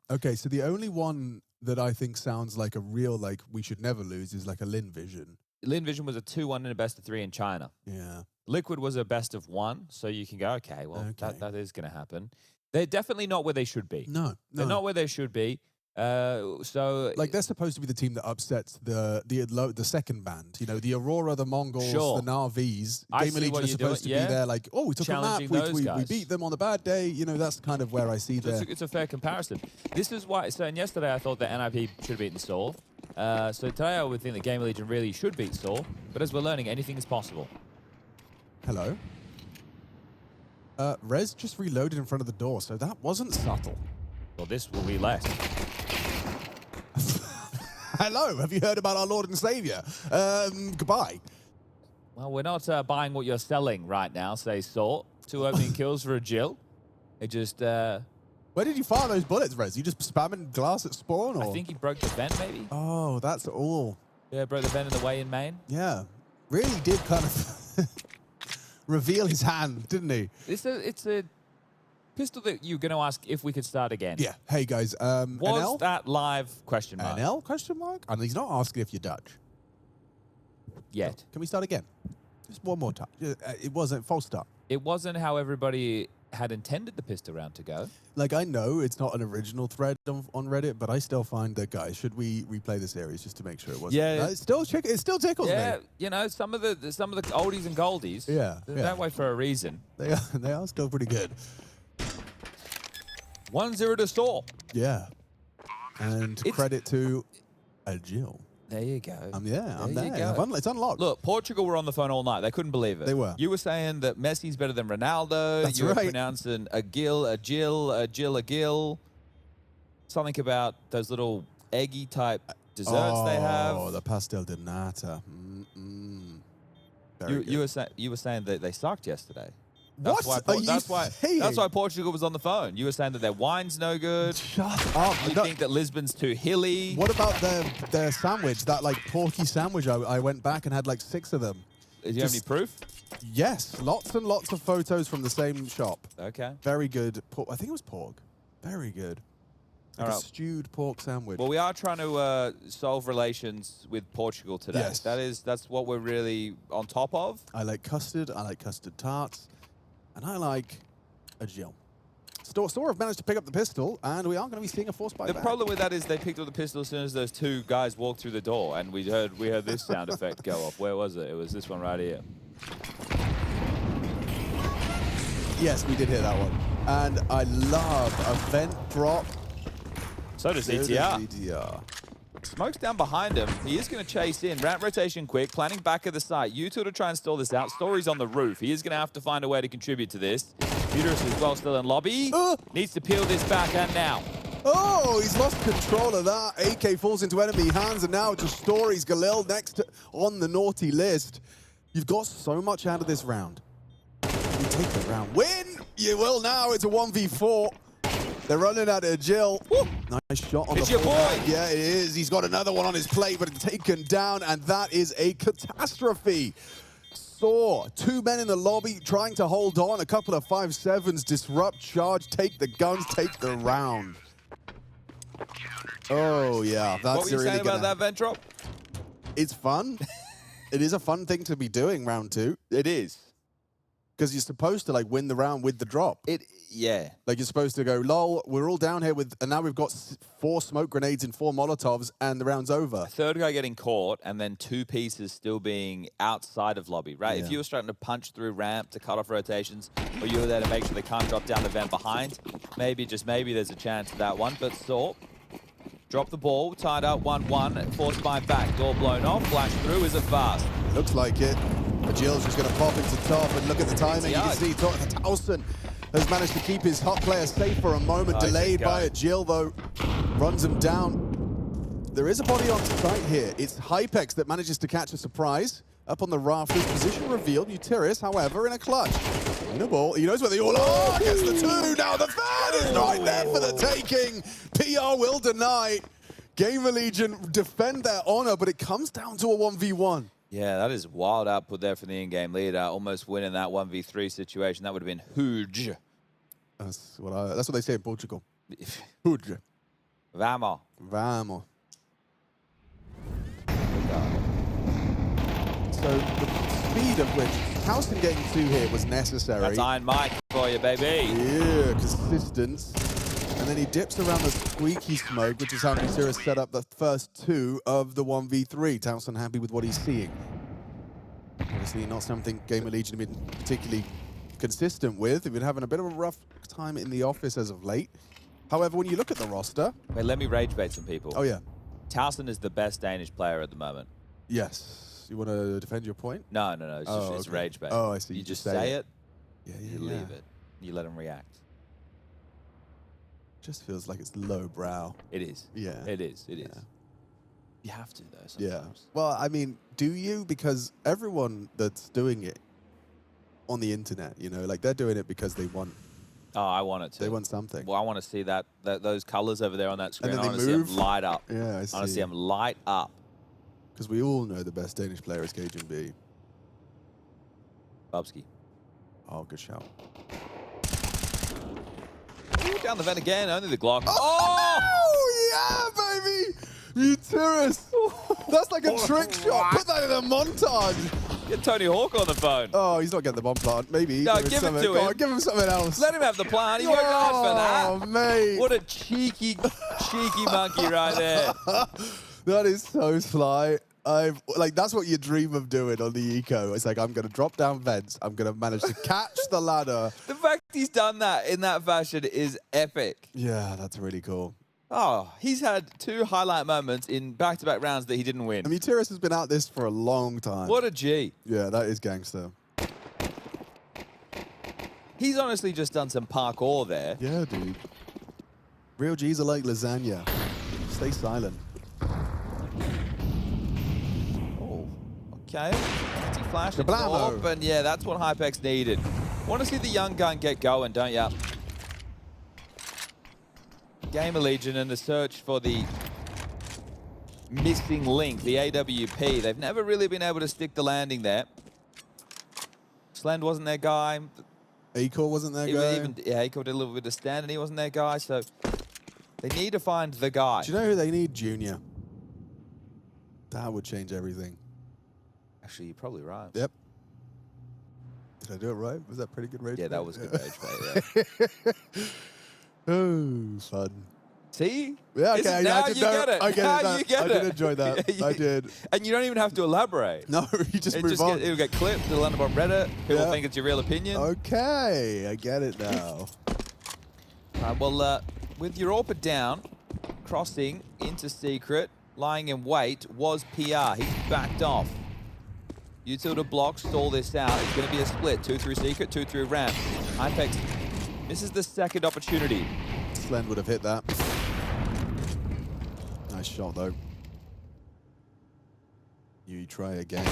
Okay, so the only one that I think sounds like a real, like, we should never lose is like a Lin Vision. Lin Vision was a 2-1 in a best of 3 in China. Yeah. Liquid was a best of 1, so you can go, okay, well, Okay. that is going to happen. They're definitely not where they should be. No, They're not where they should be. So like, they're supposed to be the team that upsets the second band. You know, the Aurora, the Mongols, Sure. the Na'Vis. I see GamerLegion what are you're supposed to doing, be there like, oh, we took a map, challenging those we guys. beat them on the bad day. You know, that's kind of where I see it's a fair comparison. This is why, so and yesterday I thought that NIP should have beaten Saul. So today I would think that GamerLegion really should beat Saul. But as we're learning, anything is possible. Hello? Rez just reloaded in front of the door, so that wasn't subtle. Well, this will be less. Hello, have you heard about our Lord and Savior? Goodbye. Well, we're not buying what you're selling right now, say Saul. 2 opening kills for a Jill. It just... Where did you fire those bullets, Rez? You just spamming glass at spawn? Or? I think he broke the vent, maybe? Oh, that's all. Yeah, broke the vent in the way in main. Yeah. Really did kind of reveal his hand, didn't he? It's a pistol that you're going to ask if we could start again. Yeah. Hey, guys. Was NL? that live? Question mark. NL? Question mark? And he's not asking if you're Dutch. Yet. Can we start again? Just one more time. It wasn't false start. It wasn't how everybody had intended the pistol round to go. Like, I know it's not an original thread on Reddit, but I still find that, guys, should we replay the series just to make sure it wasn't? Yeah. It still tickles Yeah, me. you know, some of the oldies and goldies. Yeah, They're yeah. that way for a reason. They are still pretty good. 1-0 to Saul. Yeah. And credit to Jill. There you go. I'm there. It's unlocked. Look, Portugal were on the phone all night. They couldn't believe it. They were. You were saying that Messi's better than Ronaldo. That's you were right. pronouncing a Jill, a Gill. Something about those little eggy type desserts they have. Oh, the pastel de nata. You were saying that they sucked yesterday. What are you saying? That's why Portugal was on the phone. You were saying that their wine's no good. Shut up. You think that Lisbon's too hilly. What about their sandwich, that like porky sandwich? I went back and had like 6 of them. Do you have any proof? Yes, lots and lots of photos from the same shop. Okay. Very good. I think it was pork. Very good. Like a stewed pork sandwich. Well, we are trying to solve relations with Portugal today. Yes. That's what we're really on top of. I like custard. I like custard tarts. And I like a Jill. Store have managed to pick up the pistol, and we are going to be seeing a force buyback. The problem with that is they picked up the pistol as soon as those 2 guys walked through the door, and we heard this sound effect go off. Where was it? It was this one right here. Yes, we did hear that one. And I love a vent drop. So does ETR. Smoke's down behind him. He is going to chase in. Ramp rotation quick. Planning back at the site. U2 to try and stall this out. Story's on the roof. He is going to have to find a way to contribute to this. Bucharest as well still in lobby. Needs to peel this back, and now. Oh, he's lost control of that. AK falls into enemy hands, and now just Stories Galil next on the naughty list. You've got so much out of this round. You take the round. Win! You will now. It's a 1v4. They're running at a Jill. Woo! Nice shot on it's the your forehand. boy. Yeah, it is. He's got another one on his plate, but it's taken down, and that is a catastrophe. Saw 2 men in the lobby trying to hold on. A couple of 5-7s, disrupt, charge, take the guns, take the round. Oh, yeah. That's what were you really saying about that vent drop? It's fun. It is a fun thing to be doing, round 2. It is. Because you're supposed to like win the round with the drop. Yeah. Like you're supposed to go, lol, we're all down here and now we've got 4 smoke grenades and 4 Molotovs and the round's over. A third guy getting caught and then 2 pieces still being outside of lobby, right? Yeah. If you were starting to punch through ramp to cut off rotations, or you were there to make sure they can't drop down the vent behind, maybe, just maybe there's a chance of that one. But Saw, drop the ball, tied up 1-1, forced by back, door blown off, flash through, is it fast? Looks like it. Jill's just going to pop into top and look at the timing. You can see Tauson has managed to keep his hot player safe for a moment. Delayed by it. Jill, though, runs him down. There is a body on site here. It's Hypex that manages to catch a surprise. Up on the rafters, position revealed. Utirius, however, in a clutch. In a ball. He knows where they all are. Gets the 2. Now the third is right there for the taking. PR will deny. GamerLegion defend their honor, but it comes down to a 1v1. Yeah, that is wild output there for the in-game leader. Almost winning that 1v3 situation. That would have been huge. That's what they say in Portugal. Huge. Vamos. Vamos. So the speed of which Tauson getting 2 here was necessary. That's Iron Mike for you, baby. Yeah, consistence. And then he dips around the squeaky smoke, which is how Nuke set up the first 2 of the 1v3. Tauson happy with what he's seeing. Obviously not something GamerLegion have been particularly consistent with. They've been having a bit of a rough time in the office as of late. However, when you look at the roster... Wait, let me rage bait some people. Oh, yeah. Tauson is the best Danish player at the moment. Yes. You want to defend your point? No. It's just it's rage bait. Oh, I see. You just say it. Yeah, you leave it. You let him react. Just feels like it's lowbrow. It is. Yeah. It is. It is. You have to, though, sometimes. Yeah. Well, I mean, do you? Because everyone that's doing it on the internet, you know, like they're doing it because they want... Oh, I want it to. They want something. Well, I want to see those colors over there on that screen. And I then want they to see move. them light up. Yeah, I see. I want to see them light up. Because we all know the best Danish player is Cajun B. Bubsky. Oh, good shout. Ooh, down the vent again, only the Glock. Oh, yeah, baby! Muteris! That's like a trick shot. Put that in a montage. Get Tony Hawk on the phone. Oh, he's not getting the bomb plant. Maybe. No, give it to him. Give him something else. Let him have the plant. He worked hard for that. Oh, mate. What a cheeky monkey right there. That is so sly. That's what you dream of doing on the eco. It's like, I'm going to drop down vents. I'm going to manage to catch the ladder. The fact he's done that in that fashion is epic. Yeah, that's really cool. Oh, he's had 2 highlight moments in back-to-back rounds that he didn't win. I mean, Muteris has been out this for a long time. What a G. Yeah, that is gangster. He's honestly just done some parkour there. Yeah, dude. Real G's are like lasagna. Stay silent. Oh, okay. Anti-flash into Kablamo. AWP, and yeah, that's what Hypex needed. Want to see the young gun get going, don't ya? GamerLegion and the search for the missing link, the AWP. They've never really been able to stick the landing there. Slend wasn't their guy. Acor wasn't their guy. Acor did a little bit of stand and he wasn't their guy, so they need to find the guy. Do you know who they need? Junior. That would change everything. Actually, you're probably right. Yep. Did I do it right? Was that pretty good rage? Yeah, that was good rage play, yeah. Oh, fun. See? Yeah, okay. Now you get it. I get Now it. you get I it. did enjoy that. I did. And you don't even have to elaborate. No, you just move on. It'll get clipped. It'll end up on Reddit. People think it's your real opinion. Okay, I get it now. Well, with your AWP down, crossing into secret, lying in wait, was PR. He's backed off. Utility block, stall this out. It's going to be a split. 2 through secret, 2 through ramp. Hypex misses the second opportunity. Slend would have hit that. Nice shot, though. You try again.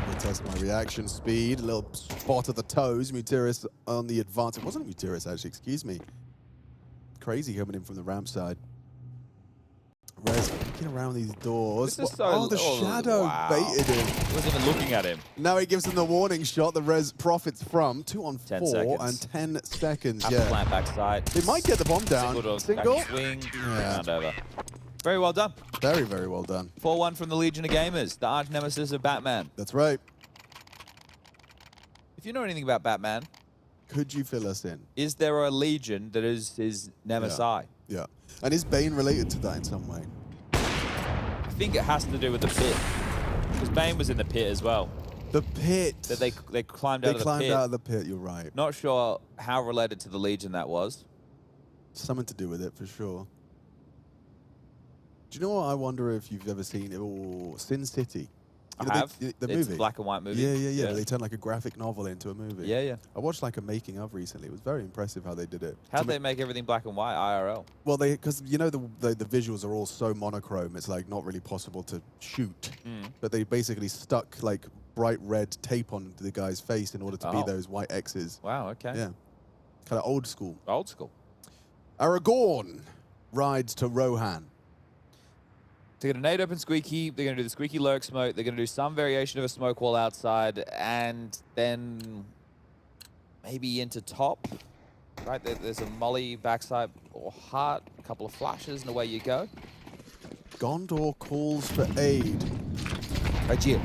We'll test my reaction speed. A little spot of the toes. Muteris on the advance. It wasn't Muteris, actually. Excuse me. Crazy coming in from the ramp side. Rez kicking around these doors. This is so the shadow baited him. Wasn't even looking at him. Now he gives him the warning shot that Rez profits from. 2 on 10 4 seconds. and 10 seconds. Have Yeah. to plant backside. They might get the bomb down. Single. Swing. Yeah. Round over. Very well done. Very, very well done. 4-1 from the Legion of Gamers, the arch nemesis of Batman. That's right. If you know anything about Batman, Could you fill us in? is there a Legion that is his nemesis? Yeah. And is Bane related to that in some way? I think it has to do with the pit. Because Bane was in the pit as well. The pit. That they climbed out of the pit. They climbed out of the pit, you're right. Not sure how related to the Legion that was. Something to do with it, for sure. Do you know what I wonder if you've ever seen Sin City? You know, I have. The It's movie. a black and white movie. Yeah. They turned like a graphic novel into a movie. Yeah. I watched like a making of recently. It was very impressive how they did it. How'd they make everything black and white IRL? Well, because you know the visuals are all so monochrome. It's like not really possible to shoot. But they basically stuck like bright red tape on the guy's face in order to be those white X's. Wow. Okay. Yeah, kind of old school. Old school. Aragorn rides to Rohan. They're going to nade open Squeaky. They're going to do the Squeaky lurk smoke. They're going to do some variation of a smoke wall outside. And then maybe into top. Right, there's a molly backside or heart, a couple of flashes, and away you go. Gondor calls for aid. Ajil.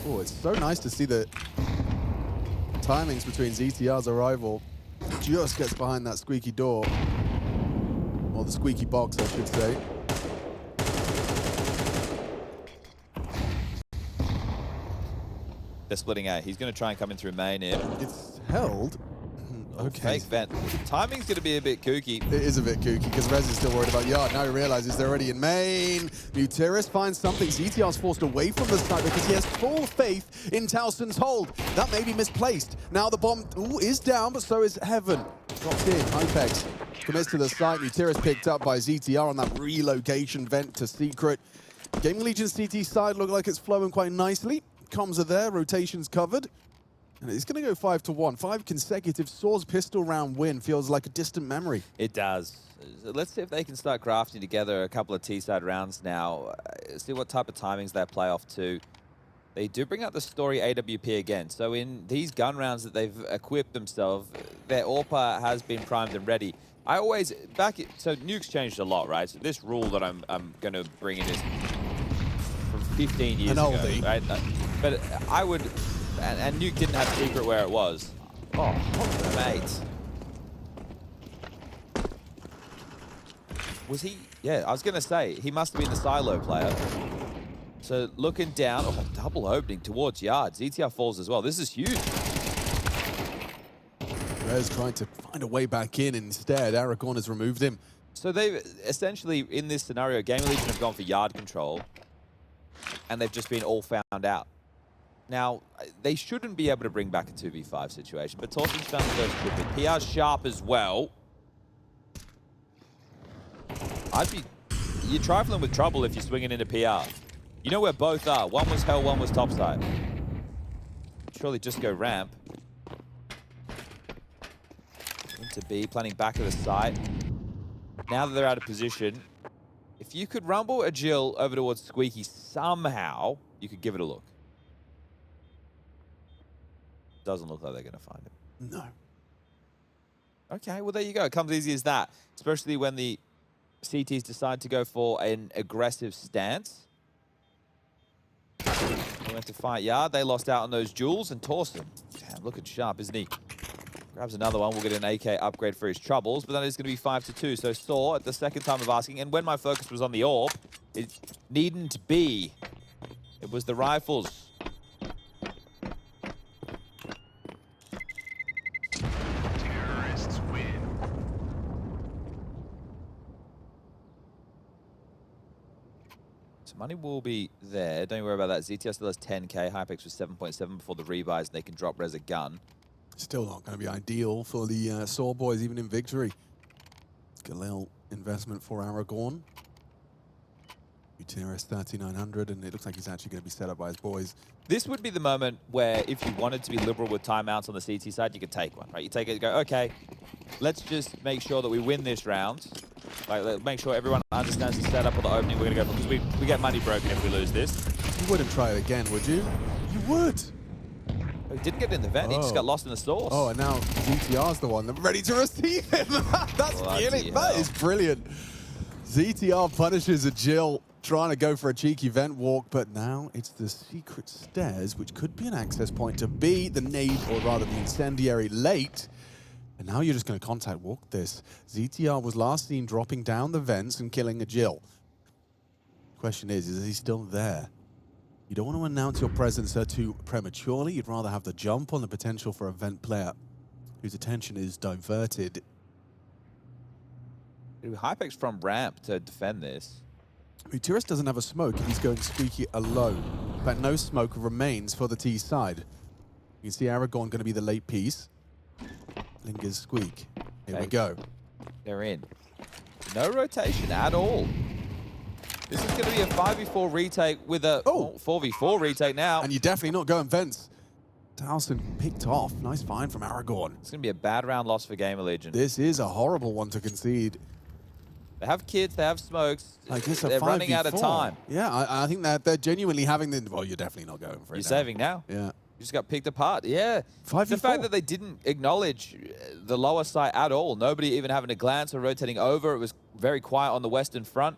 Oh, it's so nice to see the timings between ZTR's arrival. Just gets behind that squeaky door. Or the squeaky box, I should say. They're splitting out. He's going to try and come in through main here. It's held. Okay. Fake vent. Timing's going to be a bit kooky. It is a bit kooky because Rez is still worried about Yard. Now he realizes they're already in main. Nuteris finds something. ZTR's forced away from the side because he has full faith in Tauson's hold. That may be misplaced. Now the bomb is down, but so is Heaven. Drops in. Hypex commits to the site. Nuteris picked up by ZTR on that relocation vent to Secret. GamerLegion CT side look like it's flowing quite nicely. Comms are there. Rotation's covered. And it's going to go 5-1. 5 consecutive Swords pistol round win feels like a distant memory. It does. So let's see if they can start grafting together a couple of T-side rounds now. See what type of timings they play off to. They do bring out the story AWP again. So in these gun rounds that they've equipped themselves, their AWPer has been primed and ready. I always, so Nuke's changed a lot, right? So this rule that I'm going to bring in is from 15 years ago, right? But I would... And Nuke didn't have Secret where it was. Oh, mate. Was he? Yeah, I was going to say, he must have been the silo player. So looking down, double opening towards Yard. ZTR falls as well. This is huge. Rez trying to find a way back in. Instead, Aragorn has removed him. So they've essentially, in this scenario, GamerLegion have gone for Yard control. And they've just been all found out. Now, they shouldn't be able to bring back a 2v5 situation, but Tauson's found the first trip. PR's sharp as well. You're trifling with trouble if you're swinging into PR. You know where both are. One was hell, one was topside. Surely just go ramp. Into B, planning back of the site. Now that they're out of position, if you could rumble a Jill over towards Squeaky somehow, you could give it a look. Doesn't look like they're going to find him. No. Okay, well, there you go. It comes easy as that, especially when the CTs decide to go for an aggressive stance. They went to fight Yard. They lost out on those jewels. And Tauson, damn, looking sharp, isn't he? Grabs another one. We'll get an AK upgrade for his troubles, but that is going to be 5-2. So Saw at the second time of asking, and when my focus was on the AWP, it needn't be. It was the rifles. Money will be there. Don't worry about that. ZTR still has 10k. Hypex was 7.7 before the rebuys, and they can drop res a gun. Still not going to be ideal for the Saw boys, even in victory. Galil investment for Aragorn. Bucharest 3900, and it looks like he's actually going to be set up by his boys. This would be the moment where, if you wanted to be liberal with timeouts on the CT side, you could take one, right? You take it and go, okay, let's just make sure that we win this round. Like, make sure everyone understands the setup of the opening we're going to go for, because we get money broken if we lose this. You wouldn't try it again, would you? You would. Oh, he didn't get in the vent. He just got lost in the source. Oh, and now ZTR's the one ready to receive him. That's brilliant. That is brilliant. ZTR punishes a Jill trying to go for a cheeky vent walk, but now it's the secret stairs, which could be an access point to B, the nade, or rather the incendiary late. And now you're just going to contact walk this. ZTR was last seen dropping down the vents and killing a Jill. Question is he still there? You don't want to announce your presence too prematurely. You'd rather have the jump on the potential for a vent player whose attention is diverted. Hypex from ramp to defend this. Bucharest doesn't have a smoke. He's going squeaky alone. But no smoke remains for the T side. You can see Aragorn going to be the late piece. Lingers squeak. Here we go. They're in. No rotation at all. This is going to be a 5v4 retake with a 4v4 retake now. And you're definitely not going vents. Tauson picked off. Nice find from Aragorn. It's going to be a bad round loss for GamerLegion. This is a horrible one to concede. They have kids, they have smokes. I guess they're running out of time. Yeah, I think that they're genuinely having the... Well, you're definitely not going for it. You're saving now? Yeah. Just got picked apart. Yeah. 5v4. The fact that they didn't acknowledge the lower side at all. Nobody even having a glance or rotating over. It was very quiet on the western front.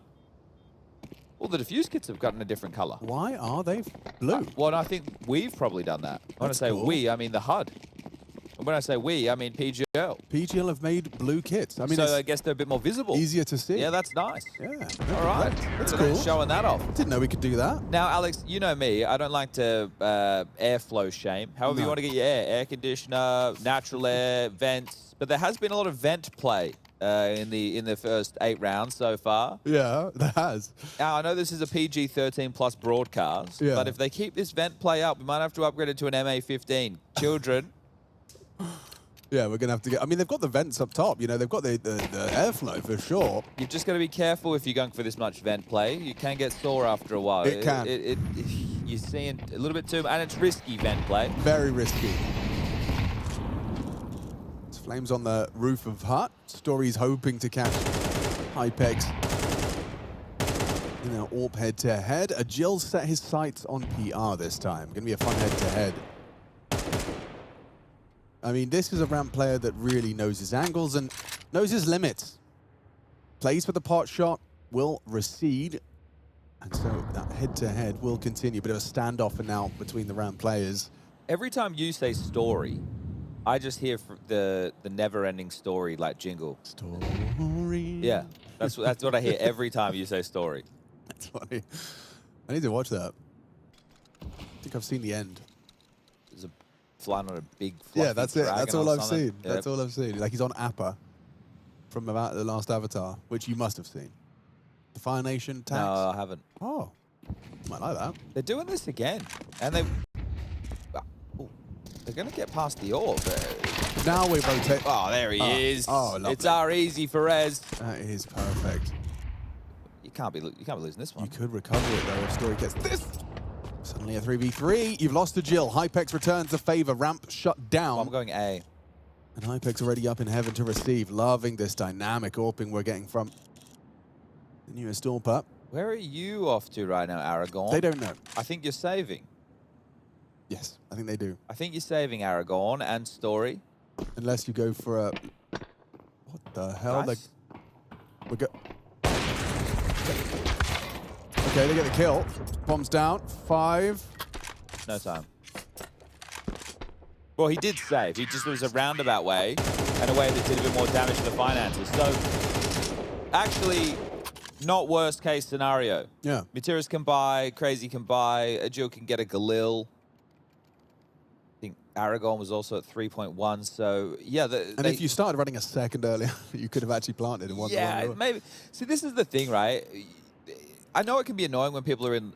Well, the diffuse kits have gotten a different color. Why are they blue? Well, I think we've probably done that. When I say we, I mean the HUD. And when I say we, I mean PGL. PGL have made blue kits. I mean, so I guess they're a bit more visible. Easier to see. Yeah, that's nice. Yeah. All right. That's So cool. Showing that off. Didn't know we could do that. Now, Alex, you know me. I don't like to airflow shame. However you want to get your air conditioner, natural air, vents. But there has been a lot of vent play in the first 8 rounds so far. Yeah, there has. Now, I know this is a PG-13 plus broadcast, Yeah. but if they keep this vent play up, we might have to upgrade it to an MA-15. Children. Yeah, we're going to have to get... I mean, they've got the vents up top. You know, they've got the airflow for sure. You've just got to be careful if you're going for this much vent play. You can get sore after a while. It can. You're seeing a little bit too... And it's risky vent play. Very risky. It's Flames on the roof of Hut. Story's hoping to catch Hypex. You know, AWP head-to-head. Agil set his sights on PR this time. Going to be a fun head-to-head. I mean, this is a ramp player that really knows his angles and knows his limits. Plays for the pot shot, will recede. And so that head-to-head will continue. Bit of a standoff for now between the ramp players. Every time you say story, I just hear the never-ending story like jingle. Story. Yeah, that's what I hear every time you say story. That's funny. I need to watch that. I think I've seen the end. There's a flying on a big Yeah, that's it. That's all I've seen. Yeah. That's all I've seen. Like he's on Appa from about the last Avatar, which you must have seen. The Fire Nation tax. No, I haven't. Oh, might like that. They're doing this again, and they're going to get past the orb. Now we rotate. Oh, there he is. Oh, lovely. It's our easy Ferez. That is perfect. You can't be losing this one. You could recover it though if Story gets this. Suddenly a 3v3. You've lost to Jill. Hypex returns the favor. Ramp shut down. Oh, I'm going A. And Hypex already up in heaven to receive. Loving this dynamic AWPing we're getting from the newest AWP. Where are you off to right now, Aragorn? They don't know. I think you're saving. Yes, I think they do. I think you're saving Aragorn and Story. Unless you go for a... What the hell? Nice. We go... Okay, they get the kill. Bombs down. 5. No time. Well, he did save. He just was a roundabout way and a way that did a bit more damage to the finances. So, actually, not worst case scenario. Yeah. Materis can buy, Crazy can buy, Agil can get a Galil. I think Aragorn was also at 3.1, so yeah. And if you started running a second earlier, you could have actually planted in one. Yeah, maybe. See, this is the thing, right? I know it can be annoying when people are in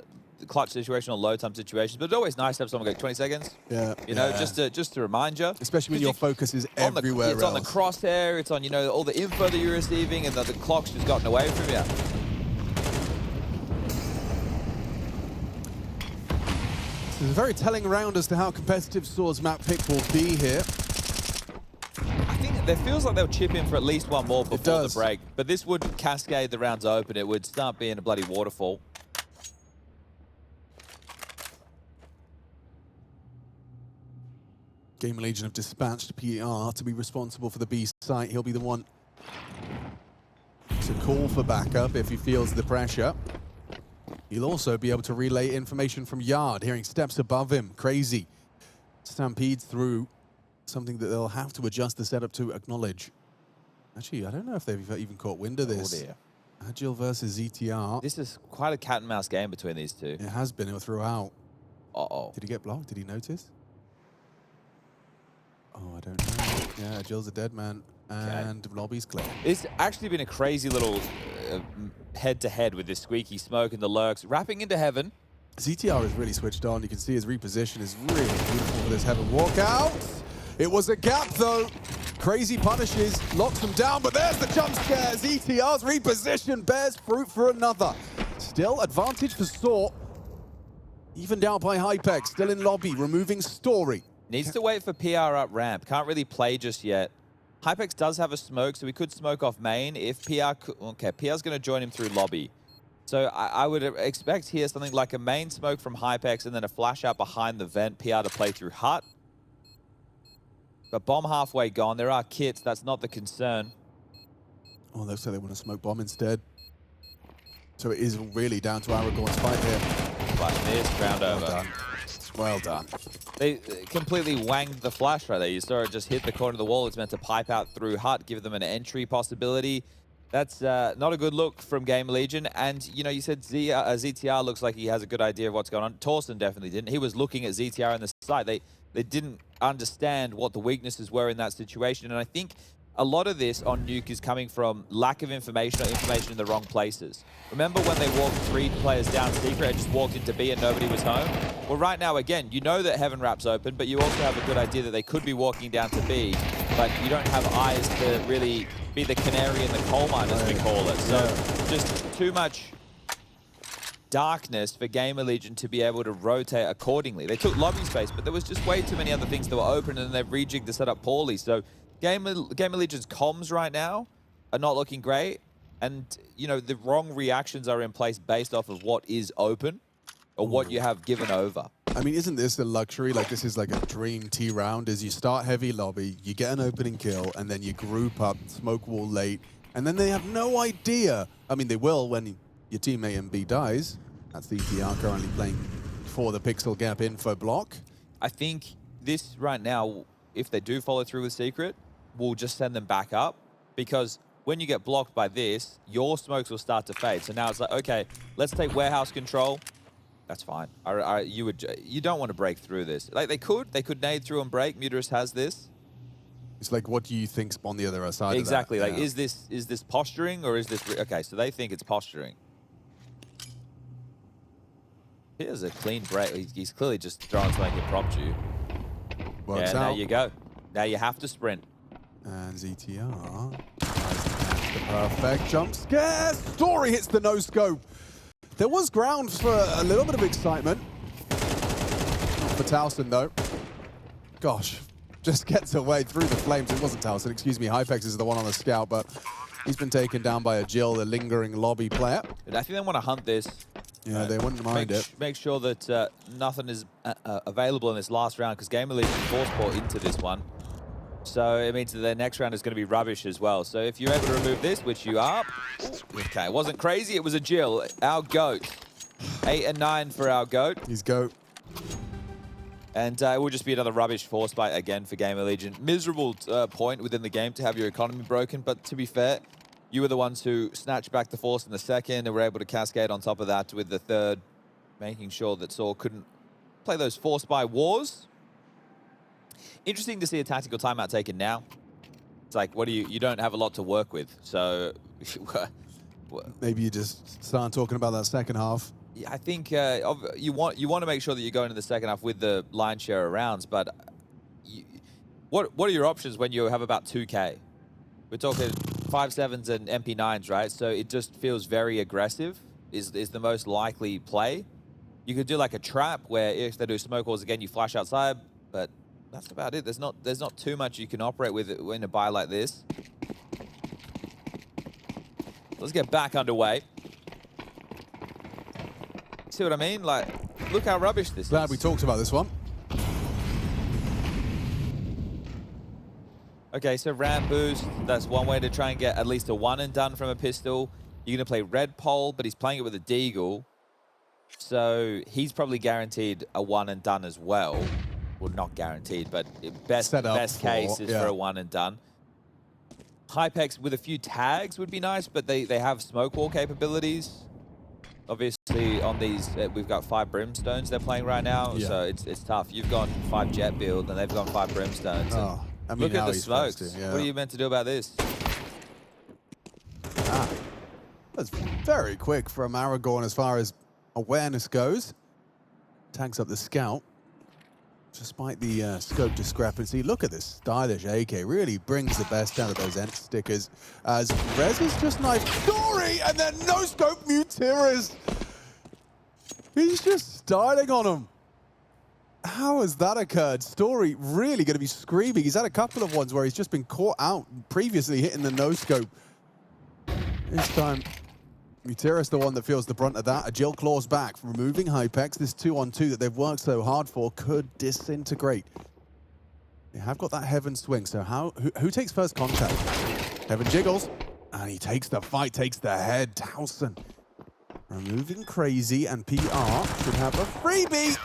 clutch situation or low time situations, but it's always nice to have someone go 20 seconds. Yeah. You know, just to remind you. Especially when your focus is everywhere else. It's on the crosshair, it's on, you know, all the info that you're receiving, and the clock's just gotten away from you. This is a very telling round as to how competitive Swords map pick will be here. I think there feels like they'll chip in for at least one more before the break, but this would cascade the rounds open. It would start being a bloody waterfall. GamerLegion have dispatched PR to be responsible for the B site. He'll be the one to call for backup if he feels the pressure. He'll also be able to relay information from Yard, hearing steps above him. Crazy. Stampedes through, something that they'll have to adjust the setup to acknowledge. Actually, I don't know if they've even caught wind of this. Oh dear. Agil versus ETR. This is quite a cat and mouse game between these two. It has been throughout. Uh-oh. Did he get blocked? Did he notice? Oh, I don't know. Yeah, Agil's a dead man. And lobby's clear. It's actually been a crazy little head-to-head with this squeaky smoke and the lurks. Wrapping into heaven. ZTR is really switched on. You can see his reposition is really beautiful for this heaven walkout. It was a gap, though. Crazy punishes, locks them down, but there's the jump scare. ZTR's reposition bears fruit for another. Still advantage for Saw. Evened out by Hypex, still in lobby, removing Story. Needs to wait for PR up ramp. Can't really play just yet. Hypex does have a smoke, so we could smoke off main if PR... Okay, PR's going to join him through lobby. So I would expect here something like a main smoke from Hypex and then a flash out behind the vent, PR to play through Hut. But bomb halfway gone. There are kits. That's not the concern. Oh, looks like they want to smoke bomb instead. So it is really down to Aragorn's fight here. Flash missed, round over. Well done. Well done. They completely wanged the flash right there. You saw it just hit the corner of the wall. It's meant to pipe out through Hut, give them an entry possibility. That's not a good look from GamerLegion. And, you know, you said ZTR looks like he has a good idea of what's going on. Tauson definitely didn't. He was looking at ZTR on the site. They didn't understand what the weaknesses were in that situation. And I think a lot of this on Nuke is coming from lack of information or information in the wrong places. Remember when they walked 3 players down secret and just walked into B and nobody was home? Well, right now, again, you know that Heaven Wrap's open, but you also have a good idea that they could be walking down to B, but you don't have eyes to really be the canary in the coal mine, as we call it. So just too much darkness for GamerLegion to be able to rotate accordingly. They took lobby space, but there was just way too many other things that were open, and they've rejigged the setup poorly. So GamerLegion's comms right now are not looking great, and you know the wrong reactions are in place based off of what is open or what you have given over. I mean, isn't this a luxury? Like, this is like a dream T round. Is you start heavy lobby, you get an opening kill, and then you group up, smoke wall late, and then they have no idea. I mean, they will when your teammate in B dies. That's the ETR currently playing for the Pixel Gap info block. I think this right now, if they do follow through with Secret, will just send them back up, because when you get blocked by this, your smokes will start to fade. So now it's like, okay, let's take warehouse control. That's fine. You don't want to break through this. Like they could nade through and break. Muterus has this. It's like, what do you think's on the other side exactly. of that? Like, is this posturing or is this okay? So they think it's posturing. Here's a clean break. He's clearly just throwing something to prompt you. Works out. There you go. Now you have to sprint. And ZTR tries to catch the perfect jump scare. Story hits the no-scope. There was grounds for a little bit of excitement. Not for Tauson, though. Gosh, just gets away through the flames. It wasn't Tauson, excuse me. Hypex is the one on the scout, but he's been taken down by a Jill, the lingering lobby player. And I think they want to hunt this. Yeah, they wouldn't mind it. Make sure that nothing is available in this last round, because GamerLegion force port into this one. So it means that their next round is going to be rubbish as well. So if you're able to remove this, which you are, okay, it wasn't crazy, it was a Jill, our GOAT. 8 and 9 for our GOAT. He's GOAT. And it will just be another rubbish force fight again for GamerLegion. Miserable point within the game to have your economy broken, but to be fair, you were the ones who snatched back the force in the second and were able to cascade on top of that with the third, making sure that Saul couldn't play those force by wars. Interesting to see a tactical timeout taken now. It's like, what do you don't have a lot to work with, so maybe you just start talking about that second half. Yeah, I think you want to make sure that you go into the second half with the line share of rounds, but what are your options when you have about 2K? We're talking 5.7s and MP9s, right? So it just feels very aggressive is the most likely play. You could do like a trap where if they do smoke walls again, you flash outside, but that's about it. There's not too much you can operate with in a buy like this. Let's get back underway. See what I mean? Like, look how rubbish this is. Glad we talked about this one. Okay, so ramp boost. That's one way to try and get at least a one and done from a pistol. You're going to play red pole, but he's playing it with a deagle. So he's probably guaranteed a one and done as well. Well, not guaranteed, but best case is for a one and done. Hypex with a few tags would be nice, but they have smoke wall capabilities. Obviously, on these, we've got 5 brimstones they're playing right now, so it's tough. You've gone 5 jet build, and they've gone 5 brimstones. Oh, I mean, look at the smokes. Yeah. What are you meant to do about this? That's very quick from Aragorn as far as awareness goes. Tags up the scout. Despite the scope discrepancy, look at this stylish AK. Really brings the best out of those end stickers. As Rez is just knifed Story, and then no scope Muterus. He's just styling on him. How has that occurred? Story really going to be screaming. He's had a couple of ones where he's just been caught out previously hitting the no scope. This time, Bucharest the one that feels the brunt of that. Agil claws back, removing Hypex. This 2-on-2 that they've worked so hard for could disintegrate. They have got that Heaven swing, so who takes first contact? Heaven jiggles, and he takes the fight, takes the head. Tauson removing Crazy, and PR should have a freebie.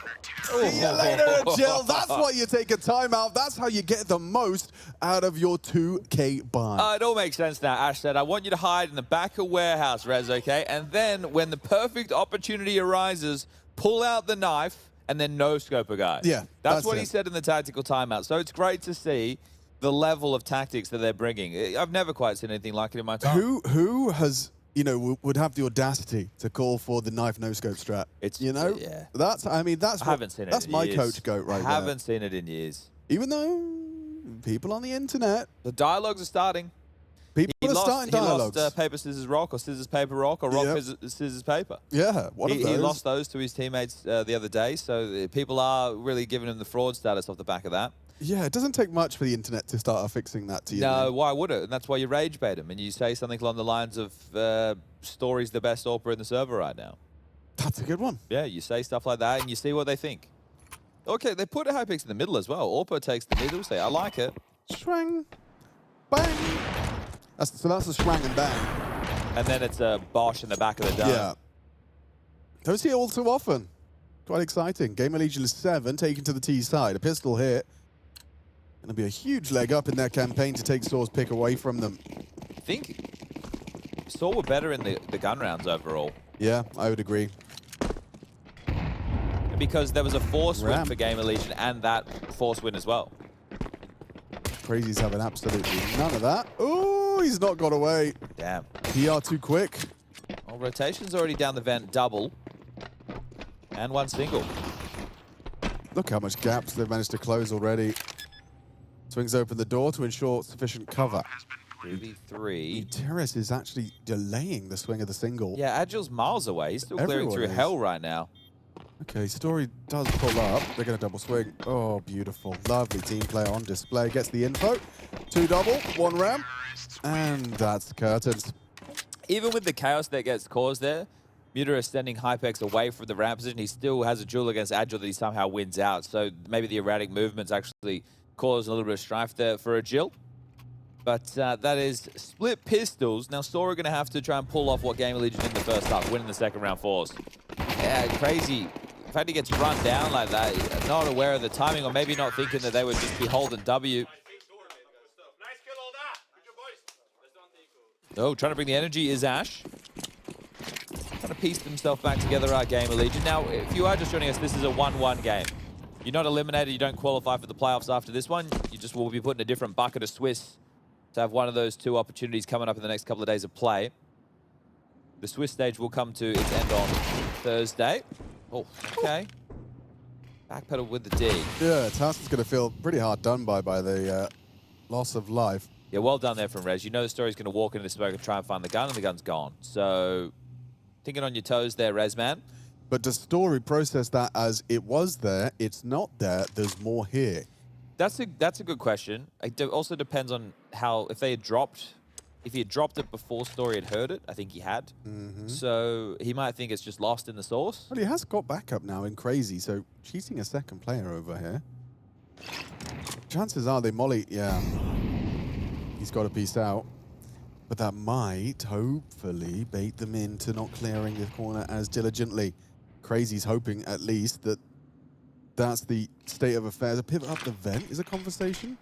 See you later, Agil. That's why you take a timeout. That's how you get the most out of your 2K buy. It all makes sense now. Ash said, I want you to hide in the back of warehouse, Rez, okay? And then when the perfect opportunity arises, pull out the knife and then no-scope a guy. Yeah, That's what he said in the tactical timeout. So it's great to see the level of tactics that they're bringing. I've never quite seen anything like it in my time. Who has, you know, would have the audacity to call for the knife no-scope strat? It's, you know, yeah. That's, I mean, that's I haven't seen it that's in my years. coach goat right there. Haven't seen it in years. Even though people on the internet, The dialogues are starting. people are starting dialogues. He lost paper, scissors, rock, or scissors, paper, rock, or rock, scissors, paper. Yeah, one of those. He lost those to his teammates the other day, so people are really giving him the fraud status off the back of that. Yeah, it doesn't take much for the internet to start fixing that to you. No, why would it? And that's why you rage bait him, and you say something along the lines of Story's the best AWPer in the server right now. That's a good one. Yeah, you say stuff like that, and you see what they think. Okay, they put a Hypex in the middle as well. AWPer takes the middle, say, I like it. Swang, bang. So that's a swang and bang. And then it's a Bosch in the back of the dome. Yeah. Don't see it all too often. Quite exciting. GamerLegion is 7, taken to the T side. A pistol hit. Going to be a huge leg up in their campaign to take Soar's pick away from them. I think Soar were better in the gun rounds overall. Yeah, I would agree. Because there was a force win for GamerLegion and that force win as well. Crazy's having absolutely none of that. Oh, he's not got away. Damn. PR too quick. Well, rotation's already down the vent double. And one single. Look how much gaps they've managed to close already. Swings open the door to ensure sufficient cover. 3v3. Bucharest is actually delaying the swing of the single. Yeah, Agil's miles away. He's still clearing through hell right now. Okay, Story does pull up. They're going to double swing. Oh, beautiful. Lovely team player on display. Gets the info. 2 double, 1 ramp. And that's curtains. Even with the chaos that gets caused there, Muta is sending Hypex away from the ramp position. He still has a duel against Agil that he somehow wins out. So maybe the erratic movements actually cause a little bit of strife there for Agil. But that is split pistols. Now, Sora going to have to try and pull off what GamerLegion in the first half, winning the second round fours. Yeah, Crazy. In fact, he gets run down like that, not aware of the timing, or maybe not thinking that they would just be holding W. Oh, trying to bring the energy is Ash. Trying to piece himself back together, our GamerLegion. Now, if you are just joining us, this is a 1-1 game. You're not eliminated, you don't qualify for the playoffs after this one. You just will be put in a different bucket of Swiss to have one of those 2 opportunities coming up in the next couple of days of play. The Swiss stage will come to its end on Thursday. Oh, okay. Backpedal with the D. Yeah, Tauson's going to feel pretty hard done by the loss of life. Yeah, well done there from Rez. You know the Story's going to walk into this smoke and try and find the gun, and the gun's gone. So, thinking on your toes there, Rez, man. But does Story process that as it was there, it's not there, there's more here? That's a good question. It also depends on how, if he had dropped it before Story had heard it, I think he had. So he might think it's just lost in the source. Well, he has got backup now in Crazy, so cheating a second player over here. Chances are they molly, yeah. He's got a piece out. But that might, hopefully, bait them into not clearing the corner as diligently. Crazy's hoping, at least, that that's the state of affairs. A pivot up the vent is a conversation.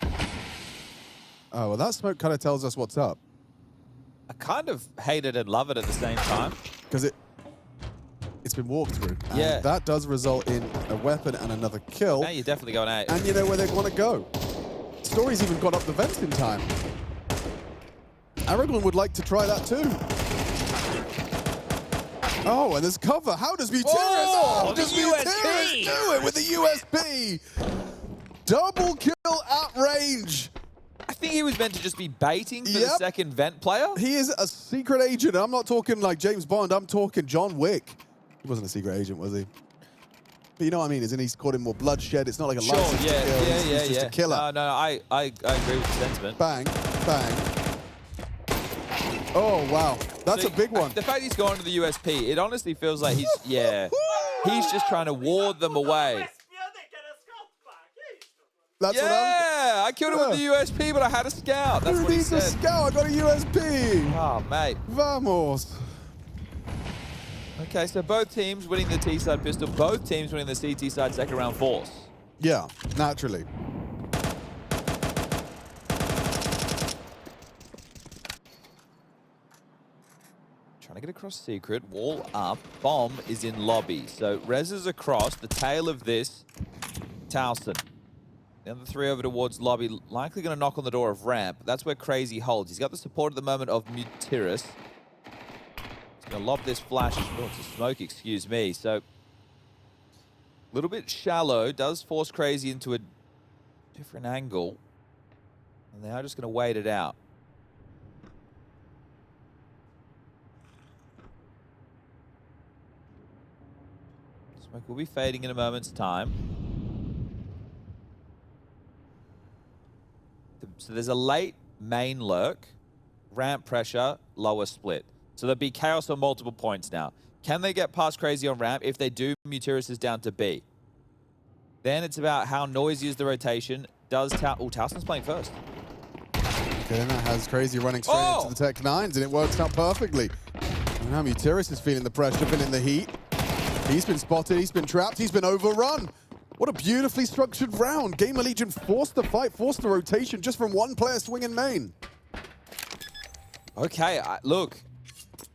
Oh, well, that smoke kind of tells us what's up. I kind of hate it and love it at the same time. Because it's been walked through. And yeah. That does result in a weapon and another kill. Now you're definitely going out. And you know where they want to go. Story's even got up the vents in time. Aragorn would like to try that too. Oh, and there's cover. How does Bucharest? Oh, does Bucharest do it with the USB? Double kill at range. I think he was meant to just be baiting for the second vent player. He is a secret agent. I'm not talking like James Bond. I'm talking John Wick. He wasn't a secret agent, was he? But you know what I mean? Isn't he causing more bloodshed? It's not like a license to kill. He's just a killer. No, I agree with the sentiment. Bang, bang. Oh, wow. That's a big one. The fact he's gone to the USP, it honestly feels like he's, he's just trying to ward them away. That's what I killed him with the USP, but I had a scout. That's what he said. Who needs a scout? I got a USP. Oh, mate. Vamos. Okay, so both teams winning the T-side pistol, both teams winning the CT side second round force. Yeah, naturally. Trying to get across secret, wall up, bomb is in lobby. So Rez is across, the tail of this, Tauson. The other three over towards lobby, likely going to knock on the door of ramp. That's where Crazy holds. He's got the support at the moment of Mutiris. He's going to lob this flash, to smoke, excuse me. So a little bit shallow, does force Crazy into a different angle. And they are just going to wait it out. Smoke will be fading in a moment's time. So there's a late main lurk, ramp pressure, lower split. So there'll be chaos on multiple points now. Can they get past Crazy on ramp? If they do, Mutiris is down to B. Then it's about how noisy is the rotation. Does Tauson's playing first. Okay, and that has Crazy running straight into the Tech 9s, and it works out perfectly. And now Mutiris is feeling the pressure, feeling the heat. He's been spotted, he's been trapped, he's been overrun. What a beautifully structured round. GamerLegion forced the fight, forced the rotation just from one player swinging main. Okay, look,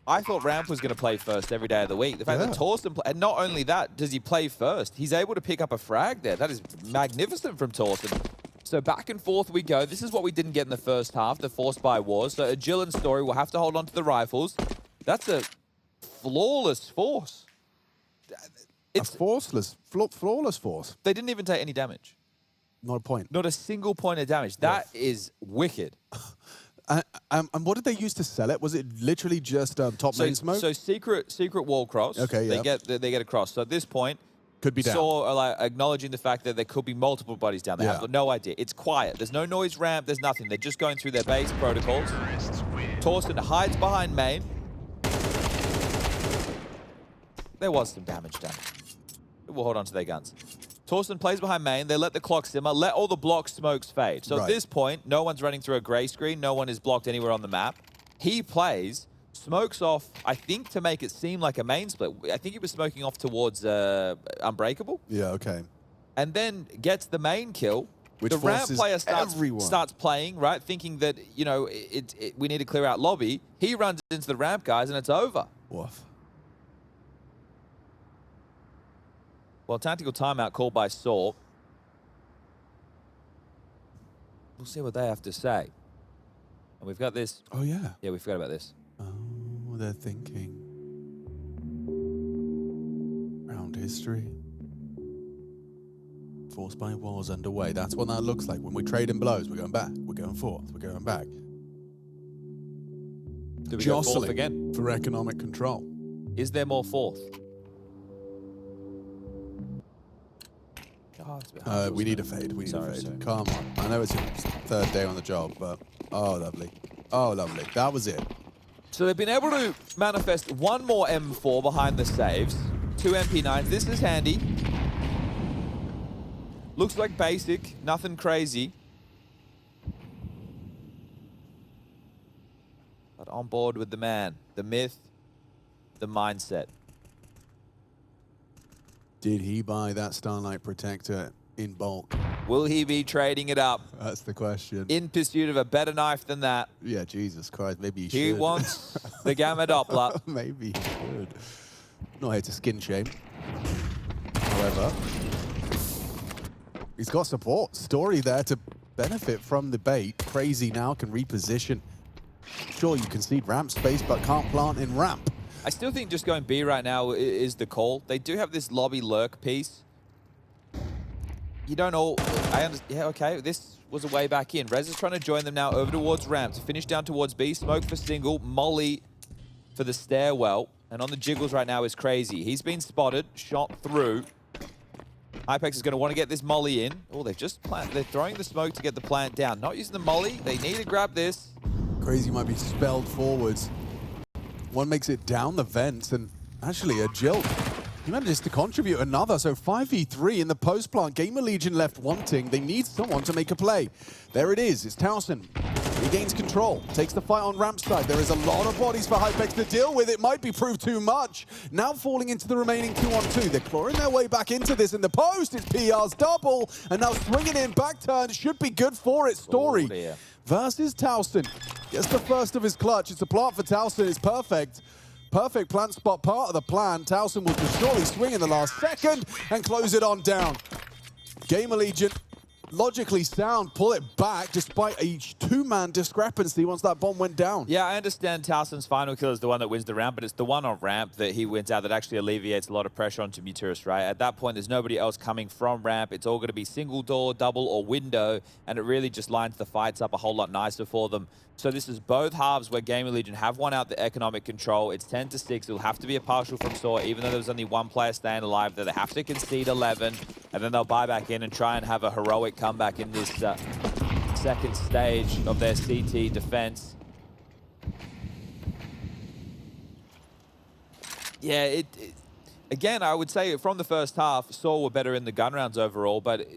I thought Ramp was going to play first every day of the week. The fact that Tauson, and not only that, does he play first, he's able to pick up a frag there. That is magnificent from Tauson. So back and forth we go. This is what we didn't get in the first half, the forced by wars. So Agil and Story will have to hold on to the rifles. That's a flawless force. It's a flawless force. They didn't even take any damage. Not a point. Not a single point of damage. That is wicked. And what did they use to sell it? Was it literally just top main smoke? So secret wall cross. Okay, yeah. They get across. So at this point, could be down. Like acknowledging the fact that there could be multiple bodies down. They have no idea. It's quiet. There's no noise ramp. There's nothing. They're just going through their base protocols. Tauson hides behind main. There was some damage done. We'll hold on to their guns. Tauson plays behind main. They let the clock simmer. Let all the block smokes fade. So at this point, no one's running through a gray screen. No one is blocked anywhere on the map. He plays, smokes off, I think to make it seem like a main split. I think he was smoking off towards Unbreakable. Yeah, okay. And then gets the main kill. Which the ramp player starts playing, right? Thinking that, you know, we need to clear out lobby. He runs into the ramp guys and it's over. Woof. Well, tactical timeout called by Saw. We'll see what they have to say. And we've got this. Oh, yeah. Yeah, we forgot about this. Oh, they're thinking. Round history. Forced by wars underway. That's what that looks like. When we trade in blows, we're going back. We're going forth. We're going back. Do we go fourth again? For economic control. Is there more fourth? We need a fade. We need a fade. Come on. I know it's your third day on the job, but oh, lovely. Oh, lovely. That was it. So they've been able to manifest one more M4 behind the saves. 2 MP9s. This is handy. Looks like basic. Nothing crazy. But on board with the man. The myth. The mindset. Did he buy that Starlight Protector in bulk? Will he be trading it up? That's the question. In pursuit of a better knife than that. Yeah, Jesus Christ, maybe he should. He wants the Gamma Doppler. Maybe he should. Not here to skin shame. However, he's got support. Story there to benefit from the bait. Crazy now can reposition. Sure, you concede ramp space, but can't plant in ramp. I still think just going B right now is the call. They do have this lobby lurk piece. You don't all... I understand. Yeah, okay. This was a way back in. Rez is trying to join them now over towards ramp to finish down towards B. Smoke for single. Molly for the stairwell. And on the jiggles right now is Crazy. He's been spotted, shot through. Hypex is going to want to get this molly in. Oh, they've just planted. They're throwing the smoke to get the plant down. Not using the molly. They need to grab this. Crazy might be spelled forwards. One makes it down the vents, and actually a Jill, he manages to contribute another. So 5v3 in the post plant. GamerLegion left wanting. They need someone to make a play. There it is. It's Tauson. He gains control, takes the fight on ramp side. There is a lot of bodies for Hypex to deal with. It might be proved too much. Now falling into the remaining 2-on-2. They're clawing their way back into this in the post. It's PR's double, and now swinging in back turn. Should be good for it. Story versus Tauson. Gets the first of his clutch. It's a plant for Tauson. It's perfect. Perfect plant spot, part of the plan. Tauson will just surely swing in the last second and close it on down. GamerLegion, logically sound, pull it back despite a two-man discrepancy once that bomb went down. Yeah, I understand Tauson's final kill is the one that wins the round, but it's the one on ramp that he wins out that actually alleviates a lot of pressure onto Bucharest, right? At that point, there's nobody else coming from ramp. It's all going to be single door, double, or window, and it really just lines the fights up a whole lot nicer for them. So this is both halves where GamerLegion have won out the economic control. It's 10-6. It'll have to be a partial from Saw, even though there's only one player staying alive, that they have to concede 11, and then they'll buy back in and try and have a heroic comeback in this second stage of their CT defense. Yeah, again, I would say from the first half, Saw were better in the gun rounds overall, but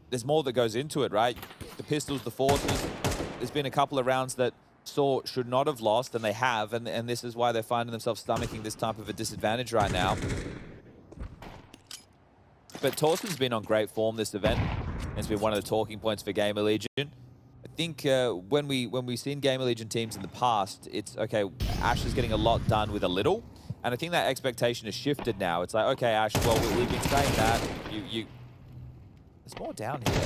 there's more that goes into it, right? The pistols, the forces. There's been a couple of rounds that Saw should not have lost, and they have, and this is why they're finding themselves stomaching this type of a disadvantage right now. But Tauson's been on great form this event. It's been one of the talking points for GamerLegion. I think when we've seen GamerLegion teams in the past, it's, okay, Ash is getting a lot done with a little, and I think that expectation has shifted now. It's like, okay, Ash, well, we've been saying that. There's more down here,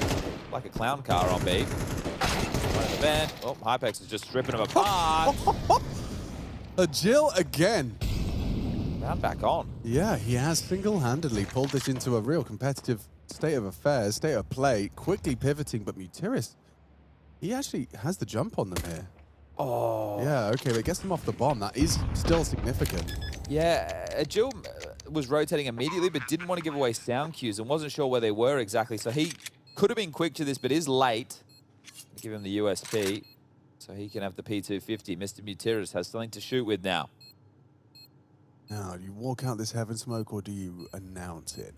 like a clown car on me. Event. Oh, Hypex is just stripping him apart. A Jill again. Round back on. Yeah, he has single-handedly pulled this into a real competitive state of affairs, state of play, quickly pivoting, but Bucharest, he actually has the jump on them here. Oh. Yeah, okay, but gets them off the bomb. That is still significant. Yeah, Jill was rotating immediately, but didn't want to give away sound cues and wasn't sure where they were exactly. So he could have been quick to this, but is late. Give him the USP so he can have the P250. Mr. Bucharest has something to shoot with now. Now, do you walk out this heaven smoke or do you announce it?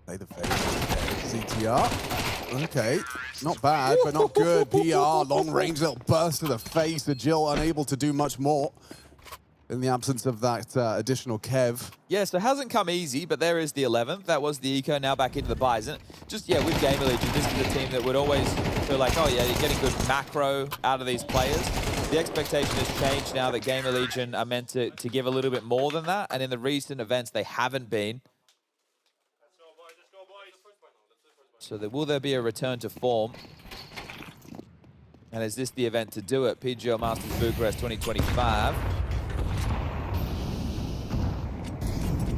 Play the face. CTR. Okay, not bad, but not good. PR, long range little burst to the face. The Jill unable to do much more in the absence of that additional Kev. Yeah, so it hasn't come easy, but there is the 11th. That was the eco, now back into the Bison. Just, yeah, with GamerLegion, this is a team that would always feel like, oh yeah, you're getting good macro out of these players. The expectation has changed now that GamerLegion are meant to give a little bit more than that, and in the recent events, they haven't been. So will there be a return to form? And is this the event to do it? PGL Masters Bucharest 2025.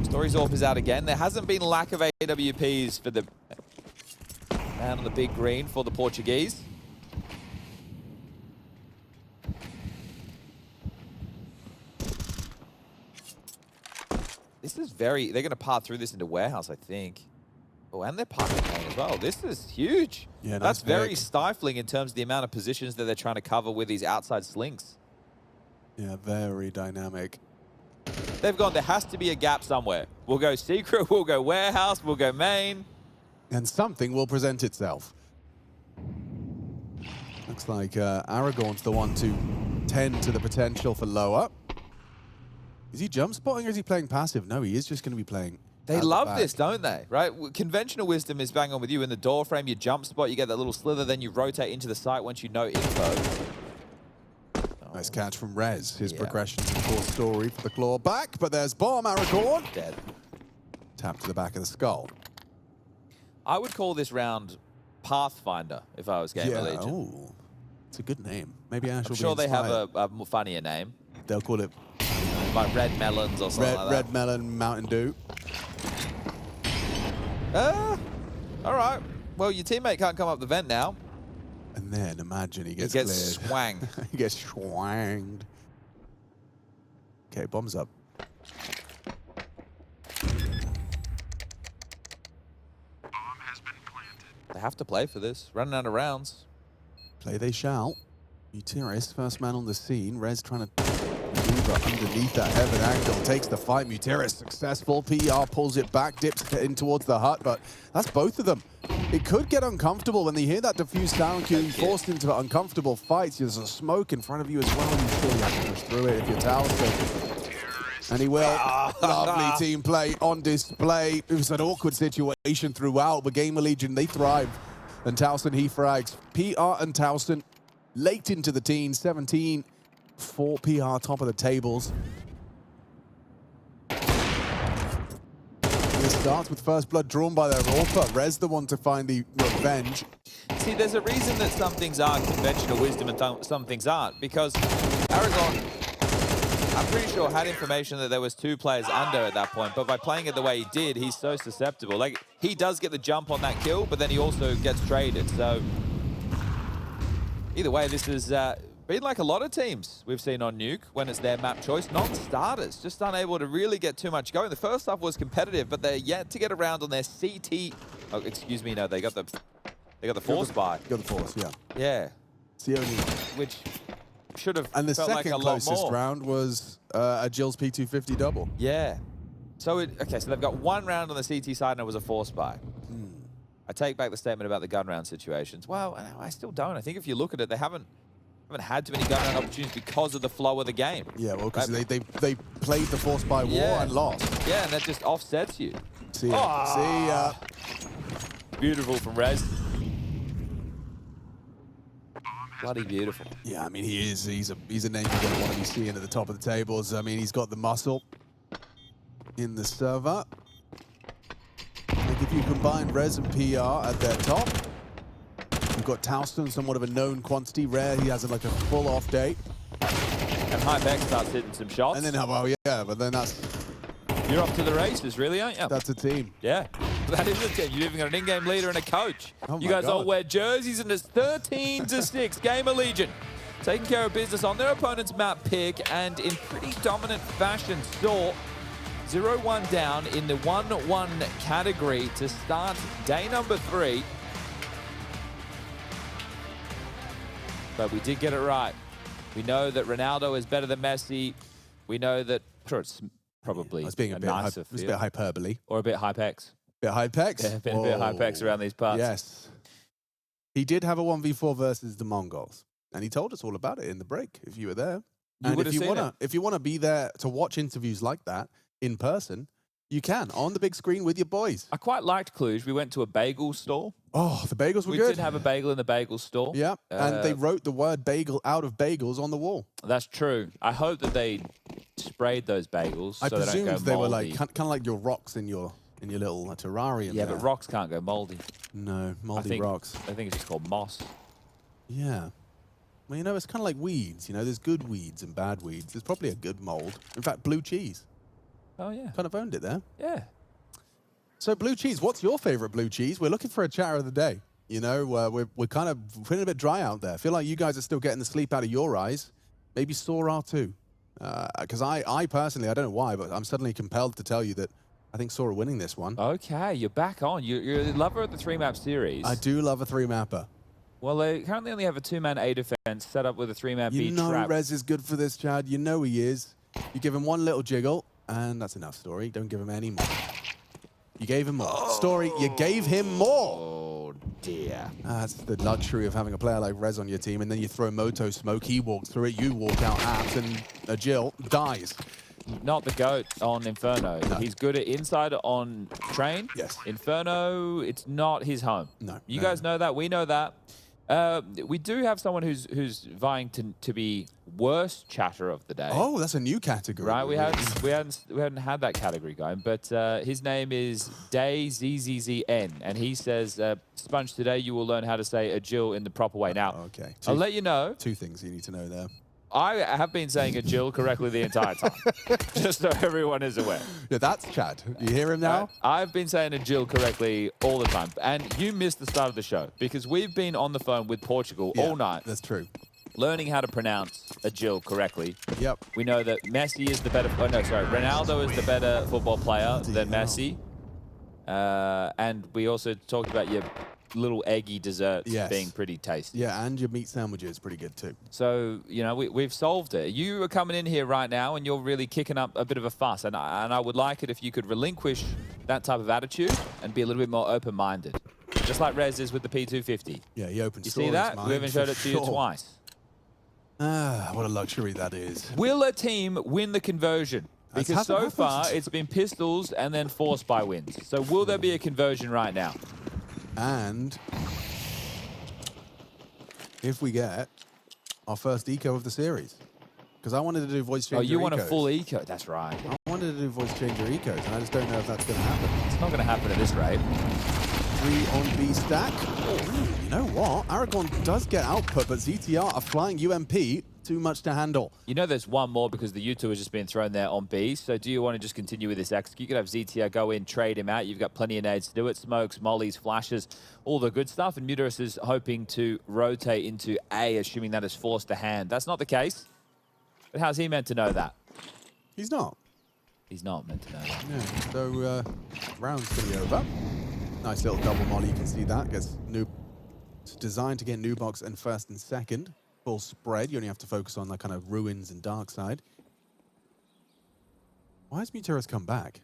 Stories Orp is out again. There hasn't been lack of AWPs for the man on the big green for the Portuguese. This is very... They're going to part through this into warehouse, I think. Oh, and they're parking lane as well. This is huge. Yeah, that's very stifling in terms of the amount of positions that they're trying to cover with these outside slinks. Yeah, very dynamic. They've gone, there has to be a gap somewhere. We'll go secret, we'll go warehouse, we'll go main. And something will present itself. Looks like Aragorn's the one to tend to the potential for lower. Is he jump spotting or is he playing passive? No, he is just going to be playing. They love this, don't they? Right? Conventional wisdom is bang on with you. In the door frame, you jump spot, you get that little slither, then you rotate into the site once you know info. Nice catch from Rez. His progression to core story for the claw back, but there's bomb, Aragorn. Dead. Tap to the back of the skull. I would call this round Pathfinder if I was GamerLegion. Yeah, oh, it's a good name. Maybe Ash will be I'm sure they inspired. have a more funnier name. They'll call it like Red Melons or something like that. Red Melon Mountain Dew. All right. Well, your teammate can't come up the vent now. And then imagine he gets swanged. He gets swanged. Okay, bombs up. Bomb has been planted. They have to play for this. Running out of rounds. Play they shall. Bucharest, first man on the scene. Rez trying to move but underneath that heaven angle takes the fight. Mutera is successful. PR pulls it back, dips in towards the hut, but that's both of them. It could get uncomfortable when they hear that diffused sound cue, forced into uncomfortable fights. There's a smoke in front of you as well, and you still have to push through it if you're Tauson. And he will. Lovely team play on display. It was an awkward situation throughout, but GamerLegion, they thrive. And Tauson, he frags. PR and Tauson late into the teens, 17 for PR, top of the tables. This starts with first blood drawn by their Aurora. Rez the one to find the revenge. See, there's a reason that some things are conventional wisdom and some things aren't, because Aragon, I'm pretty sure, had information that there was 2 players under at that point, but by playing it the way he did, he's so susceptible. Like, he does get the jump on that kill, but then he also gets traded, so either way, this has been like a lot of teams we've seen on Nuke when it's their map choice. Non-starters, just unable to really get too much going. The first half was competitive, but they're yet to get around on their CT. Oh, excuse me, no, they got the force buy. Got the force, yeah. Yeah. It's the only... Which should have And the felt second like a lot closest more. round was a Jill's P250 double. Yeah. So, okay, so they've got 1 round on the CT side and it was a force buy. I take back the statement about the gun round situations. Well, I still don't. I think if you look at it, they haven't had too many gun round opportunities because of the flow of the game. Yeah, well, because they played the force by war and lost. Yeah, and that just offsets you. See ya. See ya. Beautiful from Rez. Bloody beautiful. Yeah, I mean, he's a name you're going to want to be seeing at the top of the tables. I mean, he's got the muscle in the server. Like if you combine Rez and PR at their top, you've got Tauson, somewhat of a known quantity. Rare, he has like a full off day. And Hypex starts hitting some shots. And then, well, yeah, but then that's... You're off to the races, really, aren't you? That's a team. Yeah, that is a team. You've even got an in-game leader and a coach. Oh You guys God. all wear jerseys, and it's 13-6. GamerLegion taking care of business on their opponent's map pick, and in pretty dominant fashion, saw 0-1 down in the 1-1 category to start day number 3. But we did get it right. We know that Ronaldo is better than Messi. We know that, sure, it's probably It's being a bit, nicer it's a bit hyperbole. or a bit Hypex. Bit Hypex? Yeah, a bit Hypex around these parts. Yes. He did have a 1v4 versus the Mongols, and he told us all about it in the break, if you were there. And if you want to be there to watch interviews like that in person, you can, on the big screen with your boys. I quite liked Cluj. We went to a bagel store. Oh, the bagels were We good. did have a bagel in the bagel store. Yeah, and they wrote the word bagel out of bagels on the wall. That's true. I hope that they sprayed those bagels I so they don't go presumed they were moldy. like kind of like your rocks in your little terrarium. Yeah, there. but rocks can't go moldy. No, moldy rocks. I think it's just called moss. Yeah. Well, you know, it's kind of like weeds. You know, there's good weeds and bad weeds. There's probably a good mold. In fact, blue cheese. Oh, yeah. Kind of owned it there. Yeah. So blue cheese, what's your favorite blue cheese? We're looking for a chatter of the day. You know, we're kind of feeling a bit dry out there. I feel like you guys are still getting the sleep out of your eyes. Maybe Sora are too. Because I personally, I don't know why, but I'm suddenly compelled to tell you that I think Sora winning this one. Okay, you're back on. You're a lover of the 3-map series. I do love a 3-mapper. Well, they currently only have a 2-man A defense set up with a 3-man B You know trap. Rez is good for this, Chad. You know he is. You give him one little jiggle, and that's enough, Story. Don't give him any more. You gave him more. Story, you gave him more. Oh, dear. That's the luxury of having a player like Rez on your team, and then you throw Moto Smoke, he walks through it, you walk out apps, and Jill dies. Not the GOAT on Inferno. No. He's good at inside on Train. Yes. Inferno, it's not his home. No. You no. guys know that. We know that. We do have someone who's vying to be worst chatter of the day. Oh, that's a new category. Right, we hadn't had that category going, but his name is DayZZZN, and he says, Sponge, today you will learn how to say a Jill in the proper way. Now, Okay. I'll let you know. 2 things you need to know there. I have been saying a Jill correctly the entire time, just so everyone is aware. Yeah, that's Chad. You hear him now? I've been saying a Jill correctly all the time, and you missed the start of the show because we've been on the phone with Portugal Yeah, all night, That's true. learning how to pronounce a Jill correctly. Yep. We know that Messi is the better. Oh no, sorry, Ronaldo is the better football player than hell. Messi. And we also talked about your little eggy desserts Yes. being pretty tasty. Yeah, and your meat sandwich is pretty good too. So, you know, we've solved it. You are coming in here right now and you're really kicking up a bit of a fuss. And I would like it if you could relinquish that type of attitude and be a little bit more open-minded. Just like Rez is with the P250. Yeah, he opened You see that? We haven't showed it to you twice. Ah, what a luxury that is. Will a team win the conversion? Because so far, it's been pistols and then forced by wins. So will there be a conversion right now? And if we get our first eco of the series, because I wanted to do voice changer. Oh, you want ecos. a full eco? That's right. I wanted to do voice changer ecos, and I just don't know if that's going to happen. It's not going to happen at this rate. 3 on B stack. Oh, you know what? Aragon does get output, but ZTR are flying UMP. Too much to handle. You know there's one more because the U2 has just been thrown there on B. So do you want to just continue with this X? You could have ZTR go in, trade him out. You've got plenty of nades to do it. Smokes, mollies, flashes, all the good stuff. And Muteris is hoping to rotate into A, assuming that is forced to hand. That's not the case. But how's he meant to know that? He's not. He's not meant to know that. Yeah, so round's going to be over. Nice little double molly, you can see that. Gets noob. It's designed to get Nubox and first and second. Full spread, you only have to focus on that kind of ruins and dark side. Why has Muteris come back?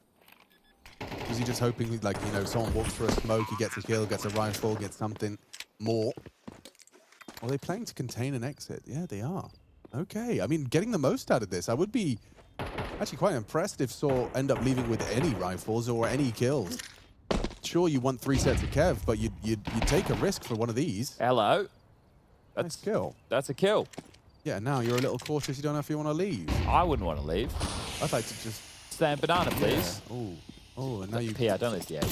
Was he just hoping, like, you know, someone walks through a smoke, he gets a kill, gets a rifle, gets something more? Are they playing to contain an exit? Yeah, they are. Okay, I mean, getting the most out of this. I would be actually quite impressed if Saw end up leaving with any rifles or any kills. Sure, you want 3 sets of Kev, but you'd take a risk for one of these. Hello. Nice kill. That's a kill. Yeah, now you're a little cautious. You don't know if you want to leave. I wouldn't want to leave. I'd like to just... Stay in banana, please. Yeah. Oh, and now you... P, I don't list the AK.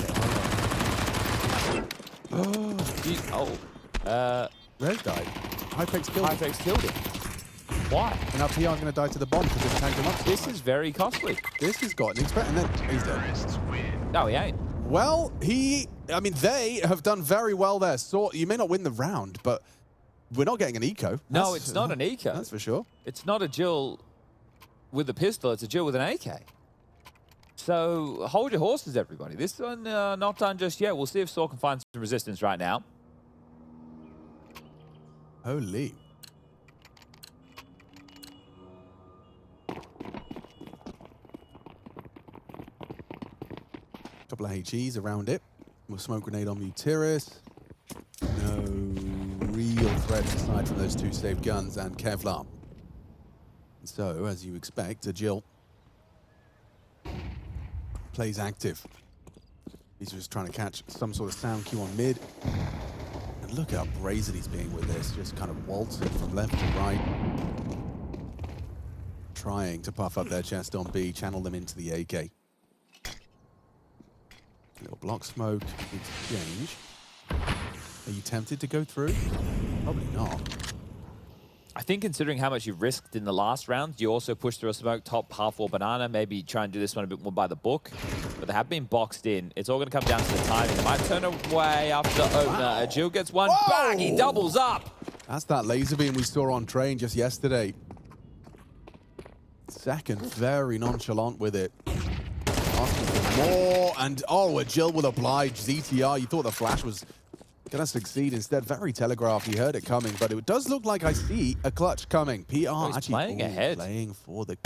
Red died. Hypex killed him. Hypex killed him. Why? And now PR's going to die to the bomb because it's tagged him up. This is very costly. This has got an expect, and then he's dead. No, he ain't. Well, I mean, they have done very well there. So you may not win the round, but we're not getting an eco. No, it's not an eco. That's for sure. It's not a Jill with a pistol. It's a Jill with an AK. So hold your horses, everybody. This one not done just yet. We'll see if Saw can find some resistance right now. Holy. Couple of HEs around it. We'll smoke grenade on Muteris. No real threats aside from those 2 saved guns and Kevlar. So, as you expect, a Jill plays active. He's just trying to catch some sort of sound cue on mid. And look how brazen he's being with this, just kind of waltzing from left to right. Trying to puff up their chest on B, channel them into the AK. Little block smoke, exchange. Are you tempted to go through? Probably not. I think considering how much you risked in the last round, you also pushed through a smoke top half or banana, maybe try and do this one a bit more by the book. But they have been boxed in. It's all going to come down to the timing. They might turn away after the opener. Wow. Jill gets one back. He doubles up. That's that laser beam we saw on train just yesterday. Second, very nonchalant with it. Asking for more, and a Jill will oblige. ZTR, you thought the flash was going to succeed. Instead, very telegraphed. He heard it coming, but it does look like I see a clutch coming. PR actually playing ahead. Playing for the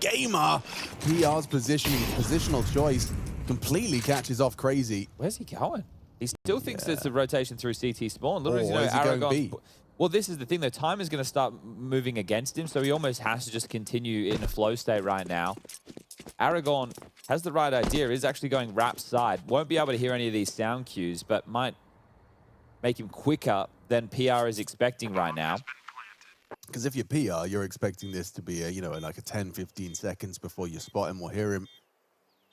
gamer. PR's positional choice completely catches off Crazy. Where's he going? He still thinks it's a rotation through CT spawn. Literally, Or is he going B? Well, this is the thing. The time is going to start moving against him, so he almost has to just continue in a flow state right now. Aragon has the right idea. Is actually going Rap side. Won't be able to hear any of these sound cues, but might make him quicker than PR is expecting right now. Because if you're PR, you're expecting this to be, like a 10, 15 seconds before you spot him or hear him.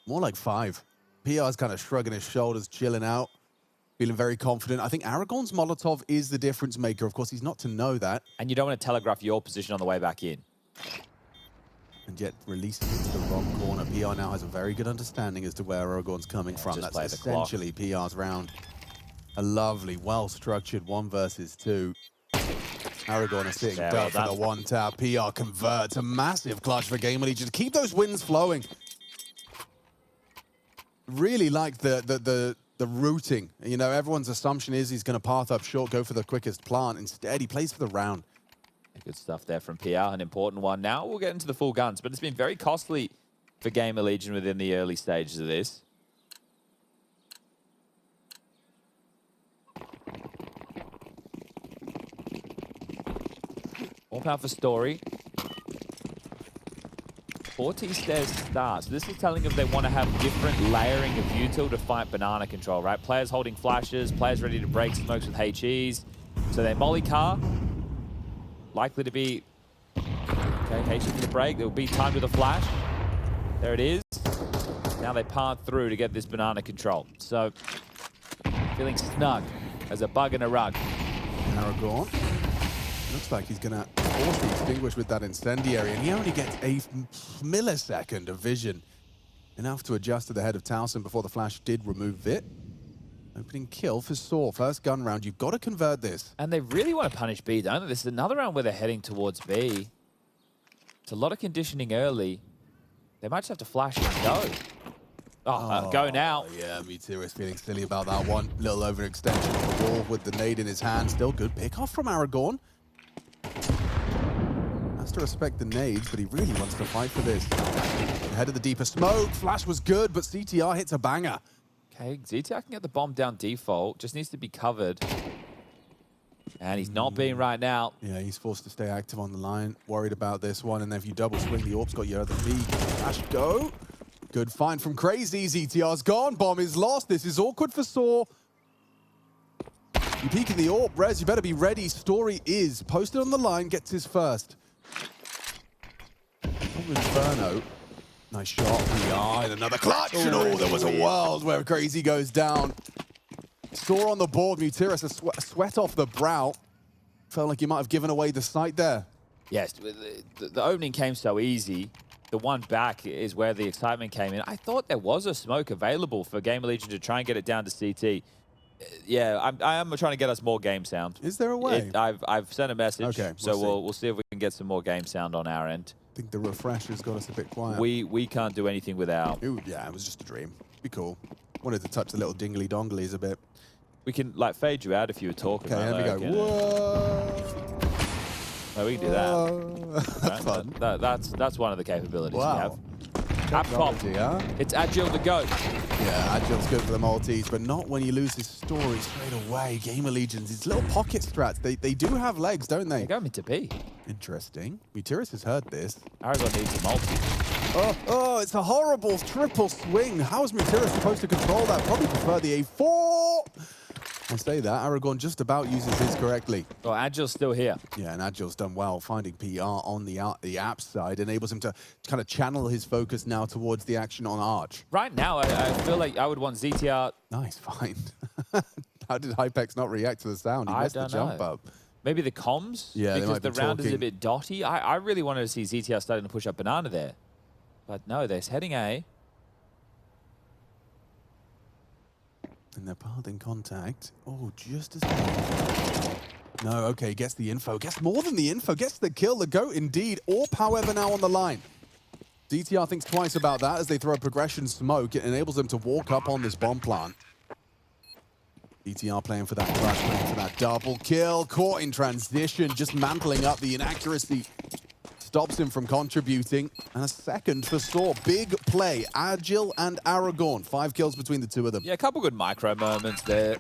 More like 5. PR's kind of shrugging his shoulders, chilling out, feeling very confident. I think Aragon's Molotov is the difference maker. Of course, he's not to know that. And you don't want to telegraph your position on the way back in. And yet releasing into the wrong corner. PR now has a very good understanding as to where Aragon's coming from. That's essentially PR's round. A lovely, well-structured 1 versus 2. Aragon is sitting duck for the 1 tap. PR converts. A massive clutch for GamerLegion. Keep those wins flowing. Really like the the routing. You know, everyone's assumption is he's going to path up short, go for the quickest plant. Instead, he plays for the round. Good stuff there from PR, an important one. Now we'll get into the full guns, but it's been very costly for GamerLegion within the early stages of this. All power for Story. 4T stairs start. So this is telling them they want to have different layering of util to fight banana control, right? Players holding flashes, players ready to break smokes with HEs. So their molly car, likely to be, okay, HE for the break. There will be timed with a flash. There it is. Now they part through to get this banana control. So feeling snug as a bug in a rug. Aragorn. Looks like he's going to force the extinguish with that incendiary, and he only gets a millisecond of vision. Enough to adjust to the head of Tauson before the flash did remove it. Opening kill for Saw. First gun round. You've got to convert this. And they really want to punish B, don't they? This is another round where they're heading towards B. It's a lot of conditioning early. They might just have to flash and go. Go now. Yeah, me too. Is feeling silly about that one. Little overextension of the wall with the nade in his hand. Still good pick off from Aragorn. Has to respect the nades, but he really wants to fight for this. Ahead of the deeper smoke. Flash was good, but CTR hits a banger. Okay, ZTR can get the bomb down default. Just needs to be covered. And he's not being right now. Yeah, he's forced to stay active on the line. Worried about this one. And then if you double swing, the Orb's got your other feet. Flash go. Good find from Crazy. ZTR's gone. Bomb is lost. This is awkward for Saw. You peek in the Orb. Rez, you better be ready. Story is posted on the line. Gets his first. Inferno. Nice shot. We are in another clutch. And there was a world where Crazy goes down. Saw on the board. Mutiris, a sweat off the brow. Felt like you might have given away the site there. Yes, the opening came so easy. The one back is where the excitement came in. I thought there was a smoke available for GamerLegion to try and get it down to CT. Yeah, I am trying to get us more game sound. Is there a way? I've sent a message, okay, so we'll see if we can get some more game sound on our end. I think the refresh has got us a bit quiet. We can't do anything without. Ooh, yeah, it was just a dream. Be cool. Wanted to touch the little dingly donglies a bit. We can like fade you out if you were talking. Okay, right, here we go. Whoa. No, we can do that. That's fun. That's one of the capabilities we have. App pop. Huh? It's Agile to go. Yeah, Agile's good for the Maltese, but not when you lose his story straight away. GamerLegion's, these little pocket strats, they do have legs, don't they? They go into B. Interesting. Mutiris has heard this. Aragon needs a multi. Oh, it's a horrible triple swing. How is Mutiris supposed to control that? Probably prefer the A4. I'll say that. Aragorn just about uses his correctly. Oh, Agile's still here. Yeah, and Agile's done well. Finding PR on the app side enables him to kind of channel his focus now towards the action on Arch. Right now, I feel like I would want ZTR. Nice find. How did Hypex not react to the sound? He missed the jump up. Maybe the comms? Yeah, because the round is a bit dotty. I really wanted to see ZTR starting to push up banana there. But no, they're heading A. And they're pathing contact. Oh, just as... No, okay, gets the info. Gets more than the info. Gets the kill. The GOAT indeed. Orb, however, now on the line. DTR thinks twice about that as they throw a progression smoke. It enables them to walk up on this bomb plant. DTR playing for that clutch, playing for that double kill. Caught in transition, just mantling up the inaccuracy. Stops him from contributing. And a second for Saw. Big play. Agile and Aragorn. 5 kills between the two of them. Yeah, a couple good micro moments there.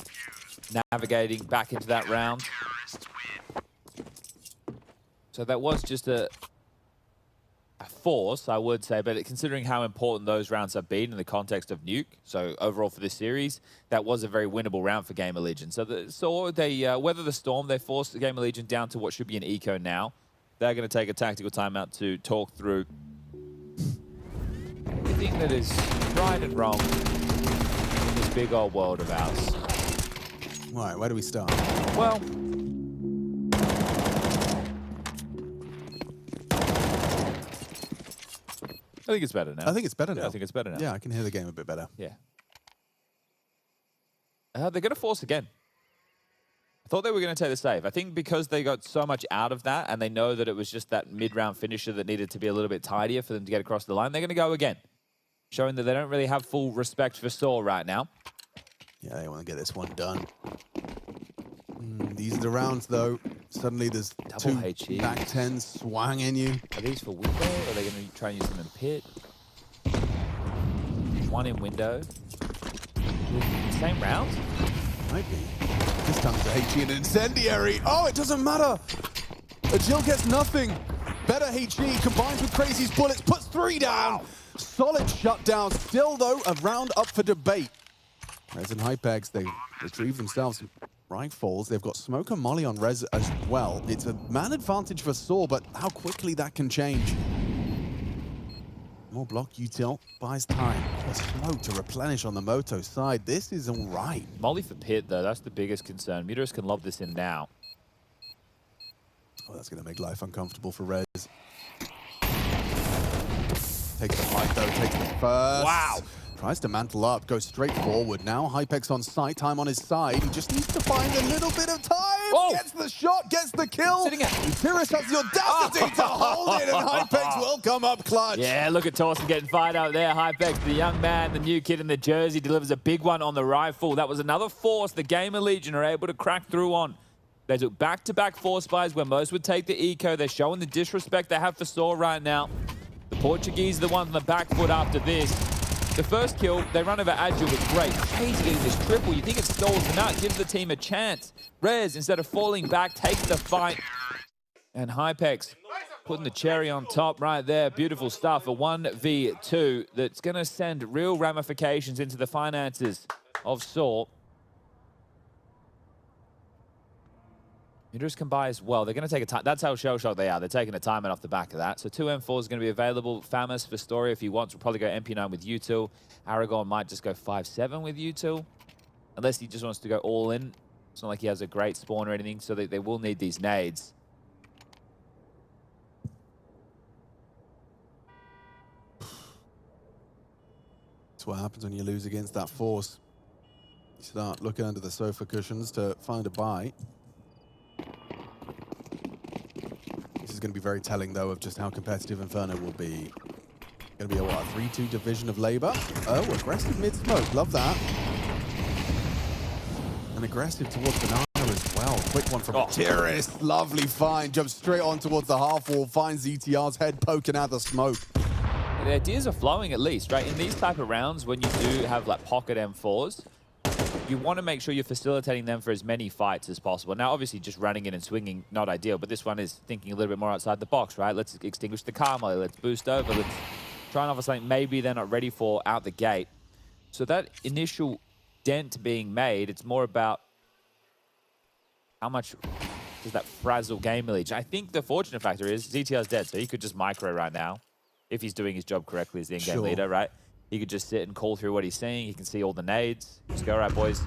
Navigating back into that round. So that was just a force, I would say, but considering how important those rounds have been in the context of Nuke, so overall for this series, that was a very winnable round for GamerLegion. So they weather the storm. They forced the GamerLegion down to what should be an eco now. They're going to take a tactical timeout to talk through everything that is right and wrong in this big old world of ours. All right, where do we start? Well, I think it's better now. I think it's better now. I think it's better now. Yeah, I can hear the game a bit better. Yeah. They're going to force again. I thought they were going to take the save. I think because they got so much out of that and they know that it was just that mid-round finisher that needed to be a little bit tidier for them to get across the line, they're going to go again, showing that they don't really have full respect for Saw right now. Yeah, they want to get this one done. These are the rounds, though. Suddenly there's Double two HE. back tens swanging you. Are these for window, or are they going to try and use them in pit? One in window. Same round? Might be. This time it's a HE and an incendiary. Oh, it doesn't matter. Jill gets nothing. Better HE combines with Crazy's bullets, puts 3 down. Wow. Solid shutdown. Still, though, a round up for debate. Rez and Hypex, they retrieve themselves some rifles. They've got Smoke and Molly on Rez as well. It's a man advantage for Saw, but how quickly that can change. More block util buys time. A Smoke to replenish on the Moto side. This is all right. Molly for pit, though. That's the biggest concern. Muterus can lob this in now. Oh, that's going to make life uncomfortable for Rez. Takes the fight, though. Takes the first. Wow. Tries to mantle up, goes straight forward. Now Hypex on site, time on his side. He just needs to find a little bit of time. Oh. Gets the shot, gets the kill. Sitting out. Pyrrhus has the audacity to hold it, and Hypex will come up clutch. Yeah, look at Tauson getting fired out there. Hypex, the young man, the new kid in the jersey, delivers a big one on the rifle. That was another force the GamerLegion are able to crack through on. They took back-to-back force buys where most would take the eco. They're showing the disrespect they have for Saw right now. The Portuguese are the ones on the back foot after this. The first kill, they run over Agile was great. Crazy getting this triple. You think it stalls them out, gives the team a chance. Rez, instead of falling back, takes the fight. And Hypex putting the cherry on top right there. Beautiful stuff. A 1v2 that's going to send real ramifications into the finances of Saw. Muterus can buy as well. They're going to take a time. That's how shell-shocked they are. They're taking a timeout off the back of that. So 2 M4 is going to be available. Famas for Story if he wants. Will probably go MP9 with U2. Aragorn might just go 5-7 with U2. Unless he just wants to go all in. It's not like he has a great spawn or anything. So they will need these nades. That's what happens when you lose against that force. You start looking under the sofa cushions to find a buy. This is going to be very telling, though, of just how competitive Inferno will be. Going to be a, what, 3-2 division of labor. Oh, aggressive mid-smoke. Love that. And aggressive towards Banana as well. Quick one from Tyrus. Lovely find. Jumps straight on towards the half wall. Finds ETR's head poking out the smoke. The ideas are flowing at least, right? In these type of rounds, when you do have like pocket M4s, you want to make sure you're facilitating them for as many fights as possible. Now, obviously, just running in and swinging, not ideal, but this one is thinking a little bit more outside the box, right? Let's extinguish the Karma, let's boost over, let's try and offer something maybe they're not ready for out the gate. So that initial dent being made, it's more about how much does that frazzle GamerLegion. I think the fortunate factor is ZTR's dead, so he could just micro right now, if he's doing his job correctly as the in-game leader, right? He could just sit and call through what he's seeing. He can see all the nades. Just go, right, boys.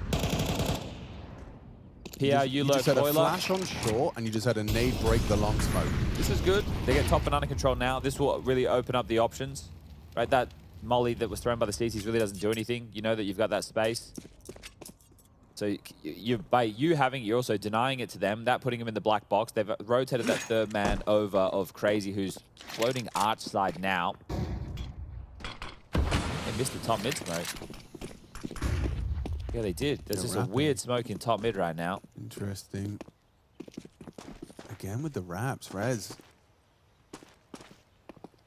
PR, you just had a flash on short, and you just had a nade break the long smoke. This is good. They get top banana control now. This will really open up the options. Right, that molly that was thrown by the CTs really doesn't do anything. You know that you've got that space. So by you having it, you're also denying it to them. That putting him in the black box. They've rotated that third man over of Crazy, who's floating arch side now. They missed the top mid smoke. Yeah, they did. There's just a weird smoke in top mid right now. Interesting. Again with the wraps, Rez.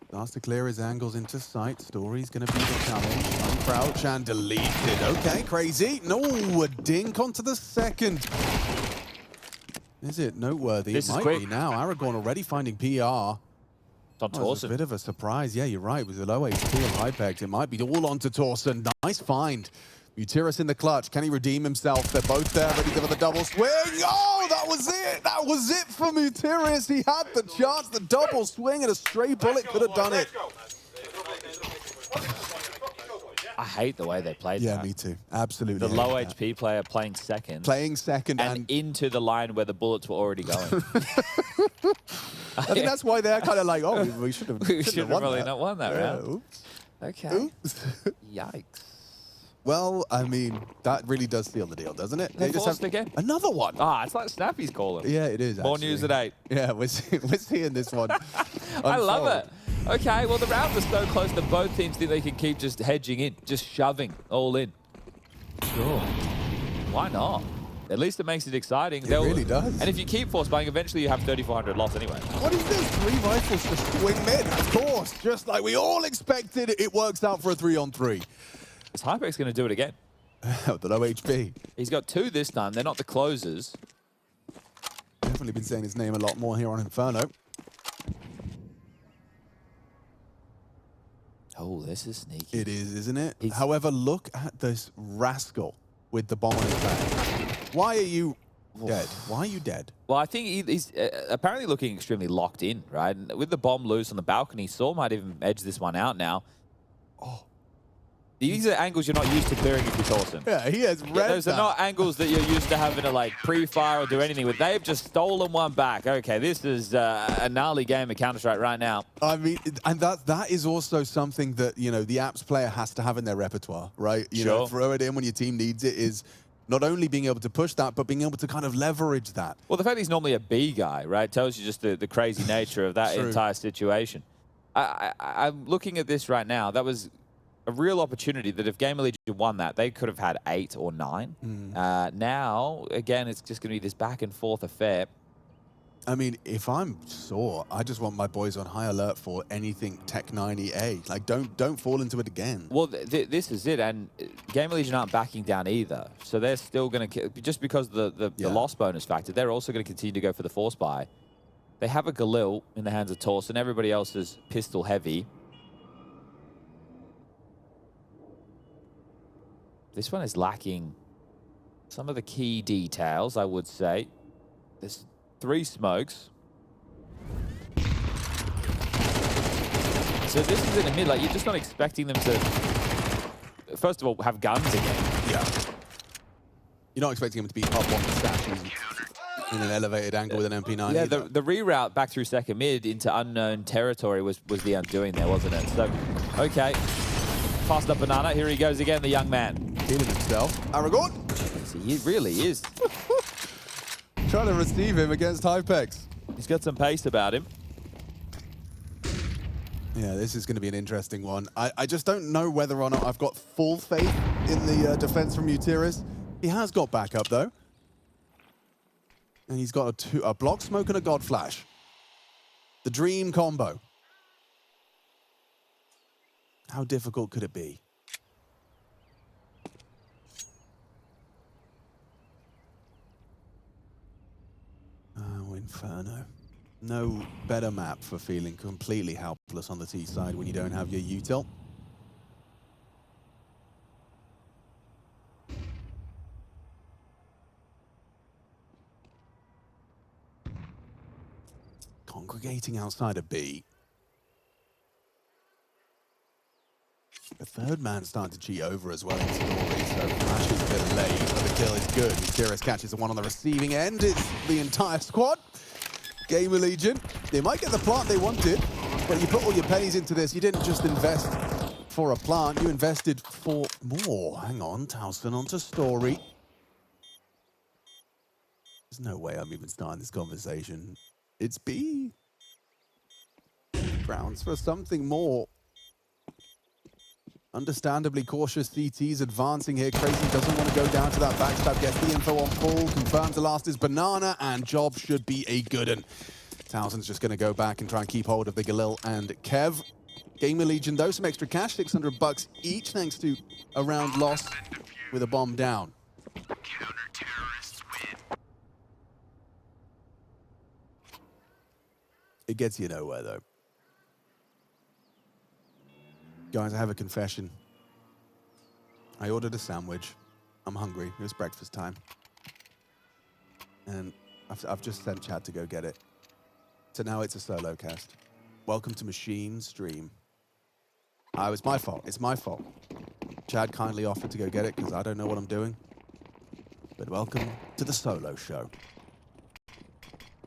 Starts to clear his angles into sight. Story's going to be the challenge. Uncrouch and deleted. Okay, Crazy. No, a dink onto the second. Is it noteworthy? This it is might quick. be now. Aragorn already finding PR. It's a bit of a surprise. Yeah, you're right. With the low HP and Hypex, it might be all onto Tauson. Nice find. Muterus in the clutch. Can he redeem himself? They're both there, ready for the double swing. Oh, that was it. That was it for Muterus. He had the chance. The double swing and a stray bullet could have done it. I hate the way they played Yeah, that. me too. Absolutely. The low HP player playing second. Playing second and into the line where the bullets were already going. I think that's why they're kind of like, oh, we should have really not won that round. Oops. Okay. Oops. Yikes. Well, I mean, that really does seal the deal, doesn't it? They just have again. Another one. Ah, it's like Snappy's calling. Yeah, it is. More actually. news at 8. Yeah, we're seeing this one. I love it. Okay, well, the rounds are so close that both teams think they can keep just hedging in, just shoving all in. Sure. Why not? At least it makes it exciting. It really does. And if you keep force buying, eventually you have 3,400 loss anyway. What is this? 3 rifles to swing mid, of course. Just like we all expected, it works out for a 3-on-3. Is Hypex going to do it again? The low HP. He's got 2 this time. They're not the closers. Definitely been saying his name a lot more here on Inferno. Oh, this is sneaky. It is, isn't it? However, look at this rascal with the bomb on his back. Why are you dead? Why are you dead? Well, I think he's apparently looking extremely locked in, right? And with the bomb loose on the balcony, Saul might even edge this one out now. Oh. These are angles you're not used to clearing if you're Tauson. Yeah, he has read Those are not angles that you're used to having to like pre-fire or do anything with. They've just stolen one back. Okay, this is a gnarly game of Counter-Strike right now. I mean, and that is also something that, you know, the apps player has to have in their repertoire, right? You know, throw it in when your team needs it is not only being able to push that, but being able to kind of leverage that. Well, the fact that he's normally a B guy, right, tells you just the crazy nature of that entire situation. I'm looking at this right now. That was a real opportunity that if GamerLegion won that, they could have had 8 or 9. Now, again, it's just going to be this back and forth affair. I mean, if I'm sore, I just want my boys on high alert for anything Tech 90A. Like, don't fall into it again. Well, this is it, and GamerLegion aren't backing down either. So they're still going to, just because of the loss bonus factor, they're also going to continue to go for the force buy. They have a Galil in the hands of Tauson. Everybody else is pistol heavy. This one is lacking some of the key details, I would say. There's 3 smokes. So this is in the mid, like you're just not expecting them to, first of all, have guns again. Yeah. You're not expecting them to be up on the statues in an elevated angle with an MP9. Yeah, the reroute back through second mid into unknown territory was the undoing there, wasn't it? So, okay. Fast up banana, here he goes again, the young man. Feeling himself. Aragorn. He really is. Trying to receive him against Hypex. He's got some pace about him. Yeah, this is going to be an interesting one. I just don't know whether or not I've got full faith in the defense from Utiris. He has got backup, though. And he's got a block smoke and a god flash. The dream combo. How difficult could it be? Oh, Inferno. No better map for feeling completely helpless on the T side when you don't have your util. Congregating outside of B. The third man starting to cheat over as well in Story, so Flash is a bit late, but the kill is good. Utiris catches the one on the receiving end. It's the entire squad. GamerLegion, they might get the plant they wanted, but you put all your pennies into this. You didn't just invest for a plant, you invested for more. Hang on, Tauson onto Story. There's no way I'm even starting this conversation. It's B. Grounds for something more. Understandably cautious, CT's advancing here. Crazy doesn't want to go down to that backstab, gets the info on full, confirms the last is banana, and job should be a good one. Tauson's just going to go back and try and keep hold of the Galil and Kev. GamerLegion, though, some extra cash, $600 each, thanks to a round loss with a bomb down. Counter-terrorists win. It gets you nowhere, though. Guys, I have a confession. I ordered a sandwich. I'm hungry. It was breakfast time. And I've just sent Chad to go get it. So now it's a solo cast. Welcome to Machine Stream. It's my fault. It's my fault. Chad kindly offered to go get it because I don't know what I'm doing. But welcome to the solo show.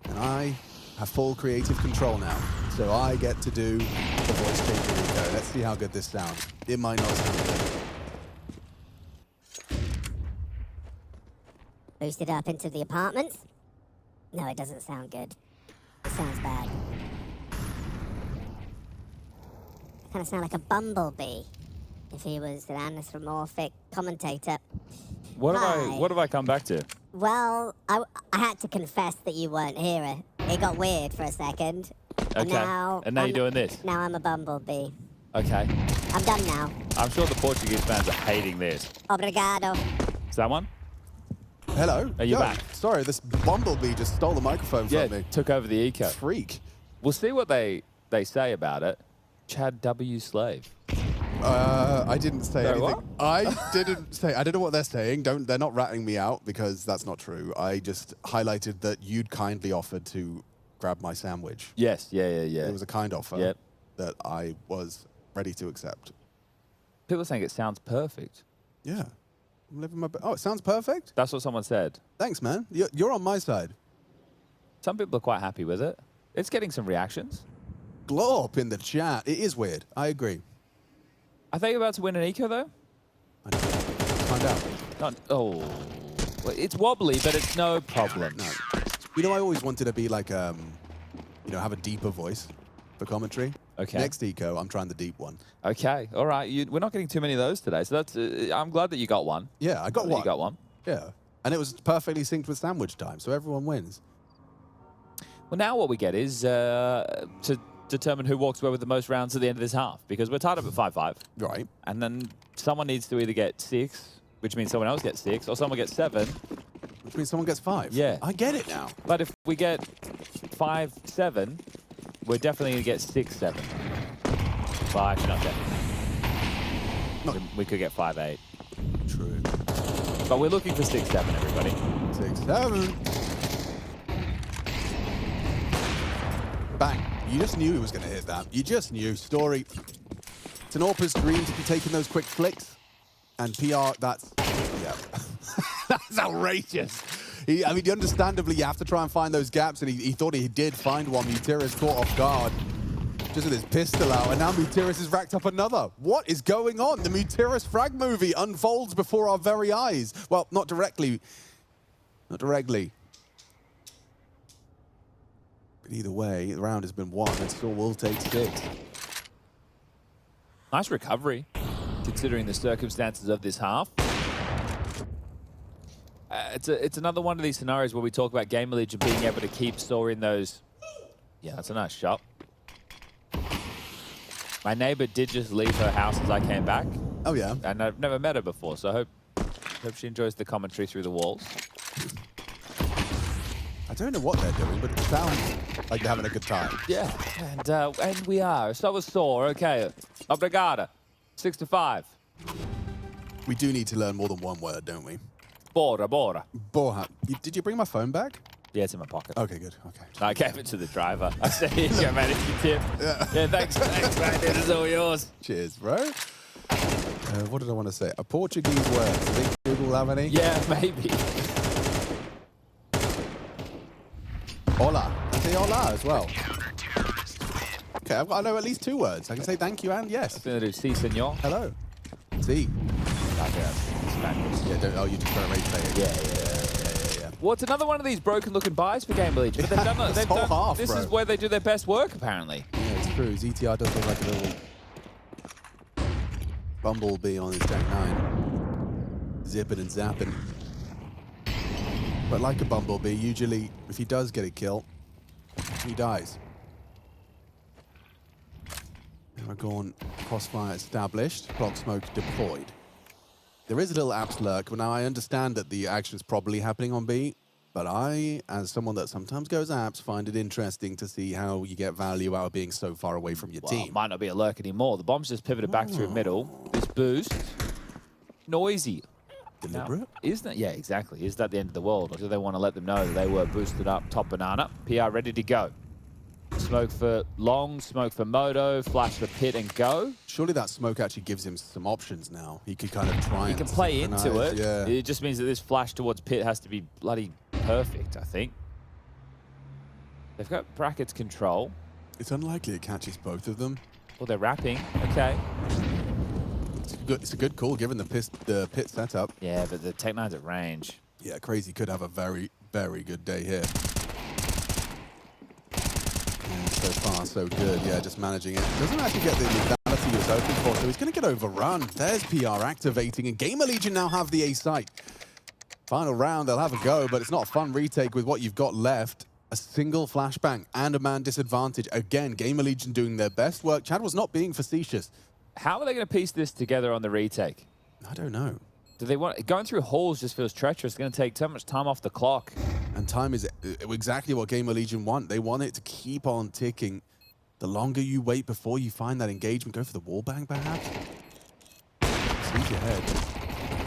And I have full creative control now. So I get to do the voice changer Rico. Let's see how good this sounds. It might not sound good. Boosted up into the apartments? No, it doesn't sound good. It sounds bad. Kind of sound like a bumblebee if he was an anthropomorphic commentator. What Hi. have I come back to? Well, I had to confess that you weren't here. It got weird for a second. Okay. And now you're doing this. Now I'm a bumblebee. Okay. I'm done now. I'm sure the Portuguese fans are hating this. Obrigado. Is that one? Hello. Are you Yo, back? Sorry, this bumblebee just stole the microphone from me. Took over the eco. Freak. We'll see what they say about it. Chad W. Slave. I didn't say Sorry, anything. what? I didn't say. I don't know what they're saying. They're not ratting me out because that's not true. I just highlighted that you'd kindly offered to grab my sandwich. Yes, yeah. It was a kind offer Yep. that I was ready to accept. People are saying it sounds perfect. Yeah. I'm living my oh, it sounds perfect? That's what someone said. Thanks, man. You're on my side. Some people are quite happy with it. It's getting some reactions. Glow up in the chat. It is weird. I agree. Are they about to win an eco, though? I don't know. Find out. Not, oh. Well, it's wobbly, but it's no problem. No. You know, I always wanted to be like, you know, have a deeper voice for commentary. Okay. Next eco, I'm trying the deep one. Okay, all right. We're not getting too many of those today, so that's. I'm glad that you got one. Yeah, I got one. You got one. Yeah. And it was perfectly synced with sandwich time, so everyone wins. Well, now what we get is to determine who walks away with the most rounds at the end of this half, because we're tied up at 5-5. Right. And then someone needs to either get 6, which means someone else gets 6, or someone gets 7. Which means someone gets 5. Yeah. I get it now. But if we get 5-7, we're definitely going to get 6-7. Well, actually, not definitely. We could get 5-8. True. But we're looking for 6-7, everybody. 6-7. Bang. You just knew he was going to hit that. You just knew. Story. It's an Orpa's dream to be taking those quick flicks. And PR, that's... Yeah. That's outrageous. I mean, understandably, you have to try and find those gaps, and he thought he did find one. Mutiris caught off guard, just with his pistol out, and now Mutiris has racked up another. What is going on? The Mutiris frag movie unfolds before our very eyes. Well, not directly. Not directly. But either way, the round has been won, and still will take 6. Nice recovery, considering the circumstances of this half. It's another one of these scenarios where we talk about GamerLegion being able to keep storing those. Yeah, that's a nice shot. My neighbor did just leave her house as I came back. Oh, yeah? And I've never met her before, so I hope she enjoys the commentary through the walls. I don't know what they're doing, but it sounds like they're having a good time. Yeah, and we are. So was Thor. Okay, obrigada. 6-5. We do need to learn more than one word, don't we? Bora, bora. Borha. Did you bring my phone back? Yeah, it's in my pocket. Okay, good. Okay. I gave it to the driver. I said, here you go, man. It's your tip. Yeah, thanks, man. This is all yours. Cheers, bro. What did I want to say? A Portuguese word. Do you think Google will have any? Yeah, maybe. Hola. I say hola as well. Okay, I know at least 2 words. I can say thank you and yes. I'm going to do si, senor. Hello. See. Spanish. Yeah, oh, you just trying to say it. Yeah. Well, it's another one of these broken-looking buys for GamerLegion. But they've done, This whole half, this bro. is where they do their best work, apparently. Yeah, it's true. ZTR does look like a little bumblebee on his Jack 9. Zipping and zapping. But like a bumblebee, usually, if he does get a kill, he dies. We're going crossfire established, clock smoke deployed. There is a little apps lurk, but now I understand that the action is probably happening on B, but I, as someone that sometimes goes apps, find it interesting to see how you get value out of being so far away from your Well, team. it might not be a lurk anymore. The bomb's just pivoted back through middle. This boost, noisy. Deliberate? Now, isn't it? Yeah, exactly. Is that the end of the world? Or do they want to let them know that they were boosted up top banana? PR ready to go. Smoke for long, smoke for moto, flash for pit and go. Surely that smoke actually gives him some options now. He could kind of try He and can play into it. Yeah. It just means that this flash towards pit has to be bloody perfect, I think. They've got brackets control. It's unlikely it catches both of them. Well, they're wrapping. Okay. It's a good call given the pit setup. Yeah, but the Tech-9's at range. Yeah, Crazy could have a very, very good day here. So far, so good. Yeah, just managing it. Doesn't actually get the lethality he was hoping for, so he's going to get overrun. There's PR activating, and GamerLegion now have the A site. Final round, they'll have a go, but it's not a fun retake with what you've got left. A single flashbang and a man disadvantage. Again, GamerLegion doing their best work. Chad was not being facetious. How are they going to piece this together on the retake? I don't know. Do they want going through halls? Just feels treacherous. It's going to take so much time off the clock. And time is exactly what GamerLegion want. They want it to keep on ticking. The longer you wait before you find that engagement, go for the wallbang perhaps. Sneak ahead.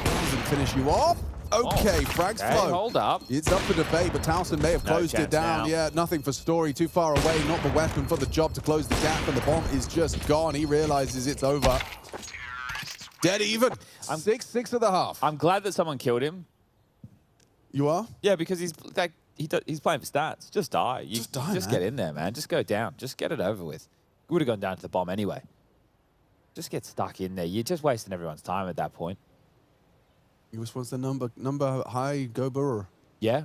Doesn't finish you off. Okay, frags flow. Hold up. It's up for debate, but Tauson may have closed it down. Now. Yeah, nothing for Story. Too far away. Not the weapon for the job to close the gap, and the bomb is just gone. He realizes it's over. Dead even. 6-6 of the half. I'm glad that someone killed him. You are? Yeah, because he's like he's playing for stats. Just die. Just die, Just man. get in there, man. Just go down. Just get it over with. You would have gone down to the bomb anyway. Just get stuck in there. You're just wasting everyone's time at that point. He was supposed to number high, go Burr. Yeah.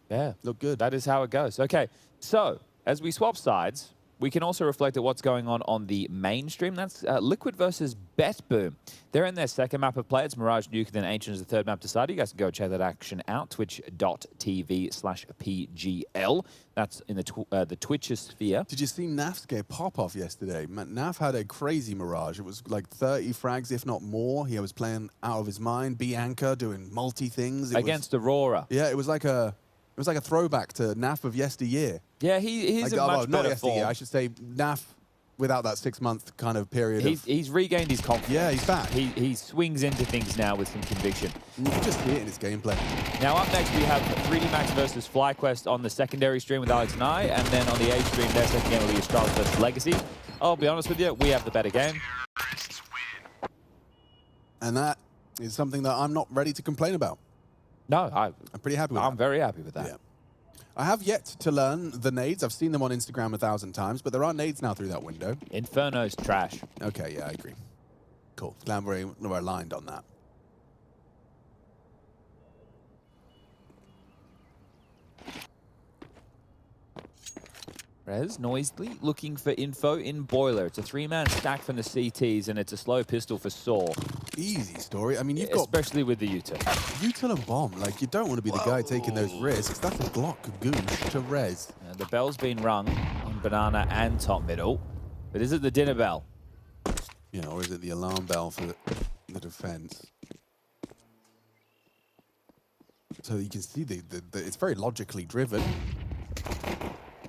Yeah. Look good. That is how it goes. Okay, so as we swap sides, we can also reflect at what's going on the mainstream. That's Liquid versus BetBoom. They're in their second map of play. It's Mirage, Nuke, and then Ancient is the third map decided. You guys can go check that action out. Twitch.tv/PGL. That's in the Twitchosphere. Did you see Naf's get pop-off yesterday? Naf had a crazy Mirage. It was like 30 frags, if not more. He was playing out of his mind. Bianca doing multi-things. Against Aurora. Yeah, it was like a throwback to Naf of yesteryear. Yeah, he's a much not better yesteryear. form. I should say Naf without that 6-month kind of period. He's regained his confidence. Yeah, he's back. He swings into things now with some conviction. You can just see it in his gameplay. Now up next we have 3D Max versus FlyQuest on the secondary stream with Alex and I, and then on the A stream their second game will be Astralis versus Legacy. I'll be honest with you, we have the better game. And that is something that I'm not ready to complain about. No, I'm pretty happy with that. I'm very happy with that. Yeah. I have yet to learn the nades. I've seen them on Instagram 1,000 times, but there are nades now through that window. Inferno's trash. Okay, yeah, I agree. Cool. Glad we're aligned on that. Rez, noisily looking for info in Boiler. It's a 3-man stack from the CTs, and it's a slow pistol for Saw. Easy Story. I mean, you've got... Especially with the Util. Util and bomb. Like, you don't want to be the guy taking those risks. That's a Glock goosh to Rez. And the bell's been rung on Banana and top middle. But is it the dinner bell? Yeah, or is it the alarm bell for the defense? So you can see it's very logically driven.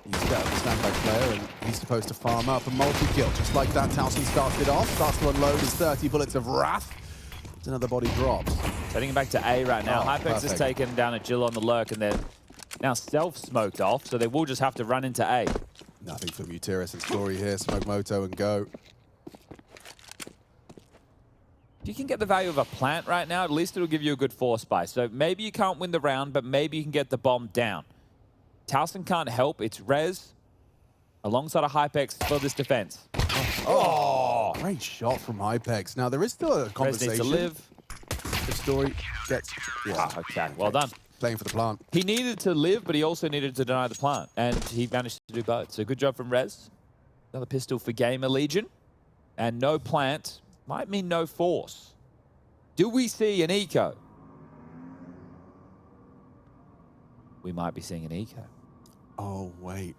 He's got a standby player, and he's supposed to farm up a multi-kill. Just like that, Tauson starts it off, starts to unload his 30 bullets of wrath. It's another body drops. Heading back to A right now. Oh, Hypex has taken down a Jill on the lurk, and they're now self-smoked off, so they will just have to run into A. Nothing for Muteris and Story here. Smoke Moto and go. If you can get the value of a plant right now, at least it'll give you a good force buy. So maybe you can't win the round, but maybe you can get the bomb down. Tauson can't help. It's Rez alongside a Hypex for this defense. Oh, great shot from Hypex. Now, there is still a Rez conversation. needs to live. The Story gets... Yeah, Okay, well done. Playing for the plant. He needed to live, but he also needed to deny the plant, and he managed to do both. So good job from Rez. Another pistol for GamerLegion. And no plant might mean no force. Do we see an eco? We might be seeing an eco. Oh, wait.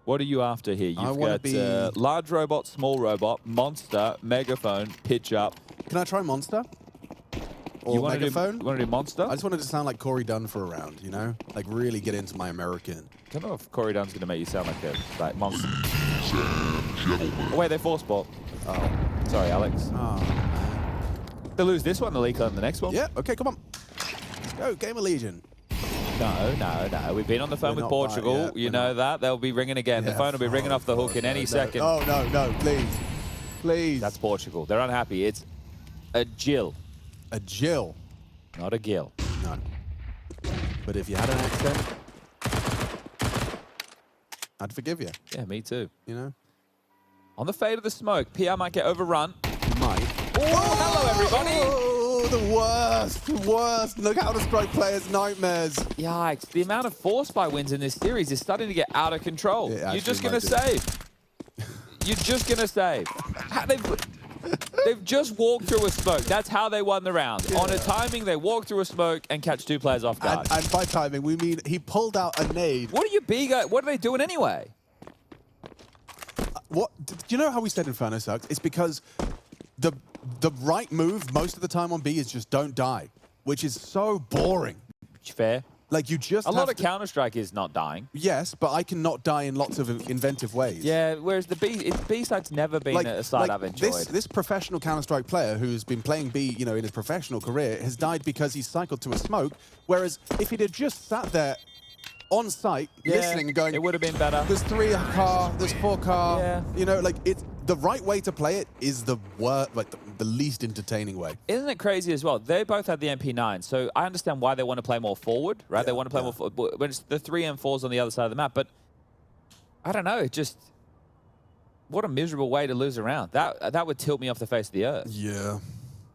What are you after here? You've got large robot, small robot, monster, megaphone, pitch up. Can I try Monster? Or You want Megaphone? to do monster? I just wanted to sound like Corey Dunn for a round, you know? Like, really get into my American. I don't know if Corey Dunn's going to make you sound like monster. Oh, wait, they force bought. Oh, sorry, Alex. Oh, man. They lose this one, they'll leak on the next one. Yeah, okay, come on. Let's go, GamerLegion. No. We've been on the phone with Portugal. You know that. They'll be ringing again. The phone will be ringing off the hook in any second. Oh, no, please. Please. That's Portugal. They're unhappy. It's a Jill. A Jill. Not a Gil. No. But if you had an accent, I'd forgive you. Yeah, me too. You know? On the fade of the smoke, PR might get overrun. You might. Oh, hello, everybody. Oh, the worst. Look how to strike players' nightmares. Yikes. The amount of force buy wins in this series is starting to get out of control. You're just going to save. You're just going to save. They've just walked through a smoke. That's how they won the round. Yeah. On a timing, they walk through a smoke and catch 2 players off guard. And by timing, we mean he pulled out a nade. What are they doing anyway? What? Do you know how we said Inferno sucks? It's because the right move most of the time on B is just don't die, which is so boring. Fair. Like, you just a lot of Counter-Strike is not dying. Yes, but I can not die in lots of inventive ways. Yeah, whereas the B side's never been a side I've enjoyed. This professional Counter-Strike player who's been playing B, you know, in his professional career has died because he cycled to a smoke. Whereas if he'd have just sat there on site, listening and going, it would have been better. There's 3 car, there's 4 car. Yeah. You know, like, it's the right way to play it is the least entertaining way. Isn't it crazy as well? They both had the MP9, so I understand why they want to play more forward, right? They want to play more forward when it's the 3 M4s on the other side of the map. But I don't know, it just, what a miserable way to lose a round. That would tilt me off the face of the earth. Yeah.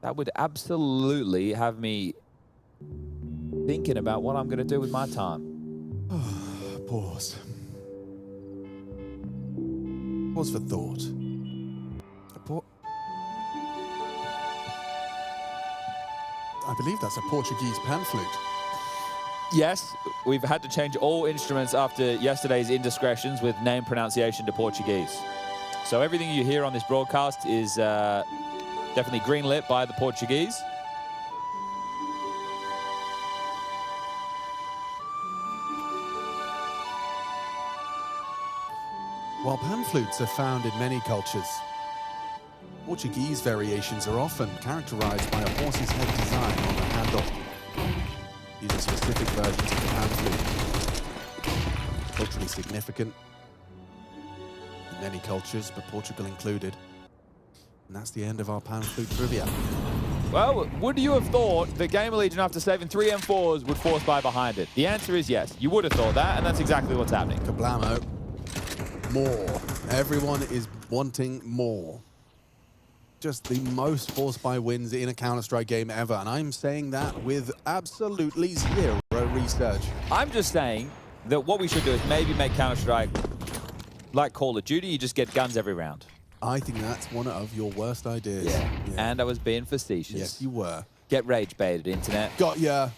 That would absolutely have me thinking about what I'm going to do with my time. Pause. Pause for thought. I believe that's a Portuguese pan flute. Yes, we've had to change all instruments after yesterday's indiscretions with name pronunciation to Portuguese. So everything you hear on this broadcast is definitely green-lit by the Portuguese. While pan flutes are found in many cultures, Portuguese variations are often characterized by a horse's head design on the handle. These are specific versions of the pan flute. Culturally significant in many cultures, but Portugal included. And that's the end of our pan flute trivia. Well, would you have thought that GamerLegion, after saving 3 M4s, would force buy behind it? The answer is yes. You would have thought that, and that's exactly what's happening. Kablamo. More. Everyone is wanting more. Just the most force buy wins in a Counter-Strike game ever, and I'm saying that with absolutely zero research. I'm just saying that what we should do is maybe make Counter-Strike like Call of Duty. You just get guns every round. I think that's one of your worst ideas. Yeah. And I was being facetious. Yes, you were. Get rage baited, internet. Got ya.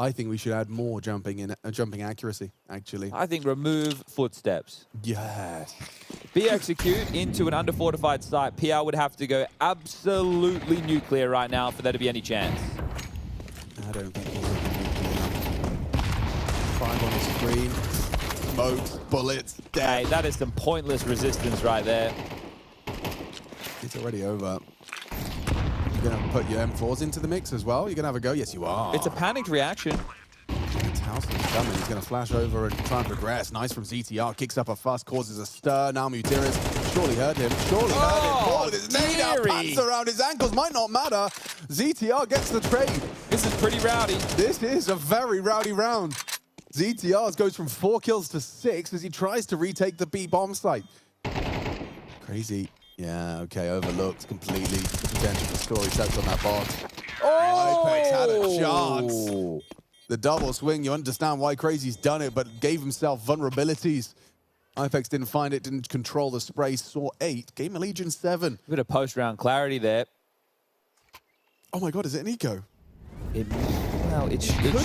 I think we should add more jumping accuracy, actually. I think remove footsteps. Yes. Be execute into an under-fortified site. PR would have to go absolutely nuclear right now for there to be any chance. I don't think we'll be nuclear. 5 on the screen. Smokes, bullets, dead. Hey, that is some pointless resistance right there. It's already over. You're going to put your M4s into the mix as well? You're going to have a go? Yes, you are. It's a panicked reaction. Tauson's coming. He's going to flash over and try and progress. Nice from ZTR. Kicks up a fuss, causes a stir. Now Mutiris surely heard him. Surely heard him. Oh, this nade out. Pants around his ankles. Might not matter. ZTR gets the trade. This is pretty rowdy. This is a very rowdy round. ZTR goes from 4 kills to 6 as he tries to retake the B bomb site. Crazy. Yeah, okay, overlooked completely the potential for story sets on that box. Oh! Ipex had a chance. The double swing, you understand why Crazy's done it, but gave himself vulnerabilities. Ipex didn't find it, didn't control the spray, saw 8. GamerLegion 7. A bit of post-round clarity there. Oh my god, is it an eco? Well, it should be an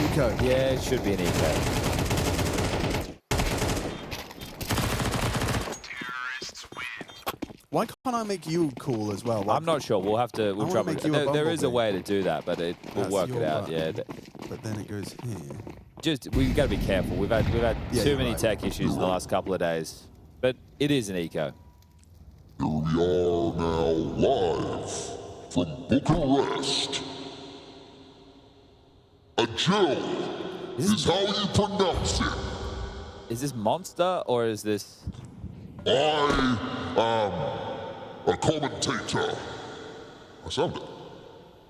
eco. Yeah, it should be an eco. Why can't I make you cool as well? I'm not sure. We'll have to. We'll try. There is a way to do that, but we'll work it out. Yeah. But then it goes here. Just we've got to be careful. We've had too many tech issues in the last couple of days, but it is an eco. Here we are now live from Bucharest. Agile is how you pronounce it. Is this Monster or is this? I am a commentator. I sound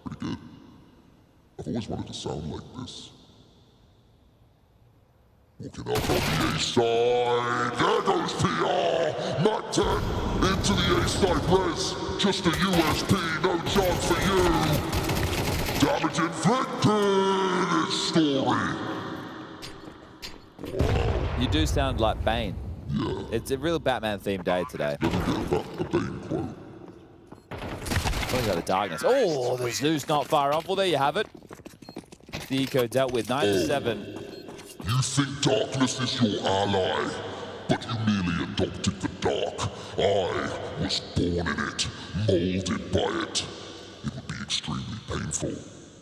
pretty good. I've always wanted to sound like this. Walking up on the A side. There goes PR. Not 10 into the A side res. Just a USP. No chance for you. Damage inflicted. It's story. You do sound like Bane. Yeah. It's a real Batman-themed day today. Let me get a Bane quote. Oh, got the darkness. Oh, the Zeus not far off. Well, there you have it. The eco dealt with 9-7. You think darkness is your ally, but you merely adopted the dark. I was born in it, molded by it. It would be extremely painful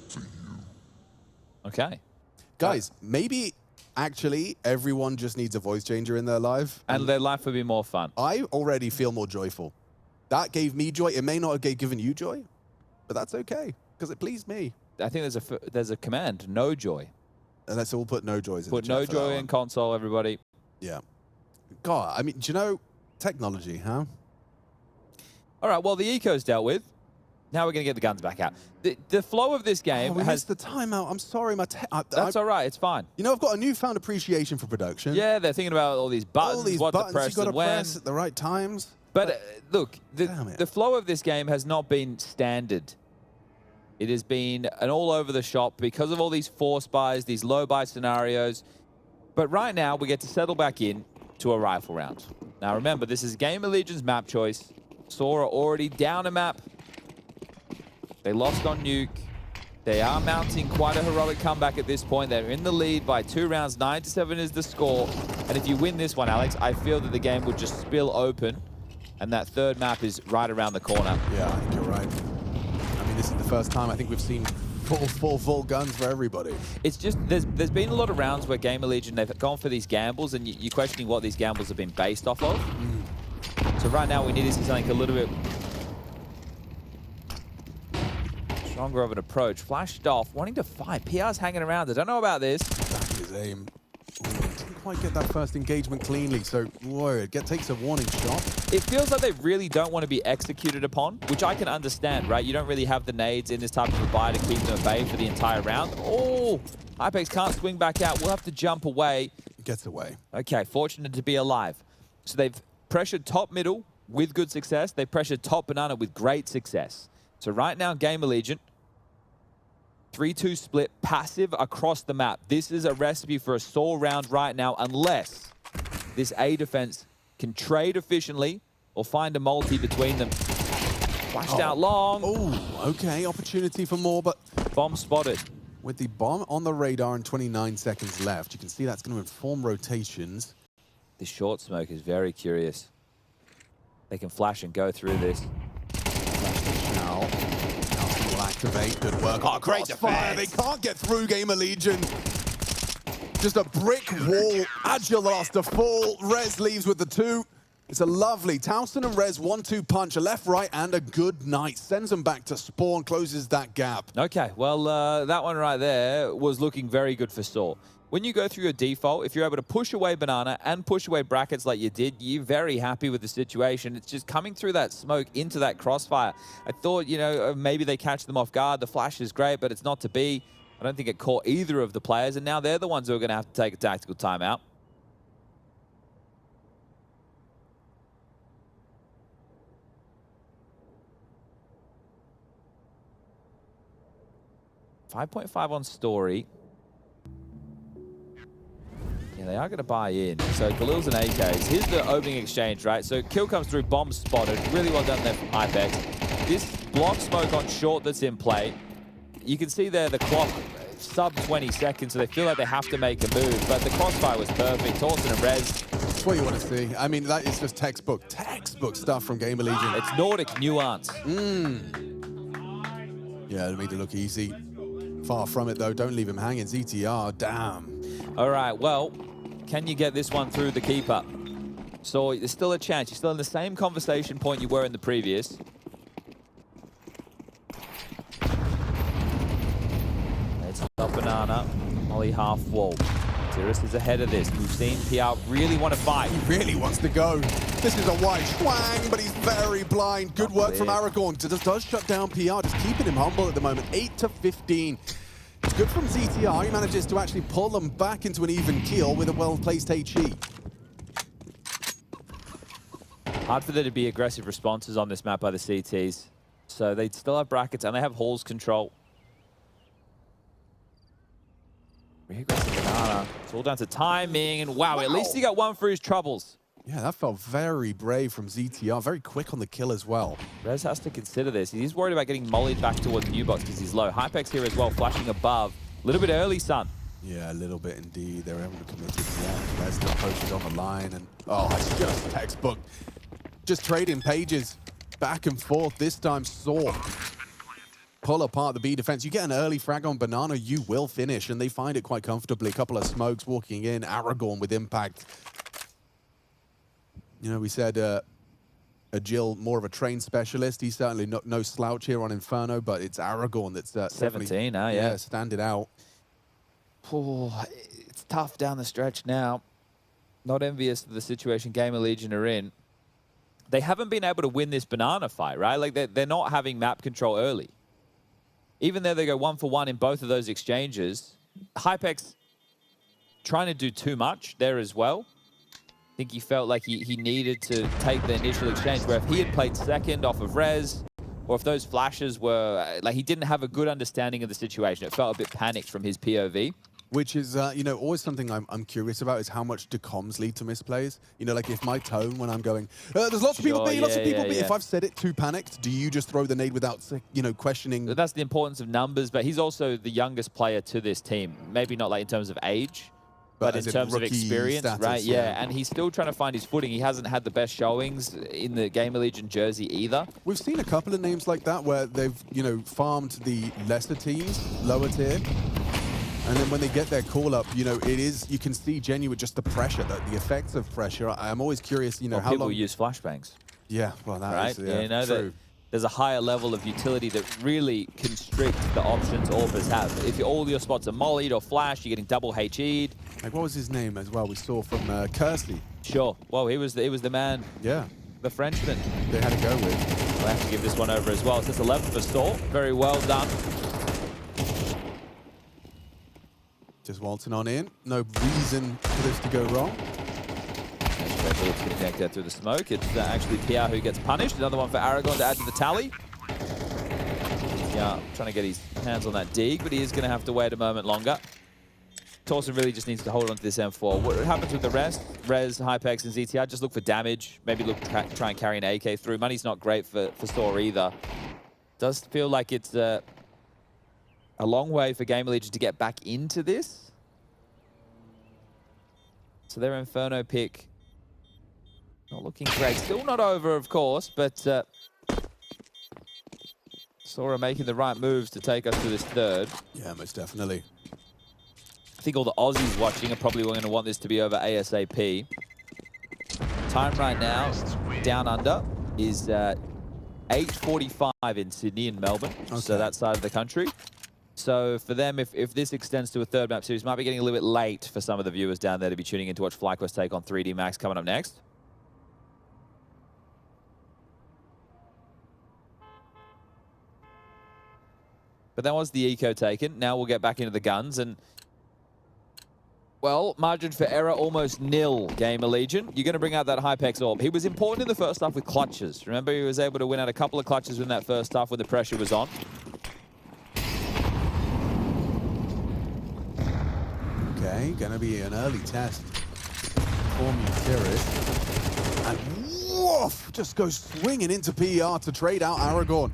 for you. Okay. Guys, maybe actually everyone just needs a voice changer in their life. And their life would be more fun. I already feel more joyful. That gave me joy. It may not have given you joy, but that's okay, because it pleased me. I think there's a command, no joy. And let's all put no joys in Put the chat no for joy that in one. console, everybody. Yeah. God, I mean, do you know, technology, huh? All right, well, the eco's dealt with. Now we're going to get the guns back out. The flow of this game we has... missed the timeout. I'm sorry. That's all right. It's fine. You know, I've got a newfound appreciation for production. Yeah, they're thinking about all these buttons, All these what buttons to press you got to and when. press at the right times. But look, Damn it. the flow of this game has not been standard. It has been an all over the shop because of all these force buys, these low buy scenarios. But right now, we get to settle back in to a rifle round. Now remember, this is GamerLegion's map choice. Sora already down a map. They lost on Nuke. They are mounting quite a heroic comeback at this point. They're in the lead by 2 rounds. 9-7 is the score. And if you win this one, Alex, I feel that the game would just spill open. And that third map is right around the corner. Yeah, I think you're right. I mean, this is the first time I think we've seen full guns for everybody. It's just, there's been a lot of rounds where GamerLegion, they've gone for these gambles, and you're questioning what these gambles have been based off of. So right now, we need to see something a little bit stronger of an approach. Flashed off, wanting to fight. PR's hanging around. I don't know about this. That's his aim. Ooh, didn't quite get that first engagement cleanly, so whoa, it takes a warning shot. It feels like they really don't want to be executed upon, which I can understand, right? You don't really have the nades in this type of a buy to keep them at bay for the entire round. Oh, Hypex can't swing back out. We'll have to jump away. Gets away. Okay, fortunate to be alive. So they've pressured top middle with good success. They pressured top banana with great success. So right now, GamerLegion, 3-2 split, passive across the map. This is a recipe for a sore round right now, unless this A defense can trade efficiently or find a multi between them. Flashed out long. Oh, okay, opportunity for more, but Bomb spotted. with the bomb on the radar and 29 seconds left, you can see that's going to inform rotations. This short smoke is very curious. They can flash and go through this. Now will activate. Good work. Oh, great Crossfire. They defense. can't get through GamerLegion. Just a brick wall. Agile last to fall. Rez leaves with the 2. It's a lovely Tauson and Rez 1-2 punch. A left, right, and a good night. Sends them back to spawn. Closes that gap. Okay, well, that one right there was looking very good for Saw. When you go through your default, if you're able to push away Banana and push away brackets like you did, you're very happy with the situation. It's just coming through that smoke into that crossfire. I thought, you know, maybe they catch them off guard. The flash is great, but it's not to be. I don't think it caught either of the players, and now they're the ones who are going to have to take a tactical timeout. .5 on Story. Yeah, they are going to buy in. So Khalil's and AKs. Here's the opening exchange, right? So kill comes through, bomb spotted. Really well done there from Hypex. This block smoke on short that's in play. You can see there the clock sub 20 seconds, so they feel like they have to make a move. But the crossfire was perfect. Tauson and Rez. That's what you want to see. I mean, that is just textbook stuff from GamerLegion. It's Nordic nuance. Yeah, it made it look easy. Far from it, though. Don't leave him hanging. ZTR, damn. All right, well, can you get this one through the keeper? So there's still a chance. You're still in the same conversation point you were in the previous. It's up Banana. Molly half wall. Cirrus is ahead of this. We've seen PR really want to fight. He really wants to go. This is a wide swang, but he's very blind. Good work from Aragorn. Does shut down PR, just keeping him humble at the moment. 8-15. It's good from ZTR. He manages to actually pull them back into an even keel with a well-placed HE. Hard for there to be aggressive responses on this map by the CTs. So they still have brackets and they have halls control. Very aggressive Banana. It's all down to timing, and wow, at least he got one for his troubles. Yeah, that felt very brave from ZTR. Very quick on the kill as well. Rez has to consider this. He's worried about getting mollied back towards Newbox because he's low. Hypex here as well, flashing above. A little bit early, son. Yeah, a little bit indeed. They were able to commit it to the end. Rez still posted on the line, and oh, it's just textbook. Just trading pages back and forth. This time, Saw pull apart the B defense. You get an early frag on Banana, you will finish, and they find it quite comfortably. A couple of smokes walking in. Aragorn with impact. You know, we said Jill more of a trained specialist. He's certainly no slouch here on Inferno, but it's Aragorn that's 17 now, yeah. Standing out. Oh, it's tough down the stretch now. Not envious of the situation GamerLegion are in. They haven't been able to win this Banana fight, right? Like, they're not having map control early. Even though they go 1-for-1 in both of those exchanges, Hypex trying to do too much there as well. I think he felt like he needed to take the initial exchange, where if he had played second off of Rez, or if those flashes were, like, he didn't have a good understanding of the situation. It felt a bit panicked from his POV. Which is, you know, always something I'm curious about is how much do comms lead to misplays? You know, like if my tone when I'm going, there's lots of people B, lots of people B. If I've said it too panicked, do you just throw the nade without, you know, questioning? That's the importance of numbers, but he's also the youngest player to this team. Maybe not like in terms of age, but in terms of experience, status, right? Yeah, and he's still trying to find his footing. He hasn't had the best showings in the GamerLegion jersey either. We've seen a couple of names like that where they've, you know, farmed the lesser teams, lower tier. And then when they get their call up, you know, it is, you can see genuine just the pressure, the effects of pressure. I'm always curious, you know, how people long... use flashbangs. Yeah, well, that is, yeah, you know, true. There's a higher level of utility that really constricts the options AWPers have. If all your spots are mollied or flashed, you're getting double HE'd. Like, what was his name as well? We saw from Kersey. Sure. Well, he was the man. Yeah. The Frenchman. They had to go with. We'll have to give this one over as well. So it's 11 for Saw. Very well done. Just waltzing on in. No reason for this to go wrong. Connect there through the smoke. It's actually PR who gets punished. Another one for Aragorn to add to the tally. Yeah, trying to get his hands on that dig, but he is going to have to wait a moment longer. Tauson really just needs to hold on to this M4. What happens with the rest? Rez, Hypex, and ZTR, just look for damage. Maybe try and carry an AK through. Money's not great for Saw either. Does feel like it's a long way for GamerLegion to get back into this. So their Inferno pick, not looking great. Still not over, of course, but Saw making the right moves to take us to this third. Yeah, most definitely. I think all the Aussies watching are probably going to want this to be over ASAP. Time right now, down under, is 8:45 in Sydney and Melbourne, so that side of the country. So for them, if this extends to a third map series, might be getting a little bit late for some of the viewers down there to be tuning in to watch FlyQuest take on 3D Max coming up next. But that was the eco taken. Now we'll get back into the guns and, well, margin for error almost nil, GamerLegion. You're going to bring out that Hypex Orb. He was important in the first half with clutches. Remember, he was able to win out a couple of clutches in that first half when the pressure was on. Okay, going to be an early test for Muteris. And woof, just goes swinging into PER to trade out Aragorn.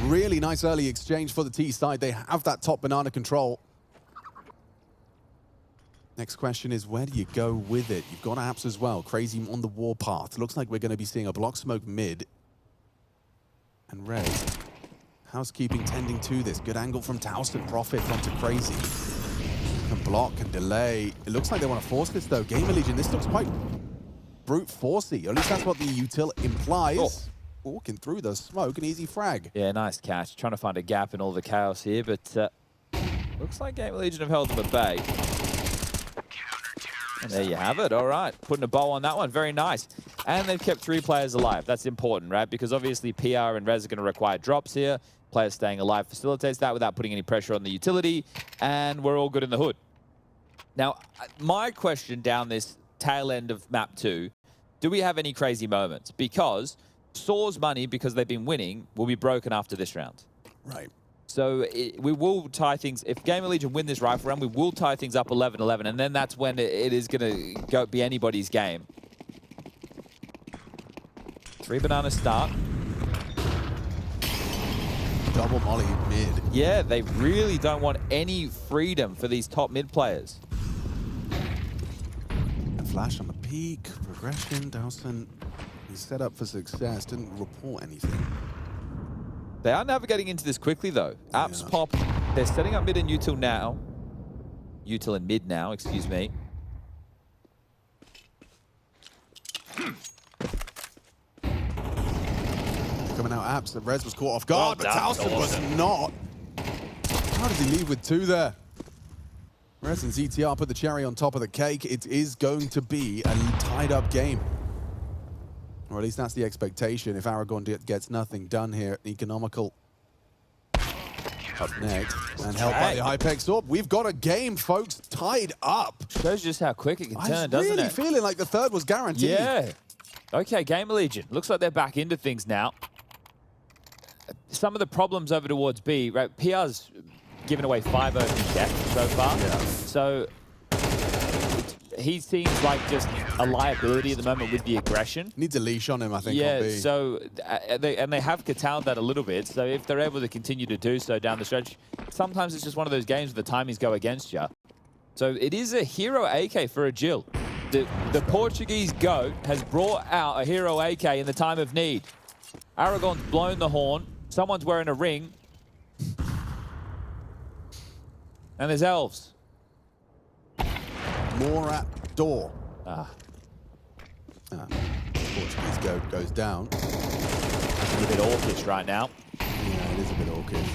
Really nice early exchange for the T side. They have that top banana control. Next question is, where do you go with it? You've got apps as well. Crazy on the warpath. Looks like we're going to be seeing a block smoke mid. And Red. Housekeeping tending to this. Good angle from Tauson. Profit onto Crazy. Can block and delay. It looks like they want to force this though. GamerLegion, this looks quite brute forcey. Or at least that's what the util implies. Oh. Walking through the smoke, an easy frag. Yeah, nice catch. Trying to find a gap in all the chaos here, but looks like GamerLegion have held them at bay. And there you have it. All right, putting a bow on that one. Very nice. And they've kept 3 players alive. That's important, right? Because obviously PR and Rez are going to require drops here. Players staying alive facilitates that without putting any pressure on the utility. And we're all good in the hood. Now, my question down this tail end of map 2, do we have any crazy moments? Because Saw's money, because they've been winning, will be broken after this round. Right. So we will tie things. If GamerLegion win this rifle round, we will tie things up 11-11, and then that's when it is going to be anybody's game. 3 banana start. Double molly mid. Yeah, they really don't want any freedom for these top mid players. A flash on the peak, progression, Tauson is set up for success, didn't report anything. They are navigating into this quickly though. Apps pop, they're setting up mid and util now. Util and mid now, excuse me. Coming out apps, the Rez was caught off guard, but Tauson was not. How did he leave with 2 there? Rez and ZTR put the cherry on top of the cake. It is going to be a tied up game. Or at least that's the expectation. If Aragon gets nothing done here, economical up next. And helped by the Hypex Orb. We've got a game, folks, tied up. Shows just how quick it can turn, doesn't it? I was really feeling like the third was guaranteed. Yeah. Okay, GamerLegion. Looks like they're back into things now. Some of the problems over towards B, right? PR's given away 5 open check so far. Yeah. So he seems like just a liability at the moment with the aggression. Needs a leash on him, I think. Yeah, on B. so they have curtailed that a little bit. So if they're able to continue to do so down the stretch, sometimes it's just one of those games where the timings go against you. So it is a hero AK for a Jill. The Portuguese GOAT has brought out a hero AK in the time of need. Aragon's blown the horn. Someone's wearing a ring. And there's elves. More at door. Ah. Portuguese GOAT goes down. That's a bit orcish right now. Yeah, it is a bit orcish.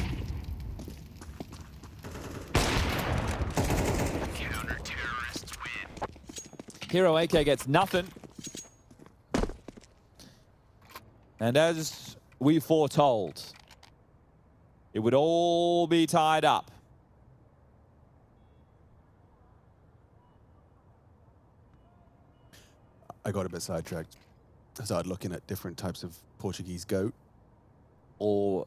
Counter-terrorists win. Hero AK gets nothing. And as we foretold, it would all be tied up. I got a bit sidetracked. I started looking at different types of Portuguese goat. Or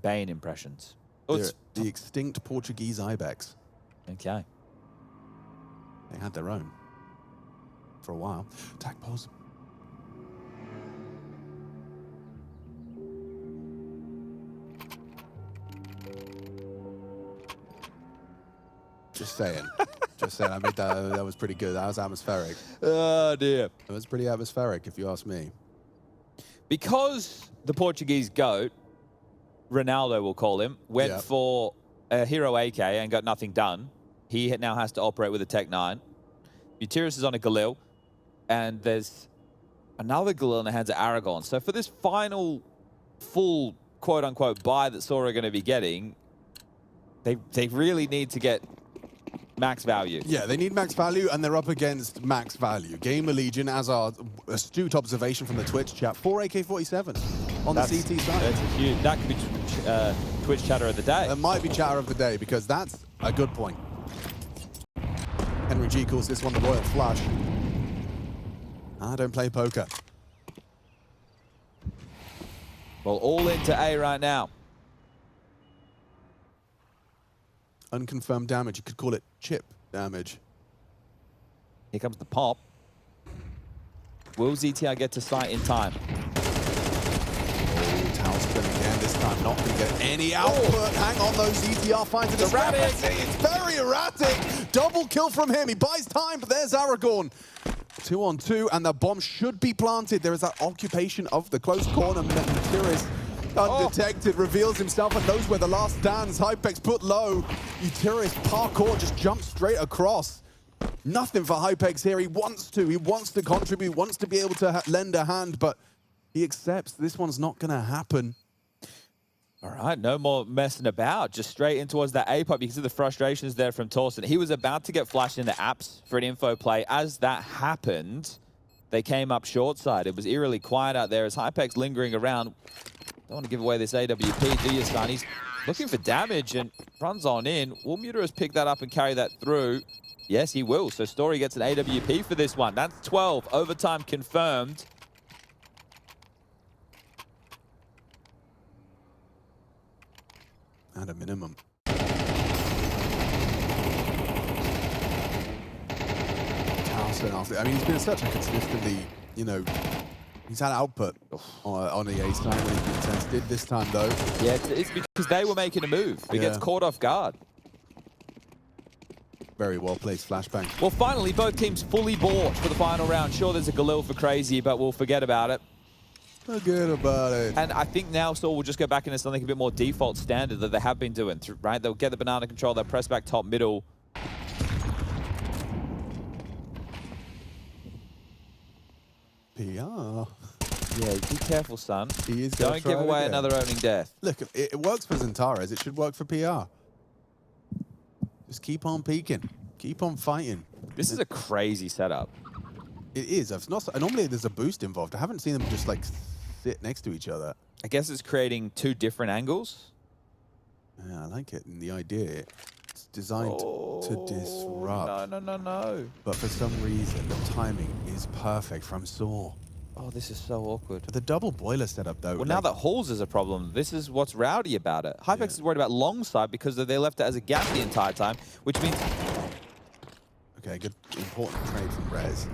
Bane impressions. Oh, it's The extinct Portuguese ibex. okay. They had their own for a while. Attack pause. Just saying. Just saying. I made that. That was pretty good. That was atmospheric. Oh, dear. It was pretty atmospheric, if you ask me. Because the Portuguese GOAT, Ronaldo will call him, went for a hero AK and got nothing done. He now has to operate with a Tech 9. Bucharest is on a Galil, and there's another Galil in the hands of Aragon. So for this final full quote-unquote buy that Sora are going to be getting, they really need to get max value. Yeah, they need max value, and they're up against max value. GamerLegion, as our astute observation from the Twitch chat, 4 AK-47 on the CT side. That's a huge, that could be Twitch chatter of the day. That might be chatter of the day, because that's a good point. Henry G calls this one the Royal Flush. I don't play poker. Well, all into A right now. Unconfirmed damage. You could call it chip damage. Here comes the pop. Will ZTR get to site in time? Oh, Tauson again this time. Not going to get any output. Hang on, those ZTR finds it. Erratic. It's very erratic. Double kill from him. He buys time, but there's Aragon. 2 on 2, and the bomb should be planted. There is that occupation of the close corner. Mysterious. Undetected, reveals himself and knows where the last stands. Hypex put low. Euterius parkour just jumps straight across. Nothing for Hypex here. He wants to contribute, wants to be able to lend a hand, but he accepts this one's not going to happen. All right, no more messing about. Just straight in towards that A-pop. You can see the frustrations there from Tauson. He was about to get flashed in the apps for an info play. As that happened, they came up short side. It was eerily quiet out there as Hypex lingering around. Don't want to give away this AWP, do you, son? He's looking for damage and runs on in. Will Muterus pick that up and carry that through? Yes, he will. So Story gets an AWP for this one. That's 12. Overtime confirmed. At a minimum. Tauson, I mean, he's been such a consistently, you know, He's had output on the ace time when he's been tested. This time, though. Yeah, it's because they were making a move. He gets caught off guard. Very well placed flashbang. Well, finally, both teams fully bought for the final round. Sure, there's a Galil for crazy, but we'll forget about it. Forget about it. And I think now Saul will just go back into something a bit more default standard that they have been doing, right? They'll get the banana control, they'll press back top middle. PR. Yeah, be careful, son. He is Don't give away another opening death. Look, it works for Xantares. It should work for PR. Just keep on peeking. Keep on fighting. This is a crazy setup. It is. Normally there's a boost involved. I haven't seen them just like sit next to each other. I guess it's creating two different angles. Yeah, I like it. And the idea, it's designed to disrupt. No. But for some reason, the timing is perfect from Saw. Oh, this is so awkward. But the double boiler setup, though. Well, now that Halls is a problem, this is what's rowdy about it. Hypex is worried about long side because they left it as a gap the entire time, which means... Okay, good, important trade from Rez.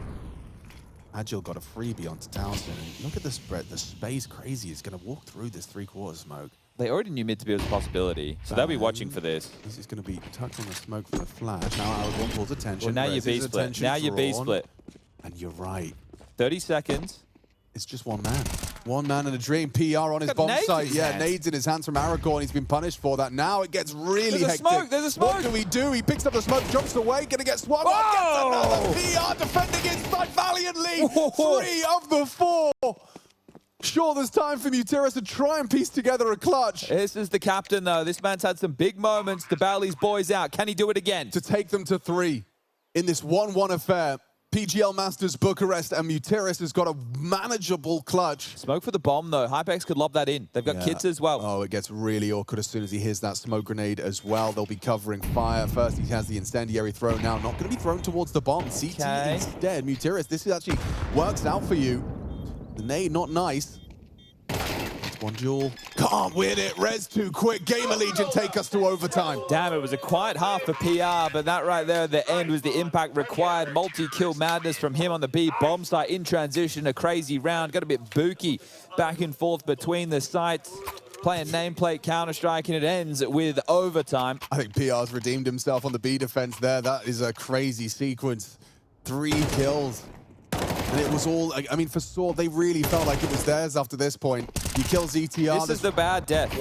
Agile got a freebie onto Tauson. And look at the spread. The space crazy is going to walk through this three-quarter smoke. They already knew mid to be a possibility, so they'll be watching for this. This is going to be tucked on the smoke from the flash. Now Aragorn pulls attention. Well, now you're B-split. Now you're B-split. And you're right. 30 seconds. It's just one man. One man and a dream. PR on his bomb site. Yeah, nades in his hands from Aragorn. He's been punished for that. Now it gets really hectic. There's a smoke. What do we do? He picks up the smoke, jumps away, gonna get swung on, gets another PR defending inside valiantly. 3 of the 4. Sure, there's time for Muteris to try and piece together a clutch. This is the captain, though. This man's had some big moments to bail these boys out. Can he do it again? To take them to 3 in this 1-1 affair. PGL Masters Bucharest and Muteris has got a manageable clutch. Smoke for the bomb, though. Hypex could lob that in. They've got kids as well. Oh, it gets really awkward as soon as he hears that smoke grenade as well. They'll be covering fire. First, he has the incendiary throw now. Not going to be thrown towards the bomb. CT instead. Muteris, this actually works out for you. The nade, not nice. One duel. Can't win it. Rez too quick. GamerLegion take us to overtime. Damn, it was a quiet half for PR, but that right there at the end was the impact required. Multi-kill madness from him on the B bomb site in transition. A crazy round. Got a bit booky back and forth between the sites. Playing nameplate Counter-Strike, and it ends with overtime. I think PR's redeemed himself on the B defense there. That is a crazy sequence. 3 kills. And it was all, I mean, for Saw, they really felt like it was theirs after this point. He kills ETR. This is the bad death.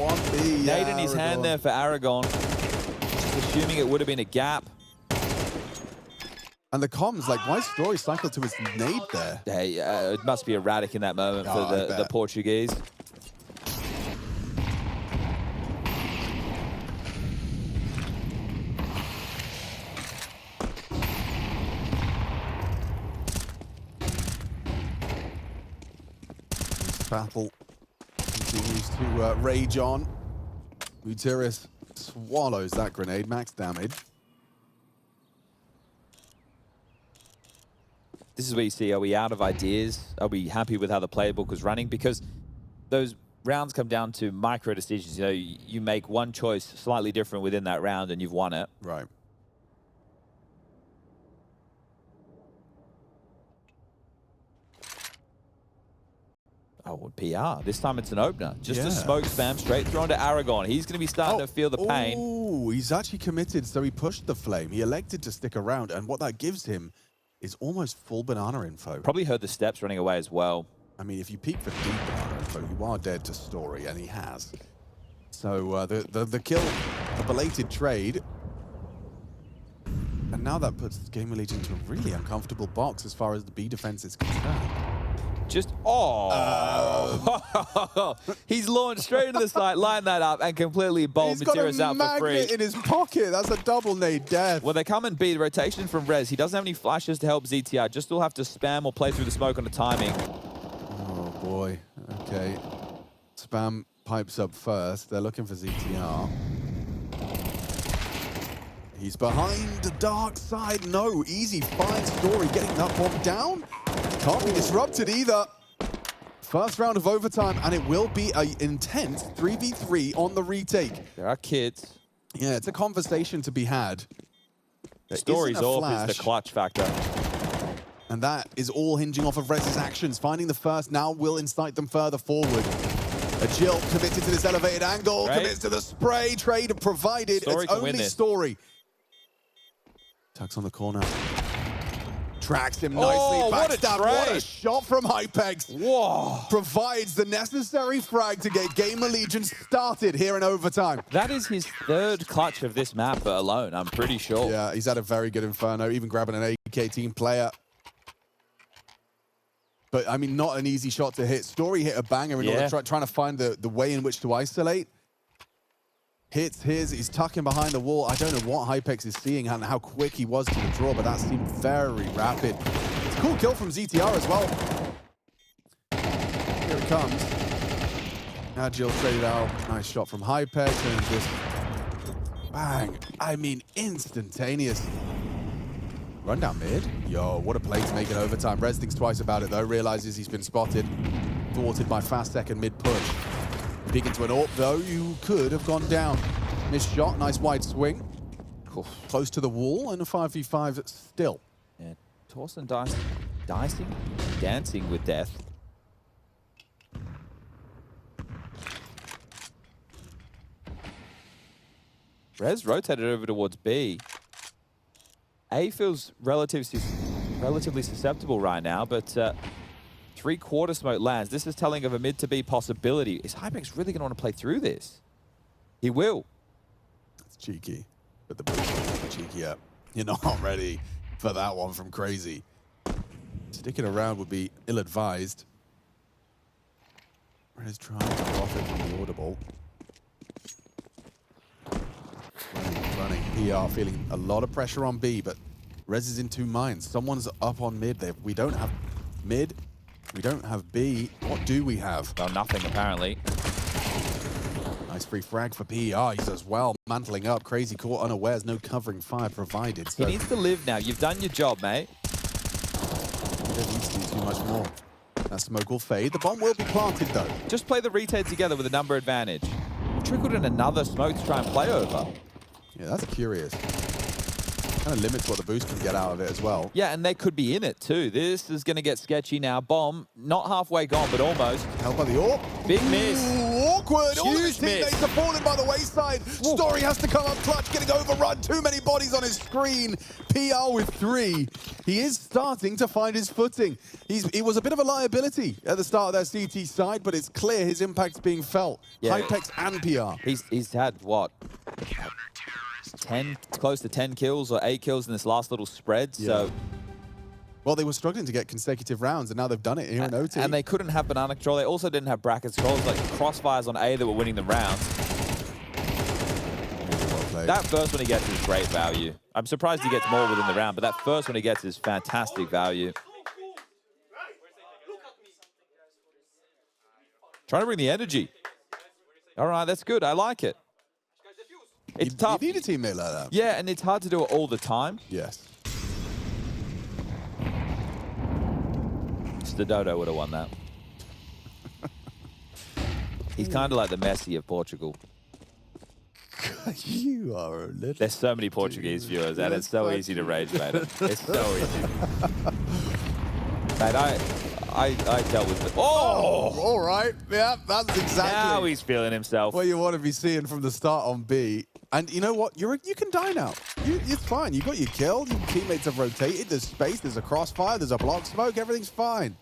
Nade in his hand there for Aragon. Just assuming it would have been a gap. And the comms, like, why Story cycled to his nade there? Hey, it must be erratic in that moment for the Portuguese. Battle continues to rage on. Muteris swallows that grenade, max damage. This is where you see, are we out of ideas? Are we happy with how the playbook was running? Because those rounds come down to micro decisions. You know, you make one choice slightly different within that round and you've won it. Right. Oh, PR. This time it's an opener. Just a smoke spam straight thrown to Aragon. He's going to be starting to feel the pain. Oh, he's actually committed, so he pushed the flame. He elected to stick around, and what that gives him is almost full banana info. Probably heard the steps running away as well. I mean, if you peek for deep banana info, you are dead to Story, and he has. So the kill, the belated trade. And now that puts GamerLegion into a really uncomfortable box as far as the B defense is concerned. Just, he's launched straight into the site, lined that up, and completely bowled Muteris out for free. He's got a magnet in his pocket. That's a double nade death. Well, they come and B, the rotation from Rez. He doesn't have any flashes to help ZTR. Just will have to spam or play through the smoke on the timing. Oh, boy. Okay. Spam pipes up first. They're looking for ZTR. He's behind the dark side. No, easy fine Story getting that bomb down. Can't be disrupted either. First round of overtime, and it will be an intense 3v3 on the retake. There are kids. Yeah, it's a conversation to be had. The Story's off is the clutch factor. And that is all hinging off of Rez's actions. Finding the first now will incite them further forward. Jill committed to this elevated angle, commits to the spray, trade provided. Story it's only Story. Tucks on the corner. Tracks him nicely. Backstab. What a shot from Hypex. Whoa. Provides the necessary frag to get GamerLegion started here in overtime. That is his third clutch of this map alone, I'm pretty sure. Yeah, he's had a very good Inferno, even grabbing an AK team player. But, I mean, not an easy shot to hit. Story hit a banger in order trying to find the way in which to isolate. Hits his, he's tucking behind the wall. I don't know what Hypex is seeing and how quick he was to the draw, but that seemed very rapid. It's a cool kill from ZTR as well. Here it comes. Now Jill traded out. Nice shot from Hypex and just bang. I mean, instantaneous. Run down mid. Yo, what a play to make it overtime. Rez thinks twice about it though, realizes he's been spotted. Thwarted by fast second mid push. Peek into an AWP though, you could have gone down. Missed shot, nice wide swing. Cool. Close to the wall and a 5v5 still. Yeah, Tauson dancing with death. Rez rotated over towards B. A feels relatively susceptible right now, but three-quarter smoke lands. This is telling of a mid to B possibility. Is Hypex really going to want to play through this? He will. It's cheeky, but the boost is cheeky up. You're not ready for that one from Crazy. Sticking around would be ill-advised. Rez trying to profit from the audible. Running. PR feeling a lot of pressure on B, but Rez is in two minds. Someone's up on mid there. We don't have mid. We don't have B. What do we have? Well, nothing apparently. Nice free frag for PR. He's as well mantling up. Crazy caught unawares. No covering fire provided. So he needs to live now. You've done your job, mate. He doesn't need to do too much more. That smoke will fade. The bomb will be planted though. Just play the retake together with a number advantage. Trickled in another smoke to try and play over. Yeah, that's curious. Kind of limits what the boost can get out of it as well. Yeah, and they could be in it too. This is going to get sketchy now. Bomb, not halfway gone, but almost. Help by the AWP. Big miss. Ooh, awkward. All of his Huge miss. teammates are falling by the wayside. Ooh. Story has to come up clutch, getting overrun. Too many bodies on his screen. PR with 3. He is starting to find his footing. He was a bit of a liability at the start of their CT side, but it's clear his impact's being felt. Yeah. Hypex and PR. He's had, what, 10, close to 10 kills or 8 kills in this last little spread, so... Well, they were struggling to get consecutive rounds, and now they've done it here in OT. And they couldn't have banana control. They also didn't have bracket controls, like crossfires on A that were winning the rounds. Well that first one he gets is great value. I'm surprised he gets more within the round, but that first one he gets is fantastic value. Trying to bring the energy. All right, that's good. I like it. It's tough. You need a teammate like that. Yeah, and it's hard to do it all the time. Yes. Dodo would have won that. He's kind of like the Messi of Portugal. You are a little... There's so many Portuguese viewers, and it's so easy to rage, mate. It's so easy. Mate, I dealt with it. Oh! All right. Yeah, that's exactly... Now he's feeling himself. What you want to be seeing from the start on B. And you know what? You can die now. It's fine. You got your kill. Your teammates have rotated. There's space. There's a crossfire. There's a block smoke. Everything's fine.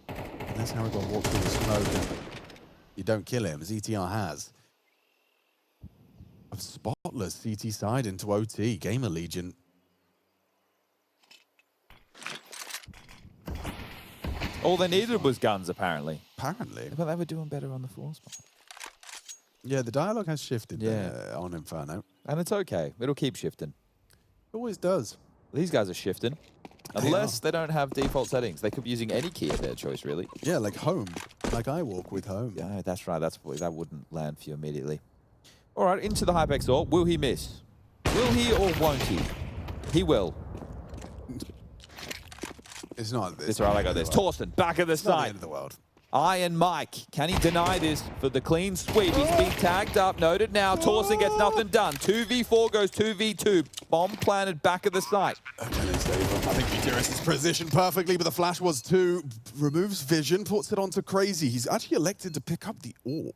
And that's how we're going to walk through the smoke. And you don't kill him, as ETR has. A spotless CT side into OT. GamerLegion. All they needed was guns, apparently. Apparently. But they were doing better on the floor spot. Yeah, the dialogue has shifted on Inferno. And it's okay. It'll keep shifting. It always does. These guys are shifting. Unless they don't have default settings. They could be using any key of their choice, really. Yeah, like home. Like I walk with home. Yeah, that's right. That wouldn't land for you immediately. All right, into the Hypex AWP. Will he miss? Will he or won't he? He will. It's not. It's all right, I got this. Tauson, back of the It's not the side. end of the world. Iron Mike, can he deny this for the clean sweep? He's being tagged up, noted now. Tauson gets nothing done. 2v4 goes 2v2. Bomb planted back of the site. I think Bucharest is positioned perfectly, but the flash was too. Removes vision, puts it onto Crazy. He's actually elected to pick up the AWP.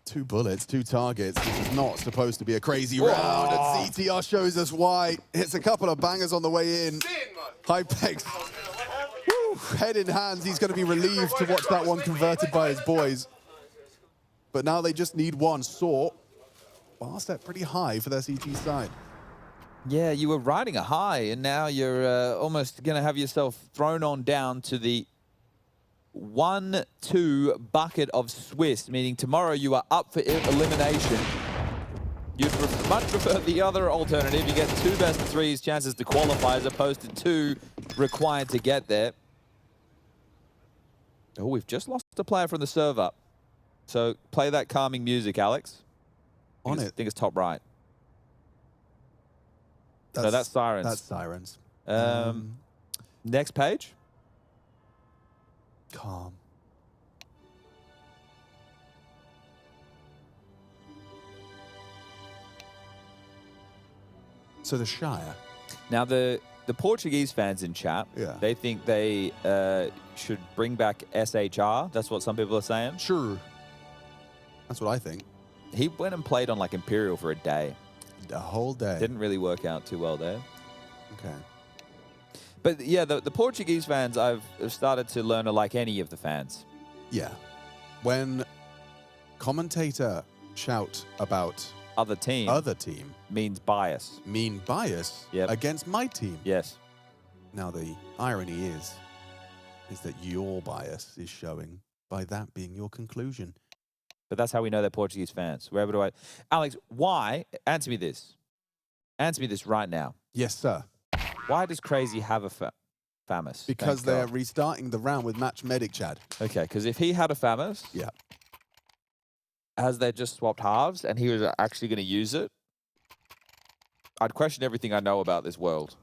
2 bullets, 2 targets. This is not supposed to be a crazy round, and CTR shows us why. Hits a couple of bangers on the way in. Hypex. Head in hands, he's going to be relieved to watch that one converted by his boys. But now they just need one. Saw, bar set pretty high for their CT side. Yeah, you were riding a high, and now you're almost going to have yourself thrown on down to the 1-2 bucket of Swiss, meaning tomorrow you are up for elimination. You'd much prefer the other alternative. You get 2 best of 3s chances to qualify as opposed to 2 required to get there. Oh, we've just lost a player from the server. So play that calming music, Alex. I think it's top right. No, that's Sirens. That's Sirens. Next page. Calm. So the Shire. Now, the Portuguese fans in chat, they think they should bring back SHR. That's what some people are saying. Sure. That's what I think. He went and played on like Imperial for a day. A whole day. Didn't really work out too well there. Okay. But yeah, the Portuguese fans, I've started to learn to like any of the fans. Yeah. When commentator shout about other team means bias. Mean bias against my team. Yes. Now the irony is that your bias is showing by that being your conclusion. But that's how we know they're Portuguese fans. Wherever do I... Alex, why... Answer me this. Answer me this right now. Yes, sir. Why does Crazy have a FAMAS? Because they're restarting the round with Match Medic, Chad. Okay, because if he had a FAMAS... Yeah. As they just swapped halves and he was actually going to use it, I'd question everything I know about this world.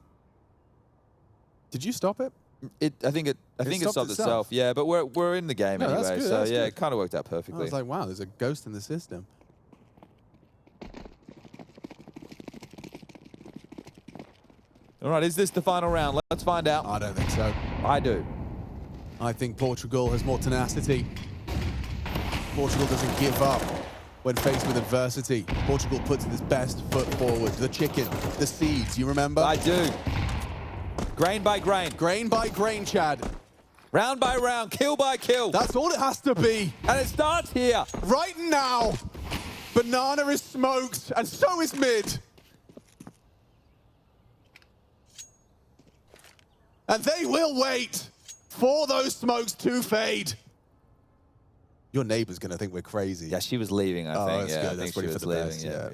Did you stop it? I think it stopped itself. Yeah, but we're in the game anyway, that's good, so that's yeah, good. it kind of worked out perfectly. I was like, wow, there's a ghost in the system. All right, is this the final round? Let's find out. I don't think so. I do. I think Portugal has more tenacity. Portugal doesn't give up when faced with adversity. Portugal puts its best foot forward. The chicken, the seeds, you remember? I do. Grain by grain. Grain by grain, Chad. Round by round, kill by kill. That's all it has to be. And it starts here. Right now. Banana is smoked, and so is mid. And they will wait for those smokes to fade. Your neighbor's going to think we're crazy. Yeah, she was leaving, I think. That's yeah, good. I That's think pretty she for was the leaving. best. Yeah.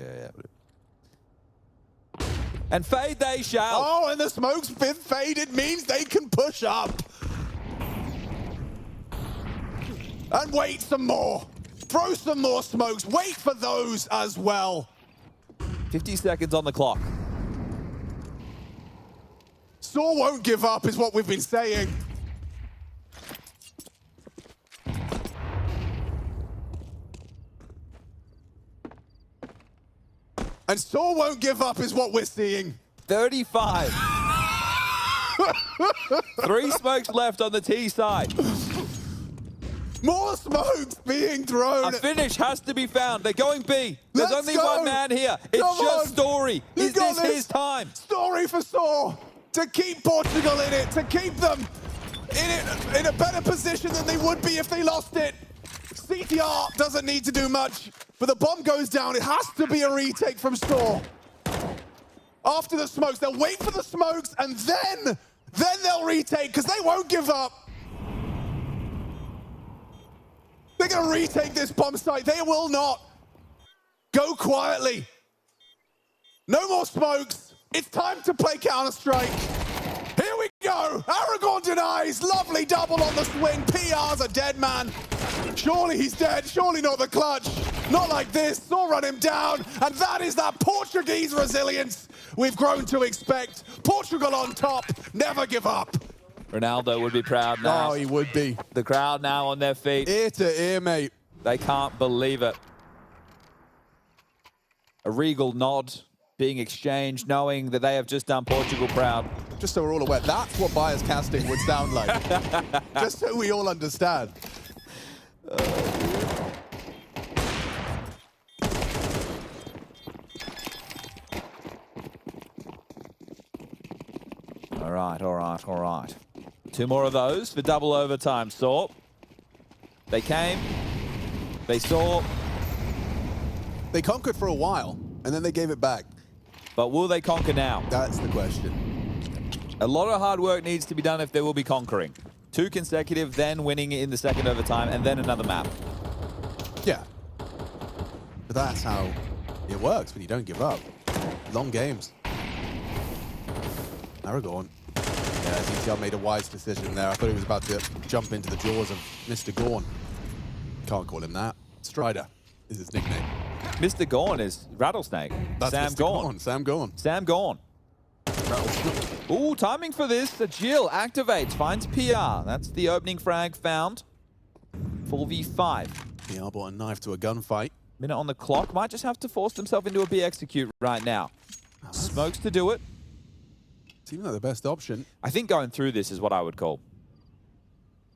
And fade they shall. Oh, and the smoke's been faded means they can push up. And wait some more. Throw some more smokes. Wait for those as well. 50 seconds on the clock. Saw won't give up is what we've been saying. And Saw won't give up is what we're seeing. 35. 3 smokes left on the T side. More smokes being thrown. A finish has to be found. They're going B. There's Let's only go. one man here. It's Come just on. Story. You Is got this his time? Story for Saw to keep Portugal in it, to keep them in a better position than they would be if they lost it. CTR doesn't need to do much, but the bomb goes down. It has to be a retake from Saw. After the smokes, they'll wait for the smokes, and then they'll retake, because they won't give up. They're going to retake this bomb site. They will not go quietly. No more smokes. It's time to play Counter-Strike. Here we go. Aragorn denies. Lovely double on the swing. PR's a dead man. Surely he's dead. Surely not the clutch. Not like this. Saw run him down. And that is that Portuguese resilience we've grown to expect. Portugal on top. Never give up. Ronaldo would be proud now. Oh, he would be. The crowd now on their feet. Ear to ear, mate. They can't believe it. A regal nod being exchanged, knowing that they have just done Portugal proud. Just so we're all aware, that's what bias casting would sound like. Just so we all understand. All right, all right, all right. 2 more of those for double overtime, Saw. They came, they saw. They conquered for a while, and then they gave it back. But will they conquer now? That's the question. A lot of hard work needs to be done if they will be conquering. 2 consecutive, then winning in the second overtime, and then another map. Yeah. But that's how it works when you don't give up. Long games. Aragorn. Yeah, ZTL made a wise decision there. I thought he was about to jump into the jaws of Mr. Gorn. Can't call him that. Strider is his nickname. Mr. Gorn is Rattlesnake. That's Sam Mr. Gorn. Sam Gorn. Sam Gorn. Ooh, timing for this. The Jill activates, finds PR. That's the opening frag found. 4v5. PR brought a knife to a gunfight. Minute on the clock. Might just have to force himself into a B execute right now. Smokes to do it. Seems like the best option. I think going through this is what I would call.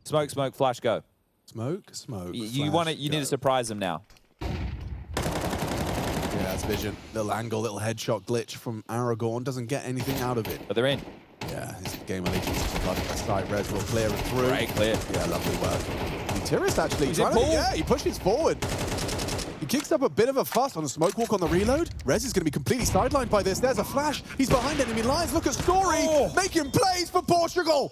Smoke, smoke, flash, go. Smoke, smoke. You want it. You need to surprise them now. Yeah, that's vision. Little angle, little headshot glitch from Aragorn. Doesn't get anything out of it. But they're in. Yeah, his GamerLegion is flooding the side. Res will clear it through. Great clear. Yeah, lovely work. Terrorist actually He's trying in to, pull. yeah, he pushes forward. He kicks up a bit of a fuss on a smoke walk on the reload. Rez is going to be completely sidelined by this. There's a flash. He's behind enemy lines. Look at Story making plays for Portugal.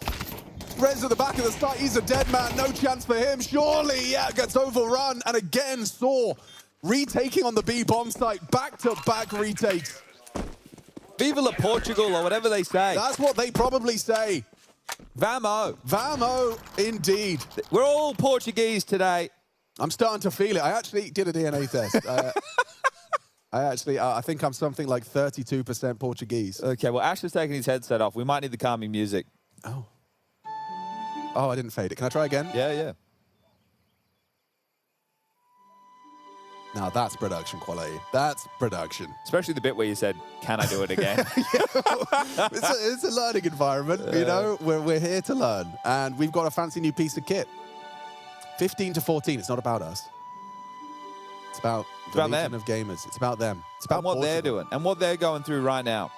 Rez at the back of the site. He's a dead man. No chance for him. Surely, yeah, gets overrun. And again, Saw retaking on the B bomb site. Back-to-back retakes. Viva la Portugal, or whatever they say. That's what they probably say. Vamo. Vamo, indeed. We're all Portuguese today. I'm starting to feel it. I actually did a DNA test. I think I'm something like 32% Portuguese. Okay, well, Ash is taking his headset off. We might need the calming music. Oh, I didn't fade it. Can I try again? Yeah, yeah. Now that's production quality. That's production. Especially the bit where you said, can I do it again? It's a learning environment, you know? We're here to learn. And we've got a fancy new piece of kit. 15 to 14. It's not about us. It's about the Legion of Gamers. It's about them. It's about what Portugal. they're doing and what they're going through right now.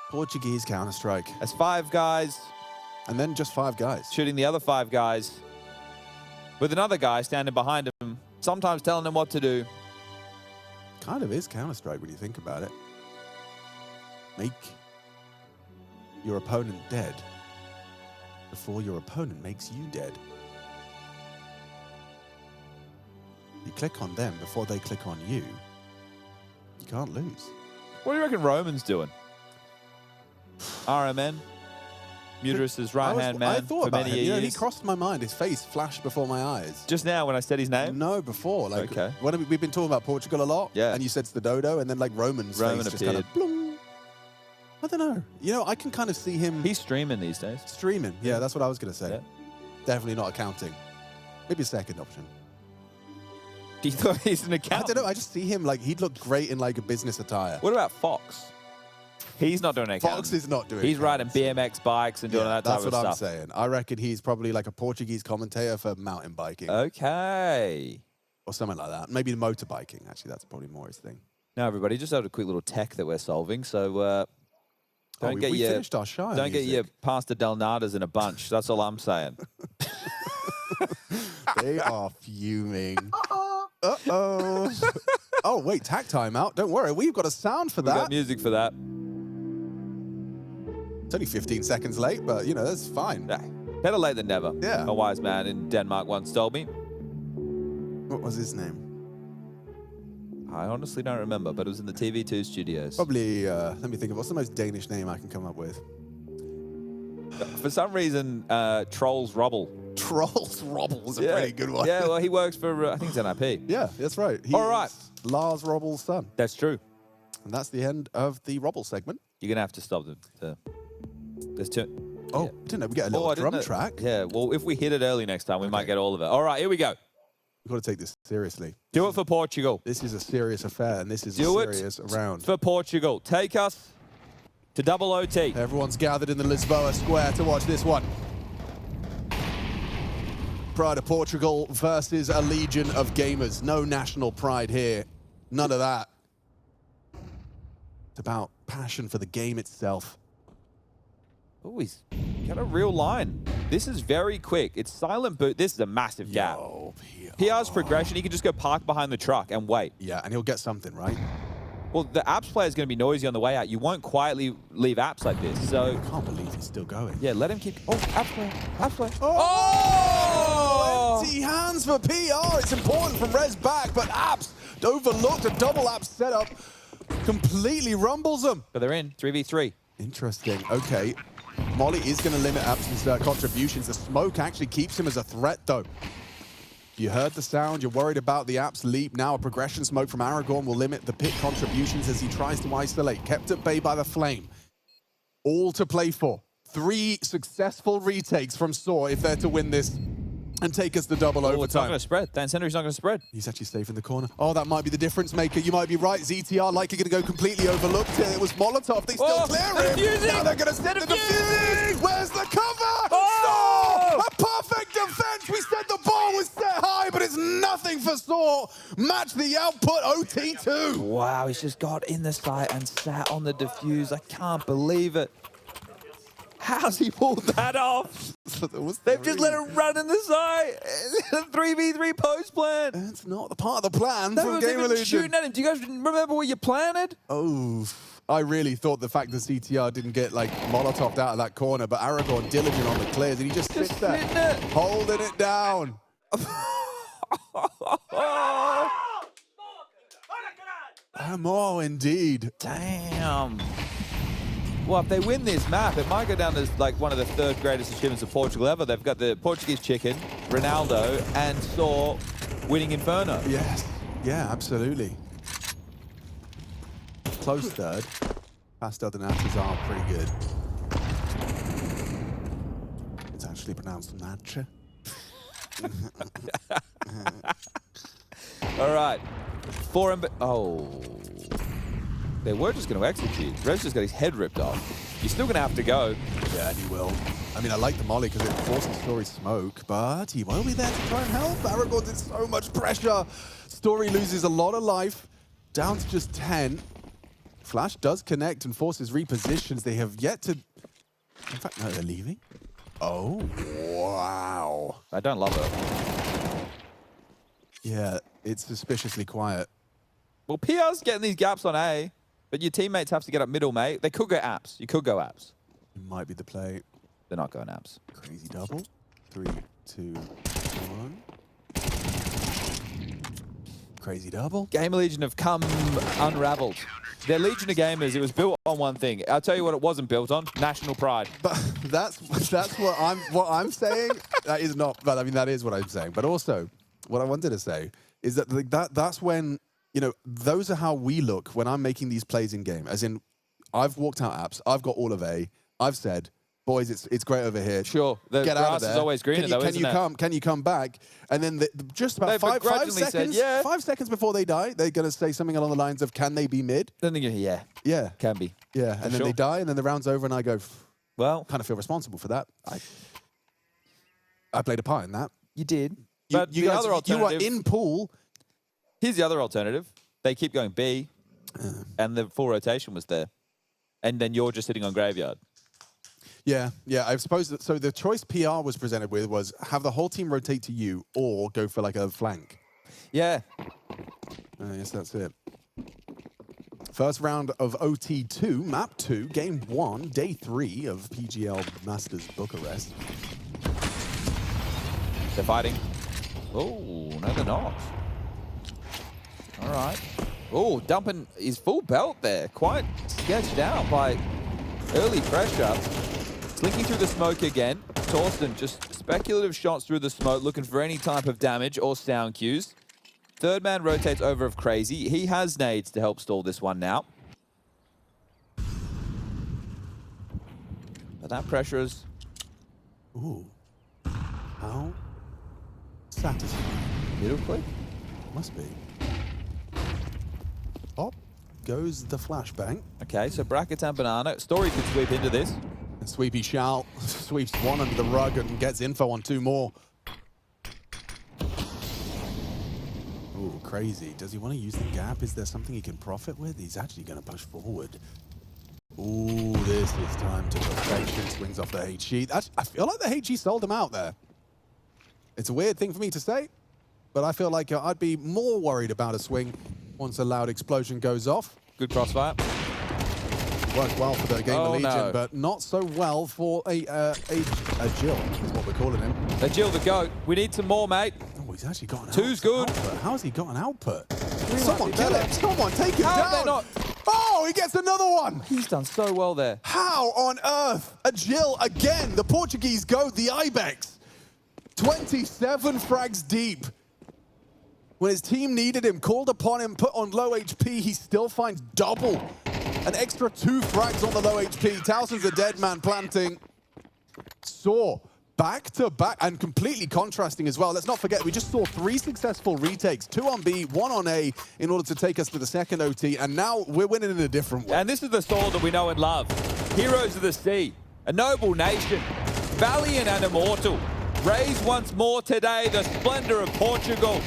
Portuguese Counter-Strike. As 5 guys. And then just 5 guys. Shooting the other 5 guys. With another guy standing behind him, sometimes telling them what to do. Kind of is Counter-Strike when you think about it. Make your opponent dead before your opponent makes you dead. You click on them before they click on you. You can't lose. What do you reckon Roman's doing? RMN? Muterus's right-hand man I thought for about many him. years. He crossed my mind. His face flashed before my eyes. Just now when I said his name? No, before. Like, Okay. when we've been talking about Portugal a lot. Yeah. And you said it's the dodo, and then like Roman face just kind of bloom. I don't know. You know, I can kind of see him. He's streaming these days. Streaming. Yeah, that's what I was going to say. Yeah. Definitely not accounting. Maybe a second option. Do you thought he's an I accountant? don't know. I just see him like he'd look great in like a business attire. What about Fox? He's not doing accounting. Fox is not doing He's riding accounting. BMX bikes and doing that type that's of what I'm stuff. saying. I reckon he's probably like a Portuguese commentator for mountain biking. Okay. Or something like that. Maybe motorbiking, actually. That's probably more his thing. Now, everybody, just had a quick little tech that we're solving. So don't we finished our Shire Don't get music. your Pastor Delnadas in a bunch. That's all I'm saying. They are fuming. Uh-oh. Oh, wait, tag timeout. Don't worry. We've got a sound for We've that. got music for that. It's only 15 seconds late, but, you know, that's fine. Yeah. Better late than never. Yeah. A wise man in Denmark once told me. What was his name? I honestly don't remember, but it was in the TV2 studios. Probably, let me think of what's the most Danish name I can come up with. For some reason, Trolls Rubble. Trolls Robble is a pretty good one. Yeah, well, he works for, I think it's NIP. Yeah, that's right. All right. Lars Robble's son. That's true. And that's the end of the Robble segment. You're going to have to stop there's two. Oh, didn't know we get a little drum track. Yeah, well, if we hit it early next time, we might get all of it. All right, here we go. We've got to take this seriously. Do it for Portugal. This is a serious affair, and this is a serious round. For Portugal. Take us to double OT. Everyone's gathered in the Lisboa Square to watch this one. Pride of Portugal versus a legion of gamers. No national pride here. None of that. It's about passion for the game itself. Oh, he's got a real line. This is very quick. It's silent boot. This is a massive gap. PR's progression, he can just go park behind the truck and wait. Yeah, and he'll get something, right? Well, the apps player is going to be noisy on the way out. You won't quietly leave apps like this, so... I can't believe he's still going. Yeah, let him keep... Oh, apps player. Apps player. Oh! Empty hands for PR. It's important from Rez back, but apps overlooked. A double apps setup completely rumbles them. But they're in. 3v3. Interesting. Okay. Molly is going to limit Apps's contributions. The smoke actually keeps him as a threat, though. You heard the sound. You're worried about the Apps leap. Now a progression smoke from Aragorn will limit the pit contributions as he tries to isolate. Kept at bay by the flame. All to play for. 3 successful retakes from Saw if they're to win this and take us to double overtime. It's not going to spread. Dan Sendery's not going to spread. He's actually safe in the corner. Oh, that might be the difference maker. You might be right. ZTR likely going to go completely overlooked here. It was Molotov. They still clear him. Now they're going to set the defuse. Where's the cover? Saw! A perfect defense. We said the ball was set high, but it's nothing for Saw. Match the output. OT2. Wow, he's just got in the site and sat on the defuse. I can't believe it. How's he pulled that off? They've just let him run in the side. 3v3 post plan. That's not the part of the plan That from was even GamerLegion. shooting at him. Do you guys remember what you planted? Oh, I really thought the fact that CTR didn't get like Molotoved out of that corner, but Aragorn diligent on the clears, and he just sits there, holding it down. Oh, indeed. Damn. Well, if they win this map, it might go down as like one of the 3rd greatest achievements of Portugal ever. They've got the Portuguese chicken, Ronaldo, and Saw winning Inferno. Yes. Yeah, absolutely. Close 3rd. Pastel de Natas are pretty good. It's actually pronounced Nacha. All right. 4 Oh. They were just going to execute. Rev's just got his head ripped off. He's still going to have to go. Yeah, he will. I mean, I like the molly because it forces Story smoke, but he will be there to try and help. Aragorn's in so much pressure. Story loses a lot of life. Down to just 10. Flash does connect and forces repositions. They have yet to... In fact, no, they're leaving. Oh, wow. I don't love it. Yeah, it's suspiciously quiet. Well, PR's getting these gaps on A, but your teammates have to get up middle, mate. They could go apps. You could go apps. It might be the play. They're not going apps. Crazy double. 3, 2, 1. Crazy double. GamerLegion have come unraveled. Their Legion of Gamers, it was built on one thing. I'll tell you what it wasn't built on: national pride. But that's what I'm saying. That is not. But I mean, that is what I'm saying. But also, what I wanted to say is that that's when, you know, those are how we look when I'm making these plays in game. As in, I've walked out apps. I've got all of A. I've said, boys, it's great over here. Sure, the Get out of grass there. is always greener, though, isn't it? Can you come back? And then just about five seconds, said, 5 seconds before they die, they're going to say something along the lines of, can they be mid? Then they go, yeah, can be. Yeah, and then they die, and then the round's over, and I go, well, kind of feel responsible for that. I played a part in that. You did. But you guys, you are in pool. Here's the other alternative. They keep going B, and the full rotation was there. And then you're just sitting on graveyard. Yeah, I suppose that, so the choice PR was presented with was have the whole team rotate to you or go for like a flank. Yeah. I guess that's it. First round of OT2, map 2, game 1, day 3 of PGL Masters Bucharest. They're fighting. Oh, no, they're not. All right. Oh, dumping his full belt there. Quite sketched out by early pressure. Slinking through the smoke again. Tauson just speculative shots through the smoke, looking for any type of damage or sound cues. Third man rotates over of Crazy. He has nades to help stall this one now. But that pressure is Ooh. How satisfying. Middle click? Must be. Up goes the flashbang. Okay, so brackets and banana. Story could sweep into this. And Sweepy Shao sweeps one under the rug and gets info on 2 more. Ooh, crazy. Does he want to use the gap? Is there something he can profit with? He's actually going to push forward. Ooh, this is time to perfection. Swings off the HE. I feel like the HE sold him out there. It's a weird thing for me to say, but I feel like I'd be more worried about a swing once a loud explosion goes off. Good crossfire. Worked well for the GamerLegion, no. but not so well for a Jill, is what we're calling him. A Jill the GOAT. We need some more, mate. Oh, he's actually got an Two's good. output. How has he got an output? might Someone be kill better. him. Someone take him How down. have they not? Oh, he gets another one. He's done so well there. How on earth? A Jill again. The Portuguese GOAT, the Ibex. 27 frags deep. When his team needed him, called upon him, put on low HP, he still finds double. An extra 2 frags on the low HP. Tauson's a dead man planting. Saw back to back and completely contrasting as well. Let's not forget, we just saw 3 successful retakes, 2 on B, 1 on A, in order to take us to the second OT, and now we're winning in a different way. And this is the sword that we know and love. Heroes of the sea, a noble nation, valiant and immortal. Raise once more today the splendor of Portugal.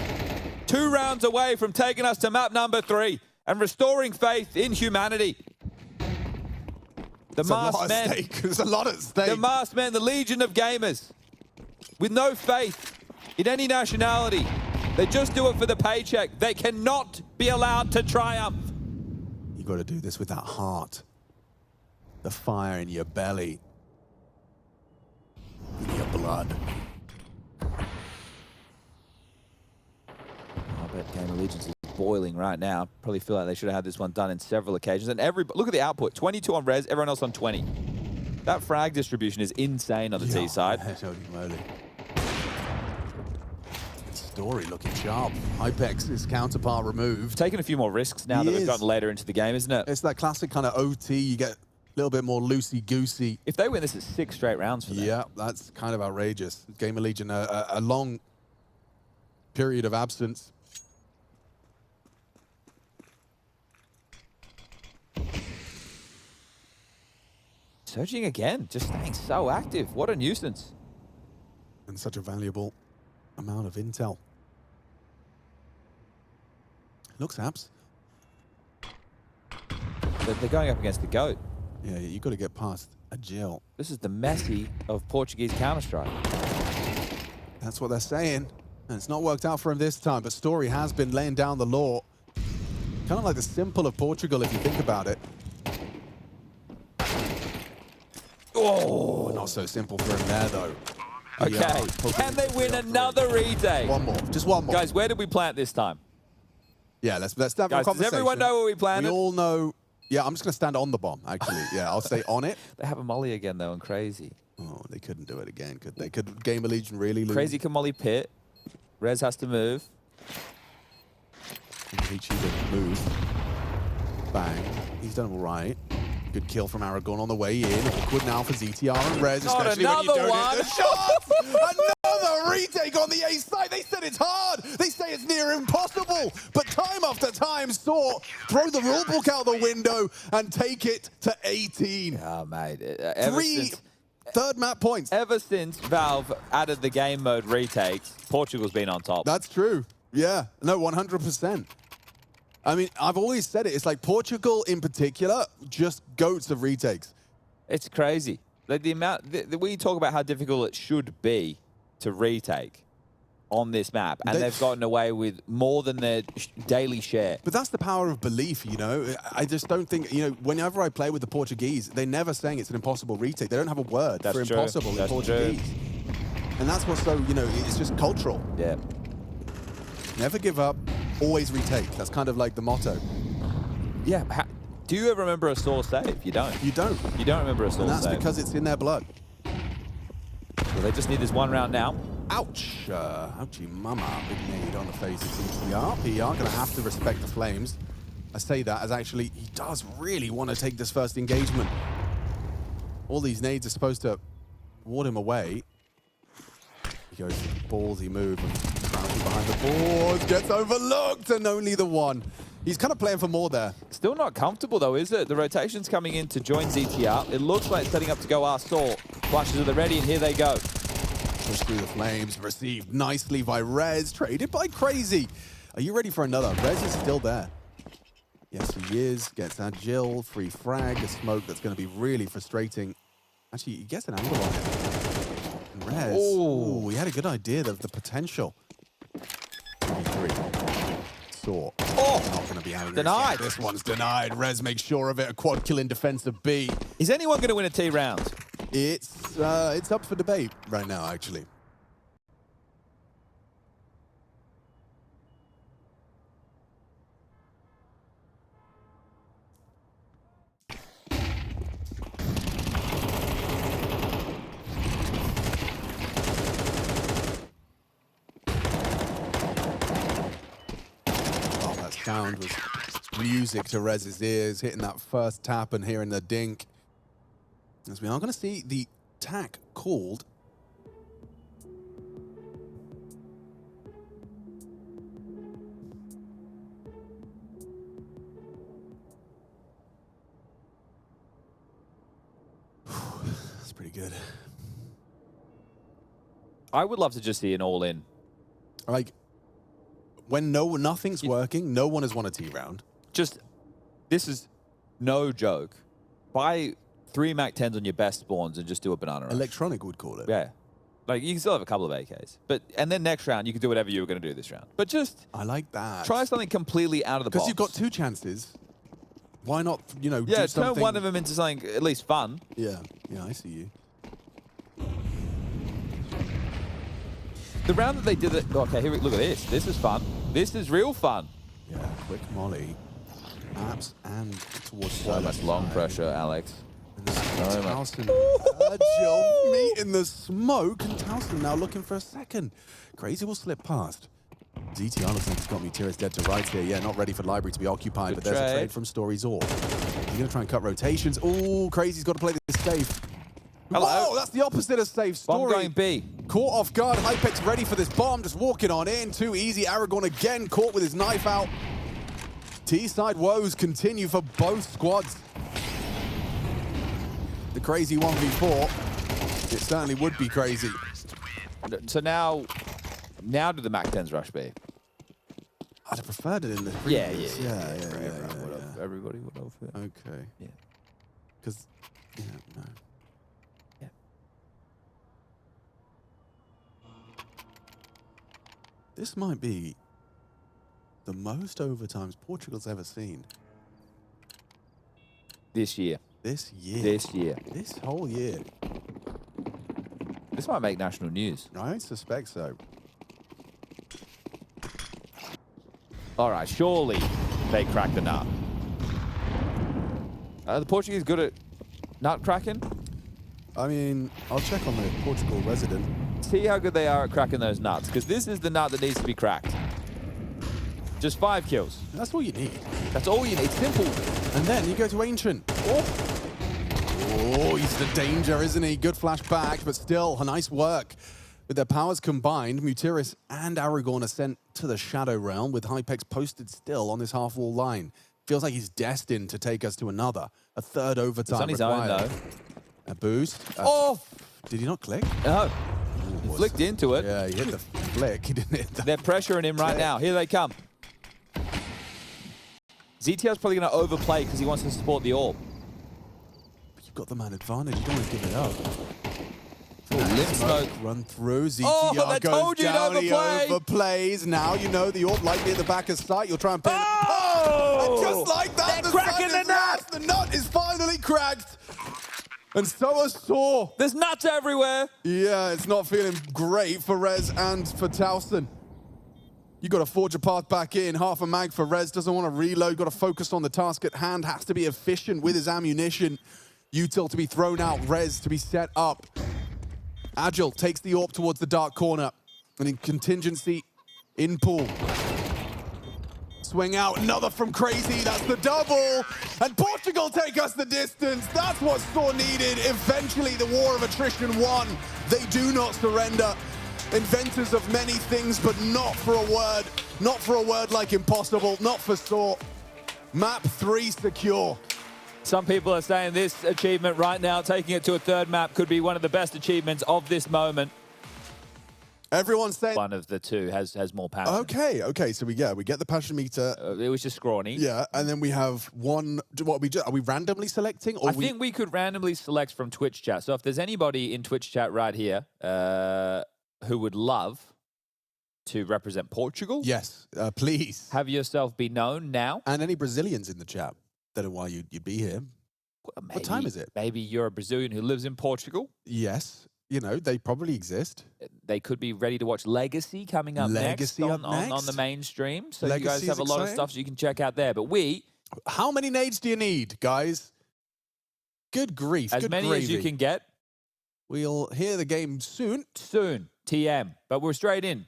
2 rounds away from taking us to map number 3 and restoring faith in humanity. The masked men. There's a lot at stake. The masked men, the legion of gamers, with no faith in any nationality. They just do it for the paycheck. They cannot be allowed to triumph. You got to do this with that heart. The fire in your belly. In your blood. I bet GamerLegion is boiling right now. Probably feel like they should have had this one done in several occasions. And look at the output. 22 on res, everyone else on 20. That frag distribution is insane on the T side. Holy moly. Story looking sharp. Hypex's counterpart removed. Taking a few more risks now that we've gotten later into the game, isn't it? It's that classic kind of OT. You get a little bit more loosey-goosey. If they win this, it's 6 straight rounds for them. Yeah, that's kind of outrageous. GamerLegion, a long period of absence. Surging again, just staying so active. What a nuisance. And such a valuable amount of intel. Looks abs. They're going up against the GOAT. Yeah, you got to get past a Jill. This is the Messi of Portuguese Counter-Strike. That's what they're saying. And it's not worked out for him this time, but Story has been laying down the law. Kind of like the simple of Portugal, if you think about it. Oh, not so simple for him there, though. Okay, can they win another retake? One more, just one more. Guys, where did we plant this time? Yeah, let's have a Guys, conversation. does everyone know where we planted? We all know. Yeah, I'm just going to stand on the bomb, actually. Yeah, I'll stay on it. They have a molly again, though, and crazy. Oh, they couldn't do it again, could they? Could GamerLegion really lose? Crazy can molly pit. Rez has to move. He didn't move. Bang. He's done all right. Good kill from Aragon on the way in. Awkward now for ZTR and Rez, especially when you another don't one. hit the shot. Another retake on the A side. They said it's hard. They say it's near impossible. But time after time, Saw throw the rule book out the window and take it to 18. Oh, mate. Third map points. Ever since Valve added the game mode retakes, Portugal's been on top. That's true. Yeah. No, 100%. I mean, I've always said it. It's like Portugal in particular, just goats of retakes. It's crazy. Like the amount we talk about how difficult it should be to retake on this map, and they've gotten away with more than their daily share. But that's the power of belief, you know. I just don't think, you know, whenever I play with the Portuguese, they're never saying it's an impossible retake. They don't have a word for impossible in Portuguese. And that's what's so, you know, it's just cultural. Yeah. Never give up, always retake. That's kind of like the motto. Yeah. Do you ever remember a Saw save? You don't. You don't. You don't remember a Saw save. And that's because it's in their blood. Well, they just need this one round now. Ouch. Ouchie mama. Big nade on the face of CTR. PR going to have to respect the flames. I say that as actually he does really want to take this first engagement. All these nades are supposed to ward him away. He goes for the ballsy move and crouching behind the boards, gets overlooked, and only the one. He's kind of playing for more there. Still not comfortable though, is it? The rotation's coming in to join ZTR. It looks like it's setting up to go Astralis. Flashes are the ready, and here they go. Push through the flames, received nicely by Rez, traded by Crazy. Are you ready for another? Rez is still there. Yes, he is. Gets Agile, free frag, a smoke that's going to be really frustrating. Actually, he gets an angle on it. And Rez, ooh, he had a good idea of the potential. 3. Saw. Oh, not going to be having denied. This one's denied. Rez makes sure of it. A quad kill in defensive B. Is anyone going to win a T round? It's up for debate right now, actually. Sound was music to Rez's ears, hitting that first tap and hearing the dink. As we are going to see the tack called. That's pretty good. I would love to just see an all-in. Like, when nothing's working, no one has won a T round. Just, this is no joke. Buy 3 MAC-10s on your best spawns and just do a banana rush. Electronic would call it. Yeah. Like, you can still have a couple of AKs. And then next round, you can do whatever you were going to do this round. But just... I like that. Try something completely out of the box. Because you've got 2 chances. Why not, do something... something... turn one of them into something at least fun. Yeah, I see you. The round that they did it... Okay, here, look at this. This is fun. This is real fun. Yeah, quick molly. Apps and towards so much long pressure, Alex. Tauson, Agile meeting the smoke, and Tauson now looking for a second. Crazy will slip past. ZTR looks like he's got Mutiris dead to rights here. Yeah, not ready for Library to be occupied, but there's a trade from Stories Orb. He's going to try and cut rotations. Oh, Crazy's got to play this safe. Hello. Whoa, that's the opposite of safe. Story. Bomb going B. Caught off guard. Hypex ready for this bomb. Just walking on in. Too easy. Aragorn again caught with his knife out. T-side woes continue for both squads. The crazy 1v4. It certainly would be crazy. So now do the MAC-10s rush B? I'd have preferred it in the previous. Yeah. Everybody would have. Okay. Yeah. Because, no. Yeah. This might be the most overtimes Portugal's ever seen. This year. This year. This year. This whole year. This might make national news. I suspect so. All right, surely they crack the nut. Are the Portuguese good at nut cracking? I mean, I'll check on the Portugal resident. See how good they are at cracking those nuts, because this is the nut that needs to be cracked. Just 5 kills. That's all you need. That's all you need. Simple. And then you go to Ancient. Oh, he's the danger, isn't he? Good flashback, but still, a nice work. With their powers combined, Mutiris and Aragorn are sent to the Shadow Realm, with Hypex posted still on this half-wall line. Feels like he's destined to take us to another. A third overtime it's on his required. own, though. A boost. Oh! Did he not click? No. He flicked into it. Yeah, he hit the flick. He didn't hit the... They're pressuring him right now. Here they come. ZTR's probably going to overplay because he wants to support the orb. But you've got the man advantage. You don't want to give it up. Limp smoke. Run through. ZTR I goes told you down. to He overplay. overplays. Now you know the orb likely at the back of sight. You'll try and pin. Oh! And just like that, They're cracking the nut. The nut is finally cracked. And so are Saw. There's nuts everywhere. Yeah, it's not feeling great for Rez and for Tauson. You got to forge a path back in. Half a mag for Rez. Doesn't want to reload. Got to focus on the task at hand. Has to be efficient with his ammunition. Util to be thrown out. Rez to be set up. Agile takes the AWP towards the dark corner. And in contingency, in pool. Swing out, another from Crazy, that's the double. And Portugal take us the distance. That's what Saw needed. Eventually, the war of attrition won. They do not surrender. inventors of many things, but not for a word. Not for a word like impossible, not for Saw. Map 3 secure. Some people are saying this achievement right now, taking it to a third map, could be one of the best achievements of this moment. Everyone's saying one of the two has more passion. Okay. So we get the passion meter. It was just scrawny. Yeah, and then we have one. What we do? Are we randomly selecting? Or I think we could randomly select from Twitch chat. So if there's anybody in Twitch chat right here who would love to represent Portugal, yes, please have yourself be known now. And any Brazilians in the chat. Don't know why you'd be here. Well, maybe, what time is it? Maybe you're a Brazilian who lives in Portugal. Yes. You know, they probably exist. They could be ready to watch Legacy coming up next on the mainstream. So Legacy, you guys have a lot of stuff so you can check out there. But how many nades do you need, guys? Good grief. As many as you can get. We'll hear the game soon. Soon. TM. But we're straight in.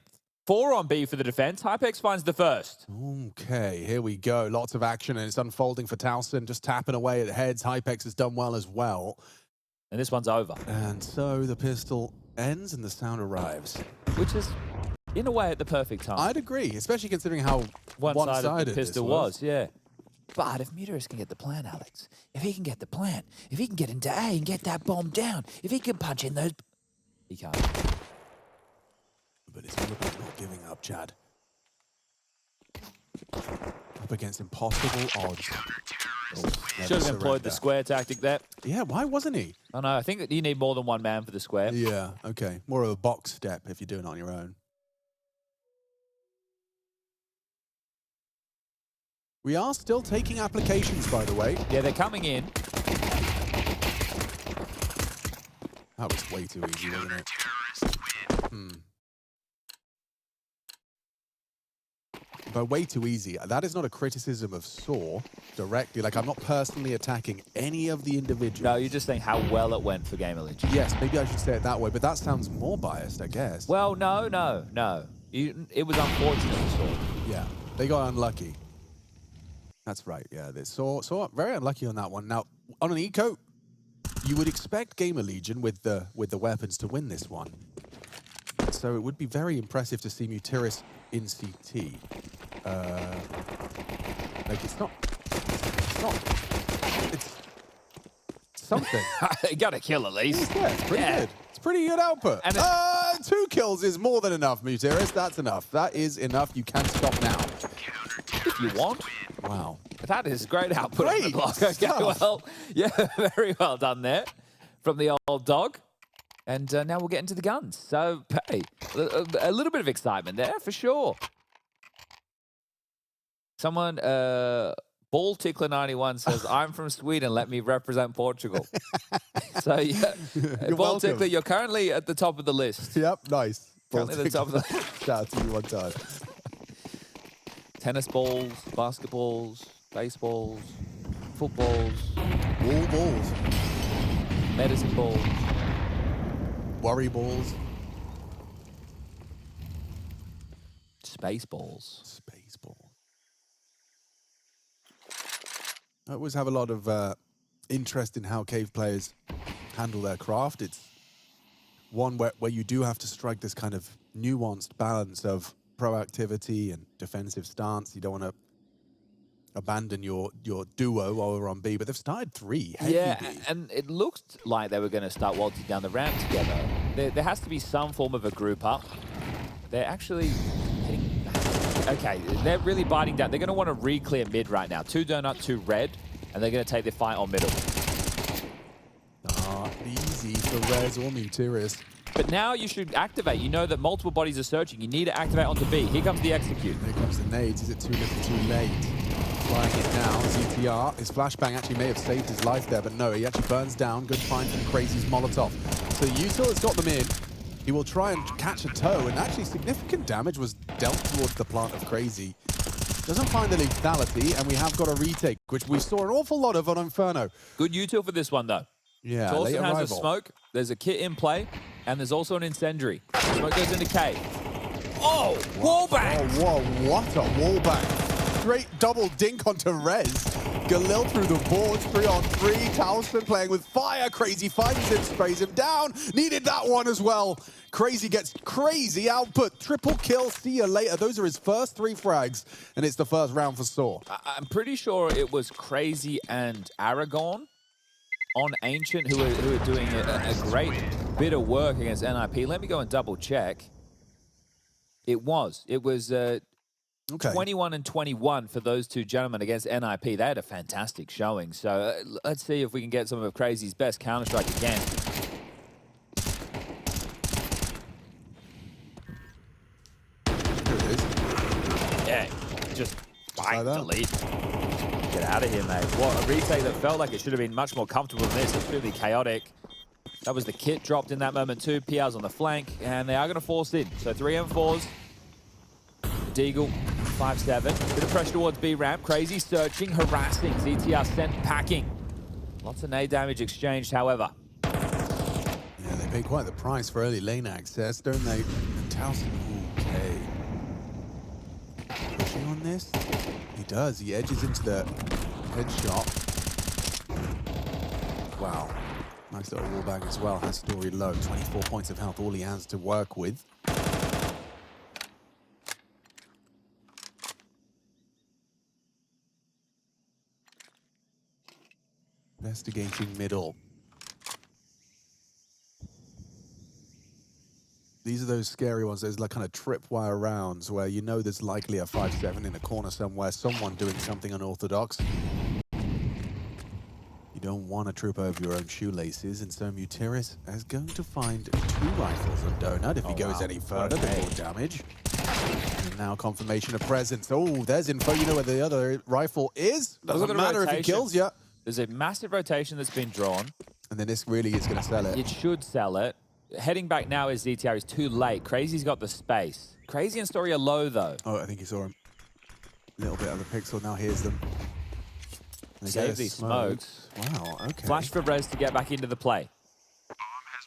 4 on B for the defense. Hypex finds the first. Okay, here we go. Lots of action, and it's unfolding for Tauson. Just tapping away at heads. Hypex has done well as well. And this one's over. And so the pistol ends and the sound arrives. Which is, in a way, at the perfect time. I'd agree, especially considering how one-sided the pistol was. Yeah. But if Muteris can get the plan, Alex, if he can get the plan, if he can get into A and get that bomb down, if he can punch in those... He can't. But it's all about not giving up, Chad. Up against impossible odds. Should have employed the square tactic there. Yeah, why wasn't he? I know. I think that you need more than one man for the square. Yeah, okay. More of a box step if you're doing it on your own. We are still taking applications, by the way. Yeah, they're coming in. That was way too easy, wasn't it? But way too easy. That is not a criticism of Saw directly. Like, I'm not personally attacking any of the individuals. No, you're just saying how well it went for GamerLegion. Yes, maybe I should say it that way, but that sounds more biased, I guess. Well, no. It was unfortunate for Saw. Yeah, they got unlucky. That's right, yeah. They Saw very unlucky on that one. Now, on an eco, you would expect GamerLegion with the weapons to win this one. So it would be very impressive to see Muteris in CT. Like it's something. You gotta kill at least. Yeah, it's pretty good. It's pretty good output. And 2 kills is more than enough, Muteris. That's enough. That is enough. You can stop now. If you want. Wow. That is great output on the block. Okay, well, yeah, very well done there from the old dog. And now we'll get into the guns. So, hey, a little bit of excitement there for sure. Someone, Ball Tickler 91 says, I'm from Sweden, let me represent Portugal. So, yeah, Ball Tickler, you're currently at the top of the list. Yep, nice. Currently at the top of the list. Shout out to you one time. Tennis balls, basketballs, baseballs, footballs. Wall balls. Medicine balls. Worry balls. Space balls. Space balls. I always have a lot of interest in how cave players handle their craft. It's one where you do have to strike this kind of nuanced balance of proactivity and defensive stance. You don't want to abandon your duo while we're on B, but they've started 3. Yeah, and it looked like they were going to start waltzing down the ramp together. There has to be some form of a group up. They're actually hitting... Okay, they're really biting down. They're going to want to re-clear mid right now. 2 donut, 2 red, and they're going to take their fight on middle. Easy for Rez or Muteris. But now you should activate. You know that multiple bodies are searching. You need to activate onto B. Here comes the execute. Here comes the nades. Is it too little, too late? Flying it now. ZTR. His flashbang actually may have saved his life there, but no, he actually burns down. Good find from Crazy's Molotov. So Util has got them in. He will try and catch a toe, and actually significant damage was dealt towards the plant of Crazy. Doesn't find the lethality, and we have got a retake, which we saw an awful lot of on Inferno. Good util for this one, though. Yeah, Tauson has a smoke. There's a kit in play, and there's also an incendiary. Smoke goes into K. Oh, wallbang! Oh, whoa, what a wallbang. straight double dink onto Rez. Galil through the boards, 3-on-3. Tauson playing with fire. Crazy finds him, sprays him down. Needed that one as well. Crazy gets crazy output. Triple kill, see you later. Those are his first 3 frags, and it's the first round for Saw. I'm pretty sure it was Crazy and Aragorn on Ancient who are doing a great bit of work against NIP. Let me go and double check. It was 21 and 21 for those two gentlemen against NIP. They had a fantastic showing. So let's see if we can get some of Crazy's best Counter-Strike again. Yeah, just bang, delete. Get out of here, mate. What a retake that felt like it should have been much more comfortable than this. It's really chaotic. That was the kit dropped in that moment too. PR's on the flank, and they are going to force in. So 3 M4s. Deagle, 5-7. Bit of pressure towards B ramp. Crazy searching, harassing. ZTR sent packing. Lots of nade damage exchanged, however. Yeah, they pay quite the price for early lane access, don't they? And Tauson, okay. Pushing on this? He does. He edges into the headshot. Wow. Nice little wallbang as well. Has story low. 24 points of health, all he has to work with. Investigating middle. These are those scary ones, those like kind of tripwire rounds where you know there's likely a 5-7 in a corner somewhere, someone doing something unorthodox. You don't want to trip over your own shoelaces, and so Mutiris is going to find 2 rifles of Donut if he goes any further before damage. And now confirmation of presence. Oh, there's info. You know where the other rifle is. Doesn't matter if he kills you. There's a massive rotation that's been drawn. And then this really is going to sell it. It should sell it. Heading back now is ZTR. Is too late. Crazy's got the space. Crazy and Story are low, though. Oh, I think he saw him. A little bit of a pixel. Now here's them. Save these smokes. Wow, okay. Flash for Rez to get back into the play. Bomb has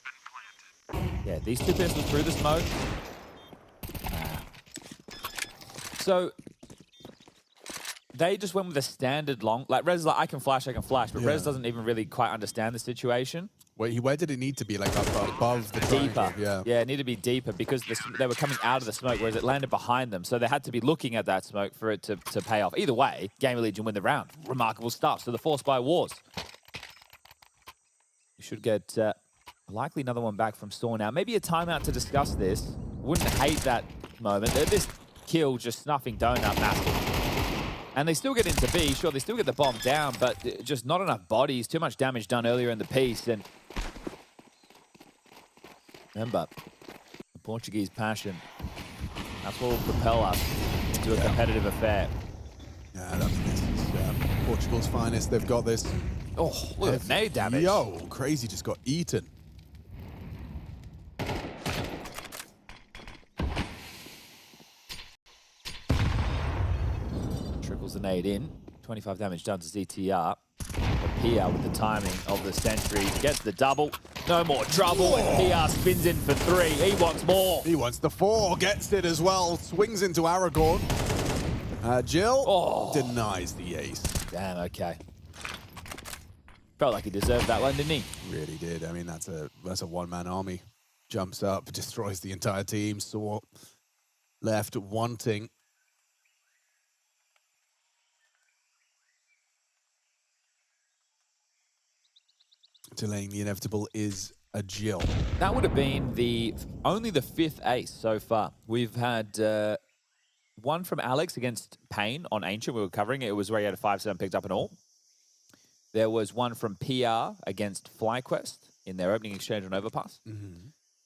been planted. Yeah, these 2 pistols through the smoke. So they just went with a standard long. Like Rez is like, I can flash, but Rez doesn't even really quite understand the situation. Wait, where did it need to be? Like above the triangle? Deeper. Yeah, it needed to be deeper because they were coming out of the smoke, whereas it landed behind them. So they had to be looking at that smoke for it to pay off. Either way, GamerLegion win the round. Remarkable stuff. So the Force by Wars. You should get likely another one back from Saw now. Maybe a timeout to discuss this. Wouldn't hate that moment. This kill just snuffing Donut massive. And they still get into B. Sure, they still get the bomb down, but just not enough bodies. Too much damage done earlier in the piece. And remember, the Portuguese passion. That's what will propel us to a competitive affair. Yeah, that's Portugal's finest. They've got this. Oh, look at nade damage. Yo, Crazy just got eaten. Trickles the nade in. 25 damage done to ZTR. PR with the timing of the sentry. Gets the double. No more trouble. And PR spins in for 3. He wants more. He wants the 4. Gets it as well. Swings into Aragorn. Jill denies the ace. Damn, okay. Felt like he deserved that one, didn't he? Really did. I mean, that's a one-man army. Jumps up, destroys the entire team. Saw left wanting. Delaying the inevitable is a Jill. That would have been only the 5th ace so far. We've had one from Alex against Payne on Ancient. We were covering it. It was where he had a 5-7 picked up and all. There was one from PR against FlyQuest in their opening exchange on Overpass.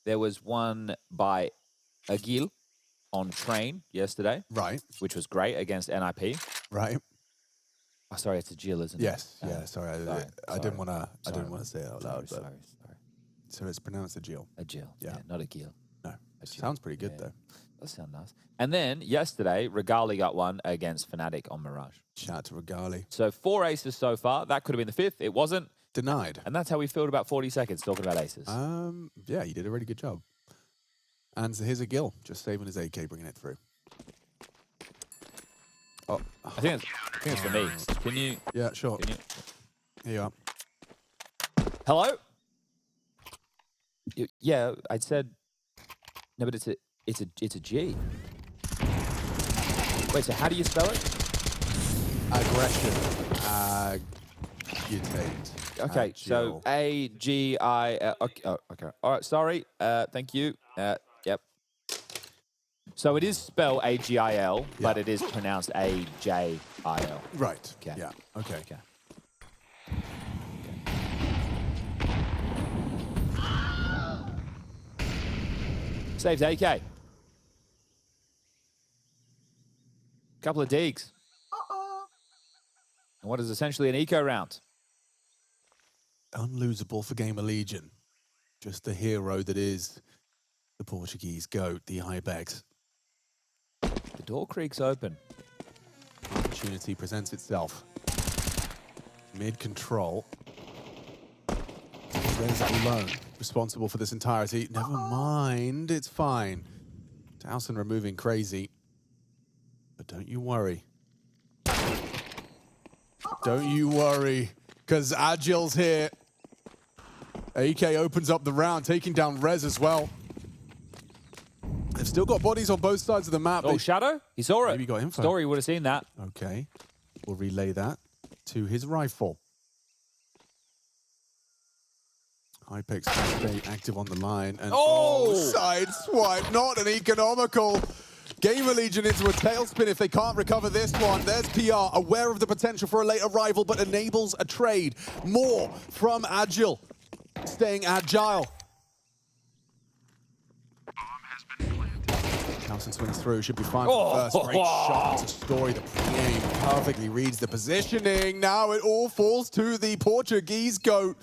There was one by Agil on Train yesterday. Right. Which was great against NIP. Right. Oh, sorry, it's Agil, isn't it? Yes. Yeah, sorry. I didn't want to say it out loud. Sorry. So it's pronounced Agil. Agil. Yeah, not Agil. No. Sounds pretty good, though. That sounds nice. And then yesterday, Regali got one against Fnatic on Mirage. Shout out to Regali. So 4 aces so far. That could have been the 5th. It wasn't. Denied. And that's how we filled about 40 seconds talking about aces. Yeah, you did a really good job. And here's a Gil, just saving his AK, bringing it through. Oh, I think it's for me. Can you? yeah, sure. Can you? Here you are. Hello? Yeah, I said. No, but it's a G. Wait, so how do you spell it? Aggression. Agitate. Okay, so A-G-I... okay, oh, okay. All right, sorry. Thank you. Yep. So it is spelled A-G-I-L, but it is pronounced A-J-I-L. Right. Okay. Yeah. Okay. Okay. Saves AK. Couple of digs. And what is essentially an eco round. Unlosable for GamerLegion. Just the hero that is the Portuguese GOAT, the Ibex. The door creaks open. Opportunity presents itself. Mid-control. Rez alone, responsible for this entirety. Never mind, it's fine. Tauson removing Crazy. But don't you worry. Don't you worry, because Agile's here. AK opens up the round, taking down Rez as well. They've still got bodies on both sides of the map. Oh, Shadow? He saw it. Maybe got info. Story would have seen that. Okay, we'll relay that to his rifle. Hypex can stay active on the line. And side swipe, not an economical. GamerLegion into a tailspin if they can't recover this one. There's PR, aware of the potential for a late arrival, but enables a trade. More from Agile, staying agile. Tauson swings through, should be fine for the first. Great shot to Story, the pre-aim perfectly reads the positioning. Now it all falls to the Portuguese GOAT.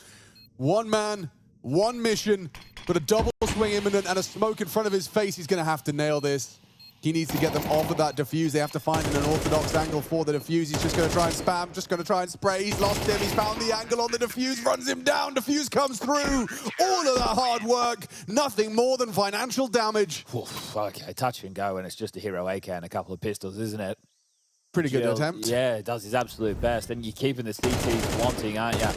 One man, one mission, but a double swing imminent and a smoke in front of his face. He's going to have to nail this. He needs to get them off of that defuse. They have to find an orthodox angle for the defuse. He's just going to try and spam, just going to try and spray. He's lost him. He's found the angle on the defuse, runs him down. Defuse comes through. All of that hard work, nothing more than financial damage. Oof, okay, touch and go, and it's just a hero AK and a couple of pistols, isn't it? Pretty good attempt. Yeah, it does his absolute best. And you're keeping the CTs wanting, aren't you?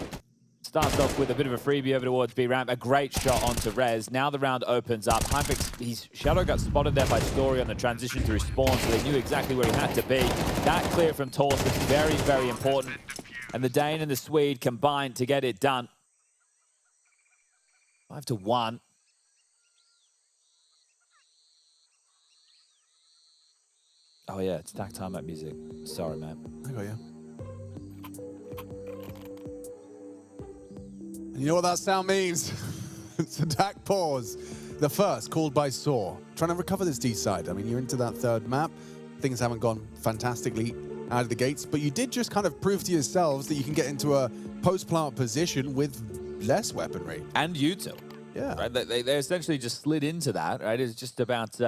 Starts off with a bit of a freebie over towards B ramp. A great shot onto Rez. Now the round opens up. Hypex, Shadow got spotted there by Story on the transition through spawn, so they knew exactly where he had to be. That clear from Tauson, very, very important. And the Dane and the Swede combined to get it done. 5-1. Oh yeah, it's stack time at music. Sorry, man. I got you. And you know what that sound means? It's attack pause. The first, called by Saw. Trying to recover this D side. I mean, you're into that third map. Things haven't gone fantastically out of the gates, but you did just kind of prove to yourselves that you can get into a post-plant position with less weaponry. And util. Yeah. Right? They essentially just slid into that, right? It's just about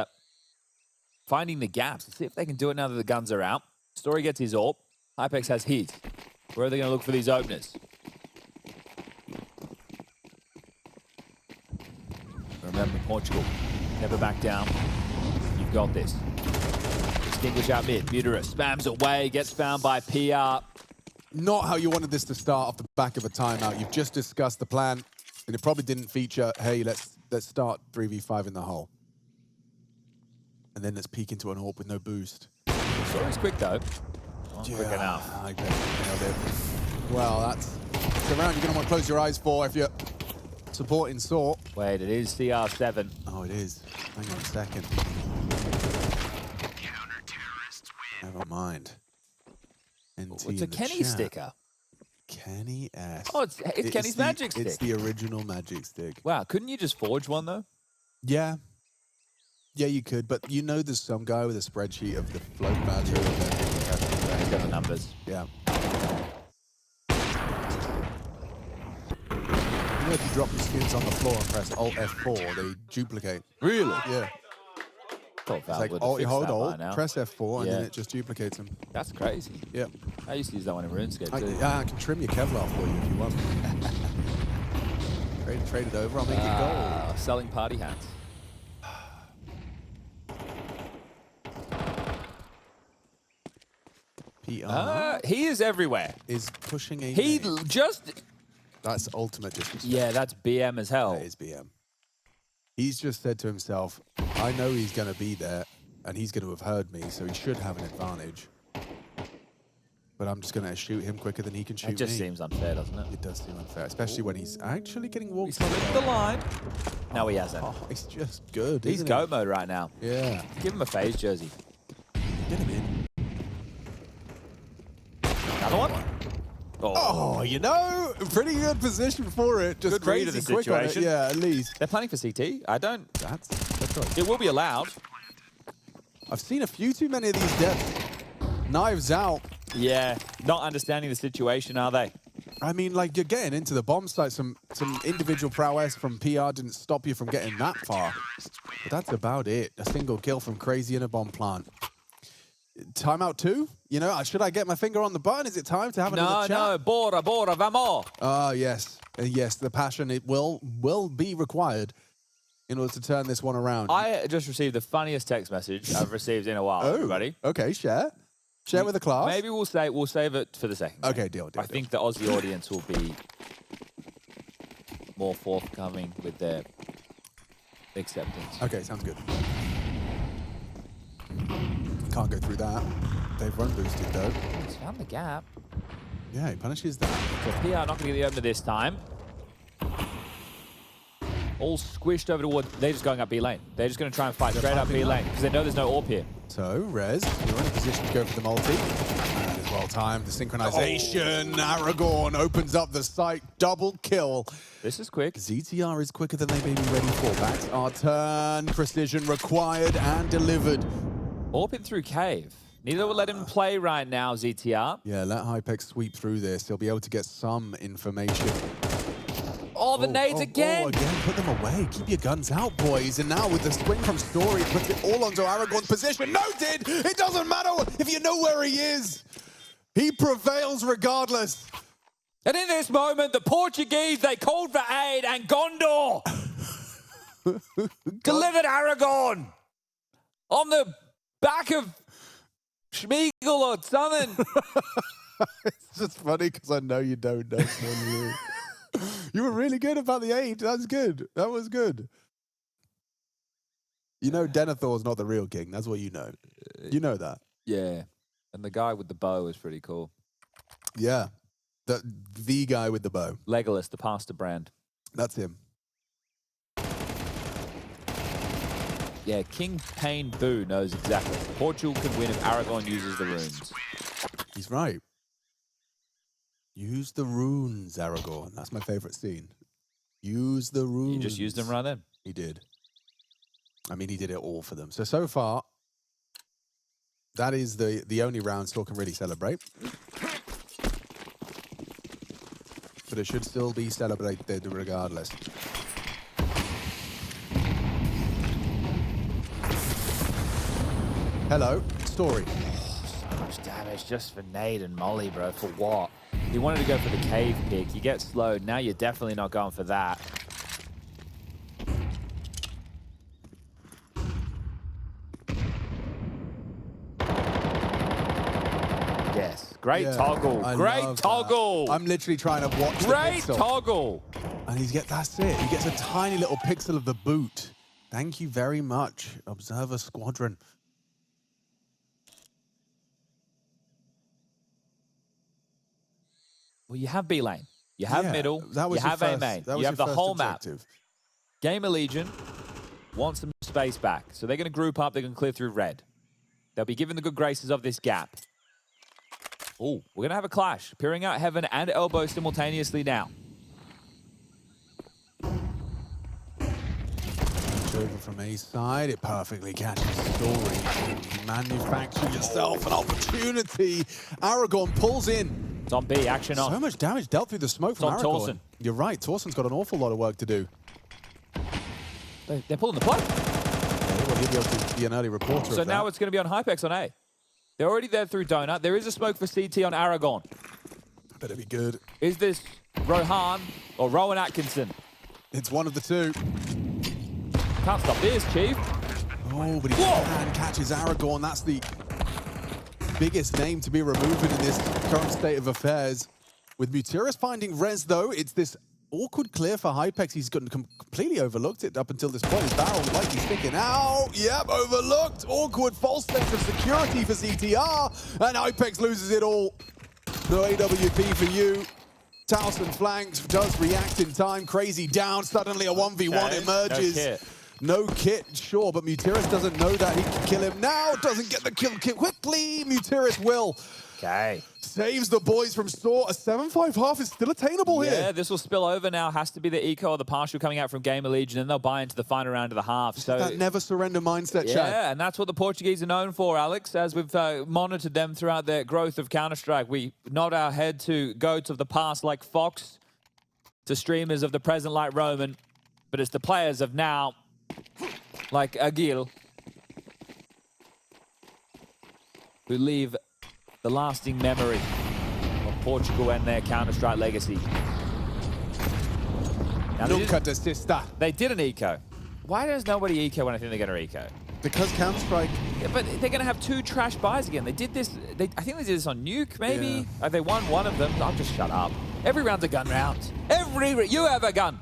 finding the gaps. See if they can do it now that the guns are out. Story gets his AWP. Hypex has his. Where are they going to look for these openers? Remember, Portugal, never back down. You've got this. Extinguish out mid. Bucharest spams away, gets found by PR. Not how you wanted this to start off the back of a timeout. You've just discussed the plan, and it probably didn't feature, hey, let's start 3v5 in the hole. And then let's peek into an AWP with no boost. Story's quick, though. Not quick enough. I bet you nailed it. Well, that's a round you're going to want to close your eyes for if you're supporting Saw. Wait, it is CR7. Oh, it is. Hang on a second. Never mind. It's a Kenny sticker. Kenny S. Oh, it's Kenny's magic stick. It's the original magic stick. Wow, couldn't you just forge one, though? Yeah. Yeah, you could, but you know there's some guy with a spreadsheet of the float value. He's got the numbers. Yeah. You know, if you drop your skins on the floor and press Alt F4, they duplicate. Really? Yeah. Thought It's like, hold Alt, press F4, and then it just duplicates them. That's crazy. Yeah. I used to use that one in RuneScape, too. I can trim your Kevlar for you if you want. Trade it over, I'll make it gold. Selling party hats. PR He is everywhere. is pushing a He nade. just... That's ultimate disrespect. Yeah, that's BM as hell. That is BM. He's just said to himself, I know he's going to be there, and he's going to have heard me, so he should have an advantage. But I'm just going to shoot him quicker than he can shoot me. It just seems unfair, doesn't it? It does seem unfair, especially when he's actually getting walked. He's slipped the line. No, he hasn't. Oh, he's just good. He's isn't go he? mode right now. Yeah. Give him a phase jersey. Get him in. Another one? Oh, you know, pretty good position for it. Just Good read of crazy the quick on it. situation. Yeah, at least. They're planning for CT. I don't... That's right. It will be allowed. I've seen a few too many of these deaths. Knives out. Yeah, not understanding the situation, are they? I mean, like, you're getting into the bomb site. Some individual prowess from PR didn't stop you from getting that far. But that's about it. A single kill from Crazy in a bomb plant. Timeout 2? You know, should I get my finger on the button? Is it time to have another chat? No, Bora, vamos. Yes. Yes, the passion, it will be required in order to turn this one around. I just received the funniest text message I've received in a while, everybody. Okay, share. Share with the class. Maybe we'll save it for the second. Okay, deal. I think the Aussie audience will be more forthcoming with their acceptance. Okay, sounds good. Can't go through that. They've run boosted though. He's found the gap. Yeah, he punishes that. So PR not going to get the opener this time. All squished over towards... They're just going up B lane. They're just going to try and fight straight up B lane because they know there's no AWP here. So, Rez, you're in a position to go for the multi. And it's well timed. The synchronization. Aragorn opens up the site. Double kill. This is quick. ZTR is quicker than they may be ready for. Backs are turned. Precision required and delivered. AWP through cave. Neither will let him play right now, ZTR. Yeah, let Hypex sweep through this. He'll be able to get some information. Oh, the nades again! Oh, again, put them away. Keep your guns out, boys. And now with the swing from Story, puts it all onto Aragorn's position. Noted! It doesn't matter if you know where he is. He prevails regardless. And in this moment, the Portuguese, they called for aid, and Gondor delivered Aragorn on the back of Schmeagol or something. It's just funny because I know you don't know. You were really good about the aid. That's good. That was good. You know Denethor's not the real king. That's what you know. You know that. Yeah. And the guy with the bow is pretty cool. Yeah. The guy with the bow. Legolas, the pasta brand. That's him. Yeah, King Payne Boo knows exactly. Portugal can win if Aragorn uses the runes. He's right. Use the runes, Aragorn. That's my favorite scene. Use the runes. He just used them right then. He did. I mean, he did it all for them. So far, that is the only round Stork can really celebrate. But it should still be celebrated regardless. Hello, Story. So much damage just for Nade and Molly, bro. For what? You wanted to go for the cave pick. You get slowed. Now you're definitely not going for that. Yes. Great toggle. Great toggle. I'm literally trying to watch Great the pixel. toggle. And that's it. He gets a tiny little pixel of the boot. Thank you very much, Observer Squadron. Well, you have B lane. You have middle. That was you have A main. You have the whole map. GamerLegion wants some space back. So they're going to group up. They're going to clear through red. They'll be given the good graces of this gap. Oh, we're going to have a clash. Peering out Heaven and Elbow simultaneously now. Over from A side, it perfectly catches Story. You manufacture yourself an opportunity. Aragorn pulls in. It's on B, action on. So much damage dealt through the smoke from on Aragorn. Tauson. You're right, Tauson's got an awful lot of work to do. They're pulling the plug. Yeah, well, he'll be able to be an early reporter So of now that. it's going to be on Hypex on A. They're already there through Donut. There is a smoke for CT on Aragorn. Better be good. Is this Rohan or Rowan Atkinson? It's one of the two. Can't stop this, Chief. Oh, but he can catches Aragorn. That's the biggest name to be removing in this current state of affairs. With Bucharest finding res, though, it's this awkward clear for Hypex. He's gotten completely overlooked it up until this point. His barrel like he's sticking out. Yep, overlooked. Awkward false sense of security for CTR. And Hypex loses it all. No AWP for you. Tauson flanks, does react in time. Crazy down. Suddenly a 1v1 emerges. No kit, sure, but Mutiris doesn't know that he can kill him now. Doesn't get the kill quickly. Mutiris will. Okay. Saves the boys from Saw. A 7-5 half is still attainable here. Yeah, this will spill over now. Has to be the eco or the partial coming out from GamerLegion, and they'll buy into the final round of the half. So that never surrender mindset, yeah, Chad. and that's what the Portuguese are known for, Alex. As we've monitored them throughout their growth of Counter-Strike, we nod our head to goats of the past like Fox, to streamers of the present like Roman, but it's the players of now like Agil who leave the lasting memory of Portugal and their Counter-Strike legacy. Now, they did an eco. Why does nobody eco when I think they're going to eco? Because Counter-Strike... Yeah, but they're going to have 2 trash buys again. They did this... I think they did this on Nuke, maybe? Yeah. They won one of them. I'll just shut up. Every round's a gun round. You have a gun.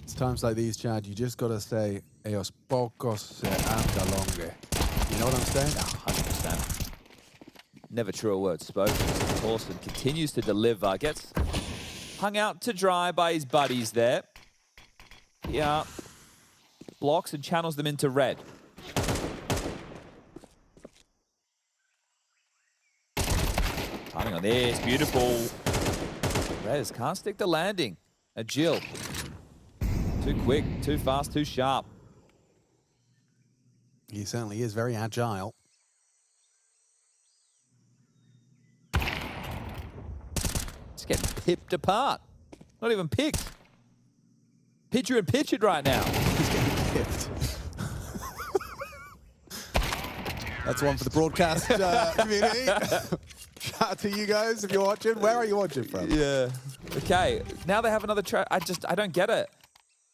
It's times like these, Chad, you just got to say, ellos pocos se anda longe. You know what I'm saying? 100%. Never truer words spoken. Tauson continues to deliver. Gets hung out to dry by his buddies there. Yeah. Blocks and channels them into red. Timing on this. Beautiful. Rez can't stick the landing. A Jill. Too quick, too fast, too sharp. He certainly is very agile. It's getting pipped apart. Not even picked. Picture and pitch it right now. He's getting pipped. That's one for the broadcast community. Shout out to you guys if you're watching. Where are you watching from? Yeah. Okay, now they have another try. I don't get it.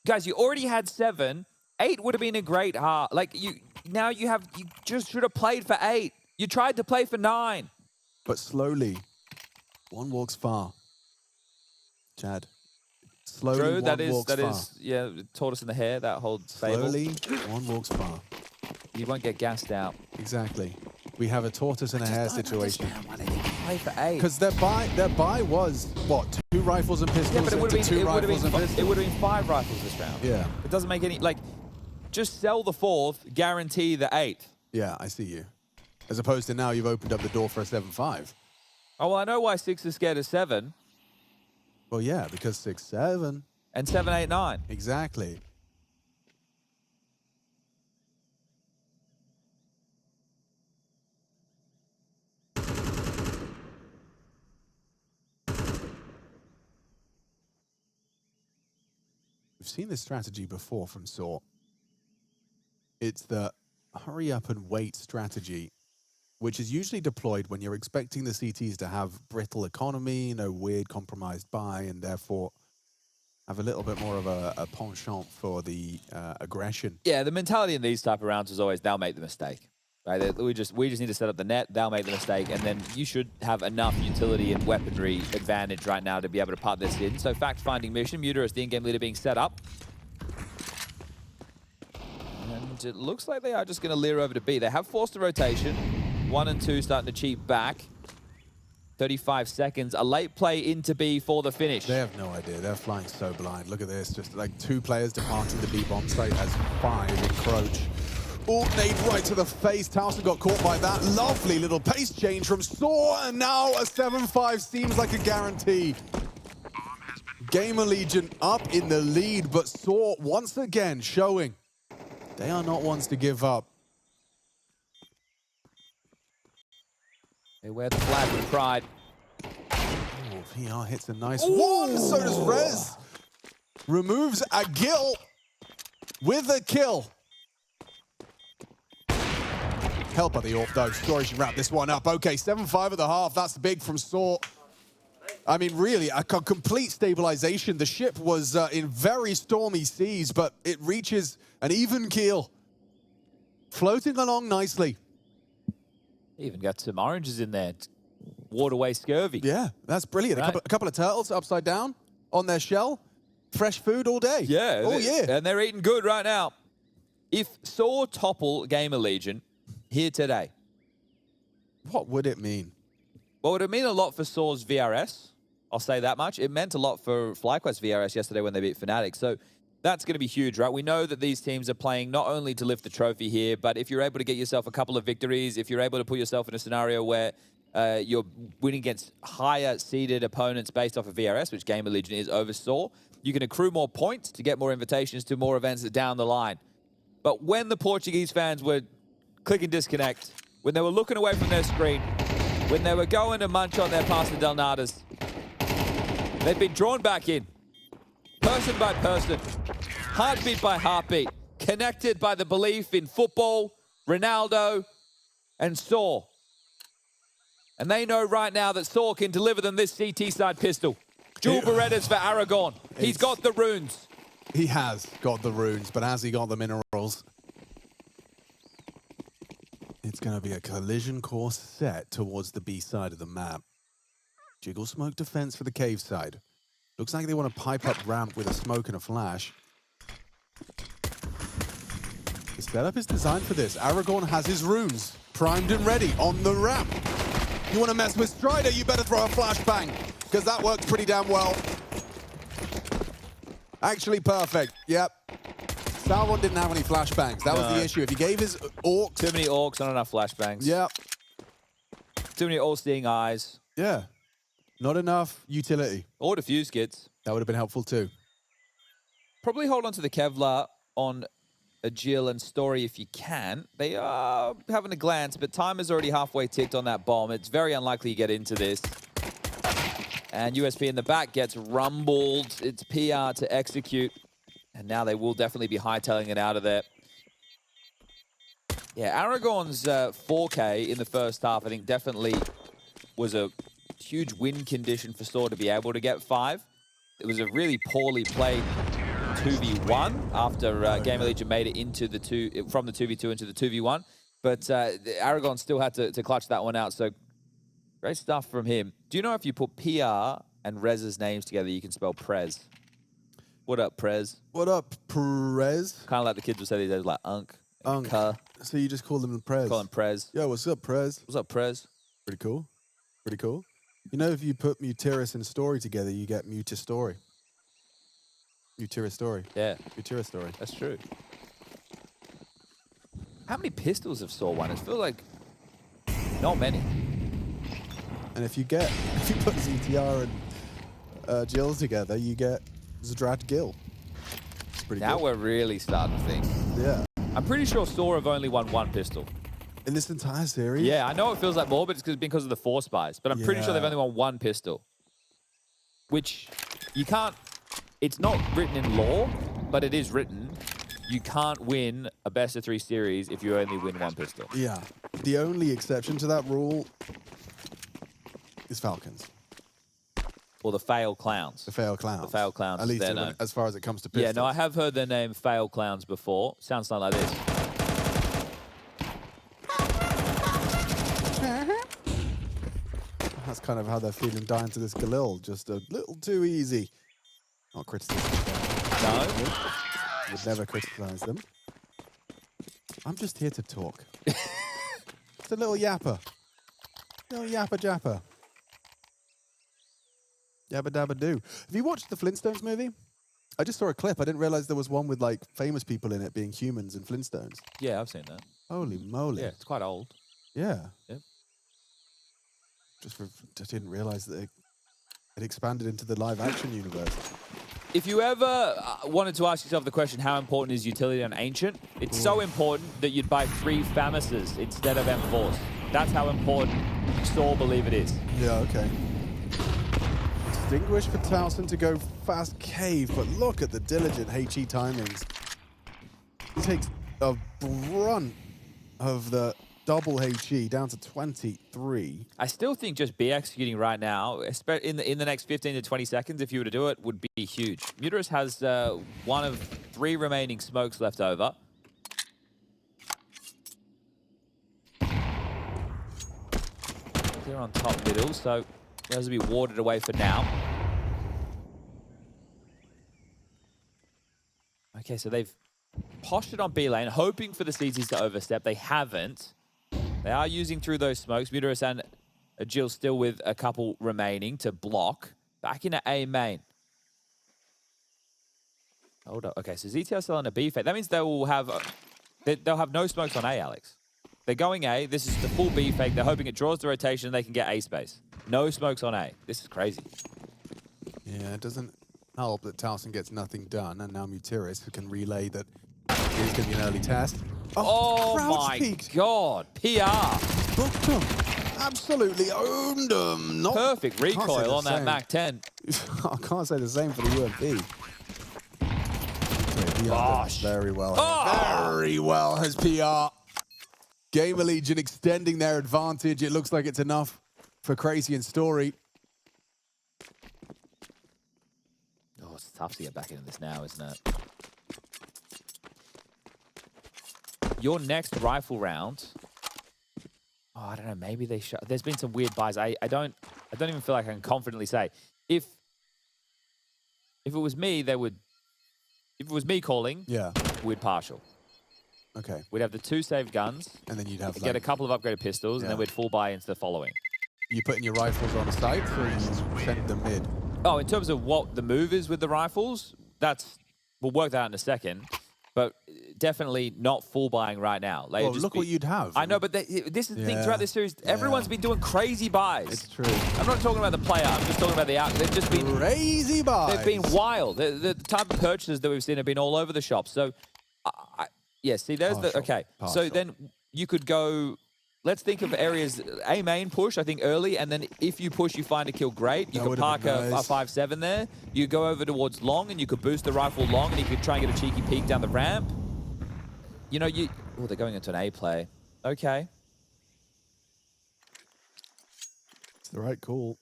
Guys, you already had 7. 8 would have been a great half. Like, you just should have played for 8. You tried to play for 9. But slowly, one walks far. Chad. Slowly, True, one walks far. Yeah, tortoise in the hair, that whole fable. Slowly, one walks far. You won't get gassed out. Exactly. We have a tortoise and a hare situation. Why did they play for 8? Because their buy was, what, 2 rifles and pistols? Yeah, but it would have been 5 rifles this round. Yeah. It doesn't make any, like, just sell the 4th, guarantee the 8th. Yeah, I see you. As opposed to now you've opened up the door for a 7-5. Oh, well, I know why 6 is scared of 7. Well, yeah, because 6-7. And 7, 8, 9. Exactly. We've seen this strategy before from Saw. It's the hurry up and wait strategy, which is usually deployed when you're expecting the CTs to have brittle economy, no weird compromised buy, and therefore have a little bit more of a penchant for the aggression. Yeah, the mentality in these type of rounds is always they'll make the mistake. Right? We just need to set up the net, they'll make the mistake, and then you should have enough utility and weaponry advantage right now to be able to part this in. So fact-finding mission, Muter as the in-game leader being set up. And it looks like they are just going to leer over to B. They have forced a rotation. 1 and 2 starting to cheat back. 35 seconds. A late play into B for the finish. They have no idea. They're flying so blind. Look at this. Just like 2 players departing the B bomb site as 5 encroach. Oh, nade right to the face. Tauson got caught by that. Lovely little pace change from Saw, and now a 7-5 seems like a guarantee. GamerLegion up in the lead, but Saw once again showing they are not ones to give up. They wear the flag with pride. Oh, VR hits a nice one. So does Rez. Removes Agil with a kill. Help at the off though. Story should wrap this one up. Okay, 7-5 at the half. That's big from Saw. I mean, really, a complete stabilization. The ship was in very stormy seas, but it reaches an even keel. Floating along nicely. Even got some oranges in there. Ward away scurvy. Yeah, that's brilliant. Right. A couple of turtles upside down on their shell. Fresh food all day. Yeah. Oh, yeah. And they're eating good right now. If Saw topple GamerLegion here today, what would it mean? Well, it would mean a lot for Saw's VRS. I'll say that much. It meant a lot for FlyQuest VRS yesterday when they beat Fnatic. So that's going to be huge, right? We know that these teams are playing not only to lift the trophy here, but if you're able to get yourself a couple of victories, if you're able to put yourself in a scenario where you're winning against higher seeded opponents based off of VRS, which GamerLegion is over Saw, you can accrue more points to get more invitations to more events down the line. But when the Portuguese fans were clicking disconnect, when they were looking away from their screen, when they were going to munch on their pasta del nadas, they've been drawn back in, person by person, heartbeat by heartbeat, connected by the belief in football, Ronaldo, and Saw. And they know right now that Saw can deliver them this CT side pistol. Dual Berettas for Aragorn. He's got the runes. He has got the runes, but has he got the minerals? It's going to be a collision course set towards the B side of the map. Jiggle smoke defense for the cave side. Looks like they want to pipe up ramp with a smoke and a flash. The setup is designed for this. Aragorn has his runes primed and ready on the ramp. You want to mess with Strider, you better throw a flashbang, because that works pretty damn well. Actually perfect, yep. Sauron didn't have any flashbangs. That was the issue. If he gave his orcs... Too many orcs, not enough flashbangs. Yep. Too many all-seeing eyes. Yeah. Not enough utility. Or defuse kits. That would have been helpful too. Probably hold on to the Kevlar on a Jill and Story if you can. They are having a glance, but time is already halfway ticked on that bomb. It's very unlikely you get into this. And USP in the back gets rumbled. It's PR to execute. And now they will definitely be hightailing it out of there. Yeah, Aragorn's 4K in the first half, I think, definitely was a huge win condition for Saw to be able to get 5. It was a really poorly played 2v1 after GamerLegion made it into the from the 2v2 into the 2v1. But Aragorn still had to clutch that one out. So great stuff from him. Do you know if you put PR and Rez's names together, you can spell Prez? What up, Prez? What up, Prez? Kind of like the kids would say these days, like Unk. Unk. So you just call them Prez? Call him Prez. Yo, what's up, Prez? What's up, Prez? Pretty cool. Pretty cool. You know, if you put Mutiris and Story together, you get Mutir Story. Mutiris Story. Yeah. Mutiris Story. That's true. How many pistols have Saw won? It feels like not many. And if you put ZTR and Jill together, you get Zdrat Gill. It's pretty Now good. we're really starting to think. Yeah. I'm pretty sure Saw have only won 1 pistol. In this entire series? Yeah, I know it feels like more, but it's because of the 4 spies. But I'm pretty sure they've Yeah. only won 1 pistol. Which you can't... It's not written in law, but it is written. You can't win a best-of-3 series if you only win 1 pistol. Yeah. The only exception to that rule is Falcons. Or the Fail Clowns. The Fail Clowns. The Fail Clowns. At least their name. as far as it comes to pistols. Yeah, no, I have heard their name Fail Clowns before. Sounds something like this. That's kind of how they're feeling dying to this Galil. Just a little too easy. Not criticism. No. Would never criticize them. I'm just here to talk. It's a little yapper. Little yapper japper. Yabba dabba doo. Have you watched the Flintstones movie? I just saw a clip. I didn't realize there was one with like famous people in it being humans and Flintstones. Yeah, I've seen that. Holy moly. Yeah, it's quite old. Yeah. Yep. Just didn't realize that it expanded into the live action universe. If you ever wanted to ask yourself the question, how important is utility on Ancient? It's so important that you'd buy 3 Famuses instead of M4s. That's how important Saw believe it is. Yeah, okay. Distinguished for Tauson to go fast cave, but look at the diligent HE timings. He takes a brunt of the double HE down to 23. I still think just be executing right now, in the next 15 to 20 seconds, if you were to do it, would be huge. Mutiris has 1 of 3 remaining smokes left over. They're on top middle, so those will be warded away for now. Okay, so they've postured on B lane, hoping for the CTs to overstep. They haven't. They are using through those smokes. Bucharest and Jill still with a couple remaining to block. Back into A main. Hold up. Okay, so ZTR still on a B fake. That means they will have they'll have no smokes on A, Alex. They're going A. This is the full B fake. They're hoping it draws the rotation and they can get A space. No smokes on A. This is crazy. Yeah, it doesn't help that Tauson gets nothing done, and now Mutiris, who can relay that it's going to be an early test. Oh my peaked. God. PR. Booked him. Absolutely owned him. Not, Perfect recoil on that Mac 10. I can't say the same for the UMP. Gosh. Very well. Very well has PR. GamerLegion extending their advantage. It looks like it's enough for Crazy and Story. Oh, it's tough to get back into this now, isn't it? Your next rifle round. Oh, I don't know. Maybe they should. There's been some weird buys. I don't even feel like I can confidently say if it was me, they would. If it was me calling, yeah, we'd partial. Okay. We'd have the 2 saved guns, and then you'd have get a couple of upgraded pistols, and then we'd full buy into the following. You putting your rifles on the side, or you send them mid? Oh, in terms of what the move is with the rifles, we'll work that out in a second. But definitely not full buying right now. Well, look what you'd have. I know, but this is the thing throughout this series. Everyone's been doing crazy buys. It's true. I'm not talking about the player. I'm just talking about the out. They've just been crazy buys. They've been wild. The type of purchases that we've seen have been all over the shop. So, yeah. See, there's okay. So then you could go. Let's think of areas. A main push, I think, early, and then if you push, you find a kill, great. You could park a 5-7 there. You go over towards long, and you could boost the rifle long, and you could try and get a cheeky peek down the ramp. You know, oh, they're going into an A play. Okay. It's the right call.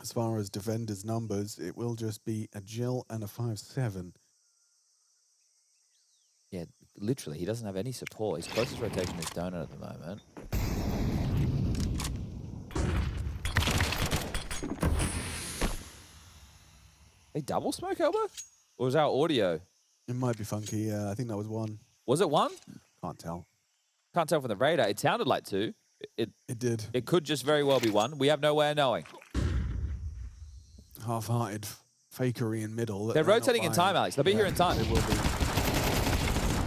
As far as defenders' numbers, it will just be a Jill and a 5-7. Yeah, literally, he doesn't have any support. His closest rotation is Donut at the moment. They double smoke, Elbow? Or was our audio? It might be funky, yeah. I think that was one. Was it one? Can't tell. Can't tell from the radar. It sounded like 2. It did. It could just very well be 1. We have no way of knowing. Half-hearted fakery in middle. They're rotating in time, Alex. They'll be here in time. They will be.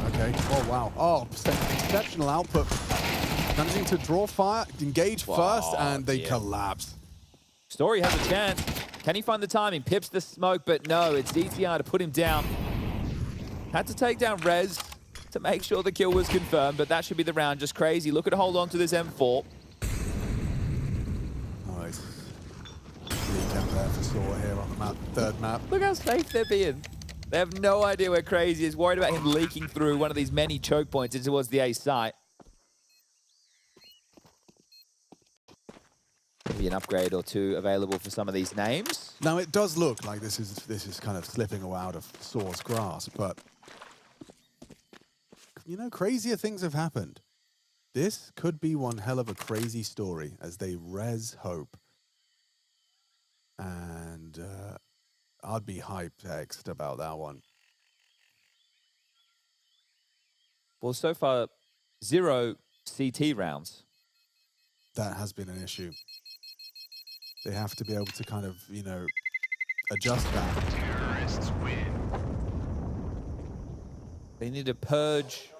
Okay. Oh, wow. Oh, exceptional output. Managing to draw fire, engage first, and they collapse. Story has a chance. Can he find the timing? Pips the smoke, but no, it's DTR to put him down. Had to take down Rez to make sure the kill was confirmed, but that should be the round. Just crazy. Look at hold on to this M4. Nice. Leak out there for Saw here on the map, third map. Look how safe they're being. They have no idea where Crazy is. Worried about him leaking through one of these many choke points in towards the A site. Maybe an upgrade or 2 available for some of these names. Now it does look like this is kind of slipping out of Saw's grasp, but you know, crazier things have happened. This could be one hell of a crazy story as they res Hope. And I'd be hyped about that one. Well, so far, 0 CT rounds. That has been an issue. They have to be able to kind of, you know, adjust that. Terrorists win. They need to purge.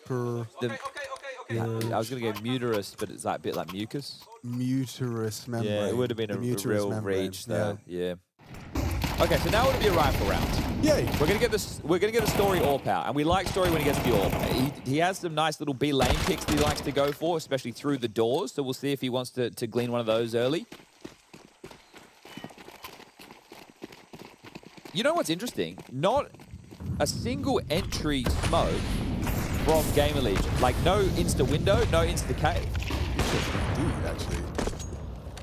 Okay. I was going to go muterus, but it's like a bit like mucus. Muterus membrane. Yeah, it would have been a real membrane. reach though. Yeah. Okay, so now it would be a rifle round. Yay! We're gonna get this. We're gonna get a Story AWP out, and we like Story when he gets the AWP. He has some nice little B lane picks that he likes to go for, especially through the doors. So we'll see if he wants to glean one of those early. You know what's interesting? Not a single entry smoke from GamerLegion. Like no insta window, no insta cave. Indeed, actually.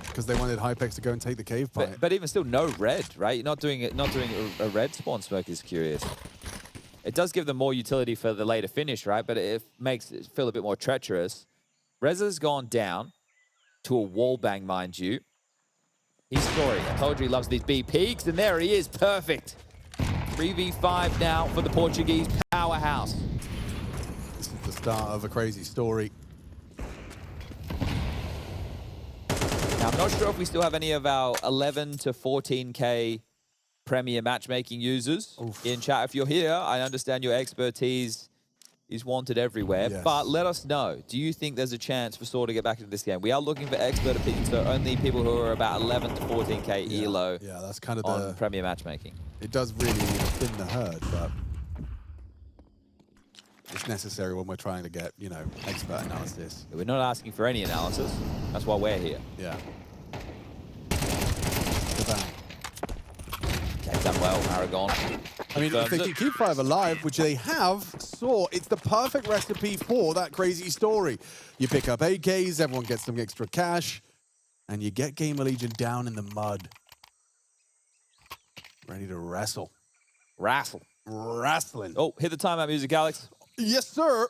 Because they wanted Hypex to go and take the cave fight. But even still, no red, right? You're not doing a red spawn smoke is curious. It does give them more utility for the later finish, right? But it makes it feel a bit more treacherous. Reza's gone down to a wall bang, mind you. He's Story. I told you he loves these B peaks, and there he is. Perfect. 3v5 now for the Portuguese powerhouse. This is the start of a crazy story. Now, I'm not sure if we still have any of our 11 to 14K Premier matchmaking users in chat. If you're here, I understand your expertise is wanted everywhere, but let us know. Do you think there's a chance for Saw to get back into this game? We are looking for expert opinions, so only people who are about 11 to 14K ELO that's kind of on Premier matchmaking. It does really thin the herd, but it's necessary when we're trying to get, you know, expert analysis. We're not asking for any analysis. That's why we're here. Yeah. Okay, done well, Aragon. I mean, if they can keep 5 alive, which they have, Saw, it's the perfect recipe for that crazy story. You pick up AKs, everyone gets some extra cash, and you get GamerLegion down in the mud. Ready to wrestle. Wrestling. Oh, hit the timeout music, Alex. Yes, sir.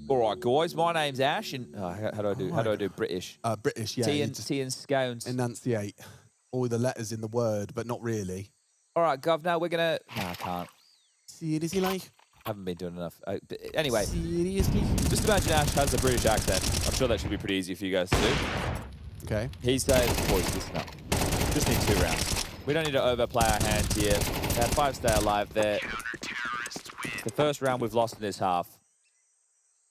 All right, guys. My name's Ash, and how do I do? How do I do British? British, yeah. Tea and scones. Enunciate all the letters in the word, but not really. All right, Governor. We're gonna. No, I can't. Seriously, like? Haven't been doing enough. But anyway, seriously. Just imagine Ash has a British accent. I'm sure that should be pretty easy for you guys to do. Okay. He says, "Boys, listen up. Just need 2 rounds. We don't need to overplay our hand here. They had 5 stay alive there. It's the first round we've lost in this half.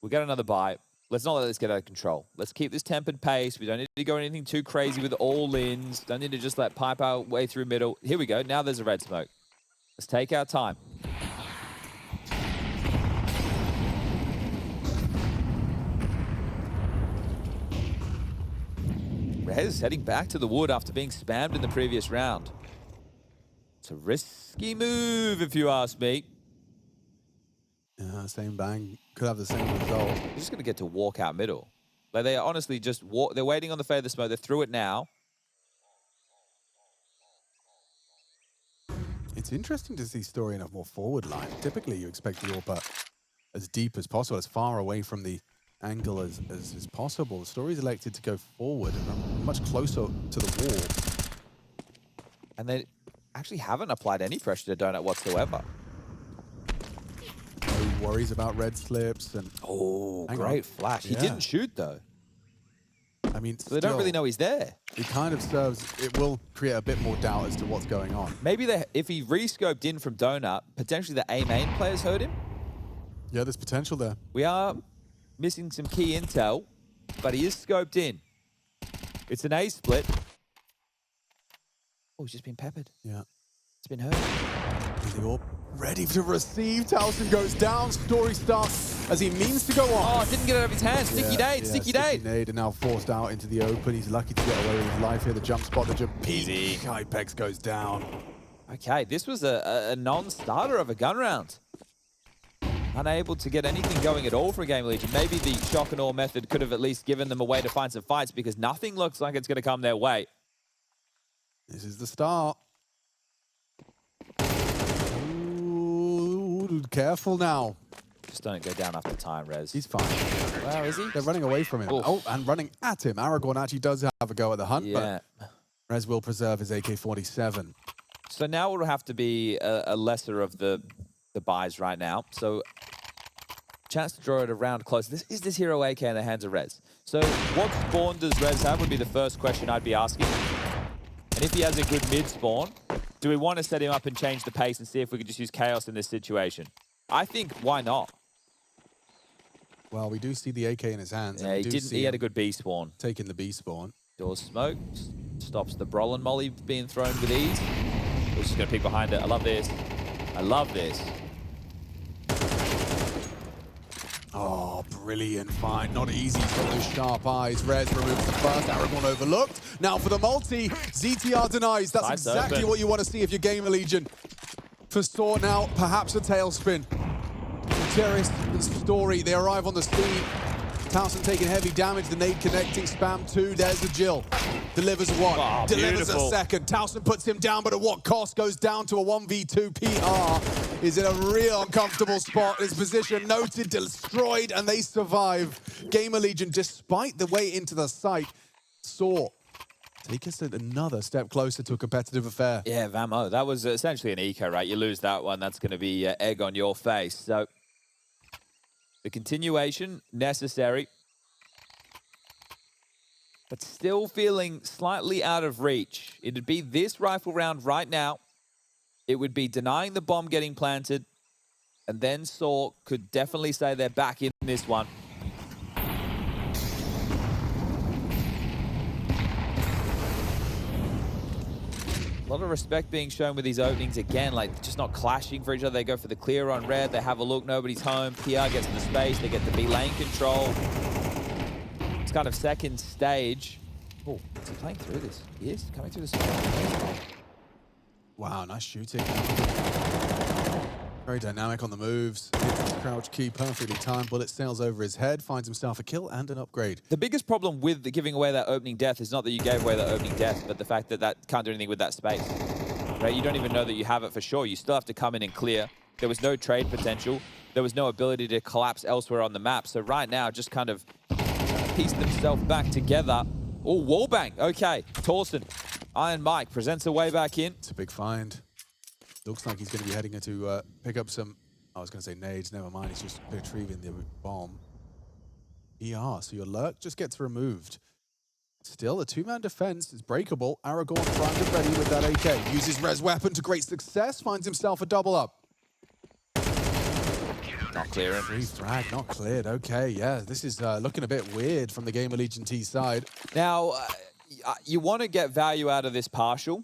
We got another bye. Let's not let this get out of control. Let's keep this tempered pace. We don't need to go anything too crazy with all-ins. Don't need to just let pipe our way through middle. Here we go. Now there's a red smoke. Let's take our time. Rez heading back to the wood after being spammed in the previous round. It's a risky move, if you ask me. Yeah, same bang. Could have the same result. You're just going to get to walk out middle. Like, they are honestly just walk. They're waiting on the fade of the smoke. They threw it now. It's interesting to see Story in a more forward line. Typically, you expect the AWP as deep as possible, as far away from the angle as possible. Story's elected to go forward and much closer to the wall. And they actually haven't applied any pressure to Donut whatsoever. No worries about red slips and... Oh, great flash. He didn't shoot, though. I mean, so they don't really know he's there. It kind of serves... It will create a bit more doubt as to what's going on. Maybe if he re-scoped in from Donut, potentially the A main players heard him. Yeah, there's potential there. We are missing some key intel, but he is scoped in. It's an A split. Oh, he's just been peppered. Yeah. It's been hurt. Is he all ready to receive? Tauson goes down. Story starts as he means to go on. Oh, didn't get it out of his hand. Sticky nade, sticky nade. Nade, and now forced out into the open. He's lucky to get away with his life here. The jump spot, the jump. Easy. Hypex goes down. Okay, this was a non-starter of a gun round. Unable to get anything going at all for GamerLegion. Maybe the shock and awe method could have at least given them a way to find some fights because nothing looks like it's going to come their way. This is the start. Ooh, careful now. Just don't go down after time, Rez. He's fine. Where is he? They're running away from him. Oof. Oh, and running at him. Aragorn actually does have a go at the hunt, but Rez will preserve his AK-47. So now it will have to be a lesser of the buys right now. So chance to draw it around close. Is this hero AK in the hands of Rez? So what spawn does Rez have would be the first question I'd be asking. And if he has a good mid spawn, do we want to set him up and change the pace and see if we could just use Chaos in this situation? I think, why not? Well, we do see the AK in his hands. Yeah, he had a good B spawn. Taking the B spawn. Doors smoked. Stops the Brolin molly being thrown with ease. We're just going to peek behind it. I love this. I love this. Oh, brilliant find. Not easy. He's got those sharp eyes. Rez removes the first. Aragorn overlooked. Now for the multi. ZTR denies. That's exactly what you want to see if you're GamerLegion. For Saw now, perhaps a tailspin. Bucharest and Story, they arrive on the scene. Tauson taking heavy damage. The nade connecting. Spam 2. There's the Jill. Delivers 1. Oh, delivers a second. Tauson puts him down, but at what cost? Goes down to a 1v2 PR. is in a real uncomfortable spot. His position noted, destroyed, and they survive. GamerLegion, despite the way into the site, saw take us another step closer to a competitive affair. Yeah, Vamo, that was essentially an eco, right? You lose that one, that's going to be egg on your face. So the continuation, necessary. But still feeling slightly out of reach. It'd be this rifle round right now. It would be denying the bomb getting planted. And then Saw could definitely say they're back in this one. A lot of respect being shown with these openings again, like just not clashing for each other. They go for the clear on red, they have a look, nobody's home. PR gets the space, they get the B lane control. It's kind of second stage. Oh, is he playing through this? He is, coming through the space. Wow, nice shooting. Very dynamic on the moves. Hits his crouch key, perfectly timed. Bullet sails over his head, finds himself a kill and an upgrade. The biggest problem with giving away that opening death is not that you gave away that opening death, but the fact that that can't do anything with that space. Right? You don't even know that you have it for sure. You still have to come in and clear. There was no trade potential. There was no ability to collapse elsewhere on the map. So right now, just kind of piece themselves back together. Oh, wallbang. Okay, Tauson. Iron Mike presents a way back in. It's a big find. Looks like he's going to be heading to pick up some, I was going to say nades, never mind. He's just retrieving the bomb. ER, so your lurk just gets removed. Still, a two-man defense is breakable. Aragorn primed and ready with that AK. Uses res weapon to great success, finds himself a double up. Not clearing. Free frag, not cleared. Okay, yeah, this is looking a bit weird from the GamerLegion T side. Now, you want to get value out of this partial,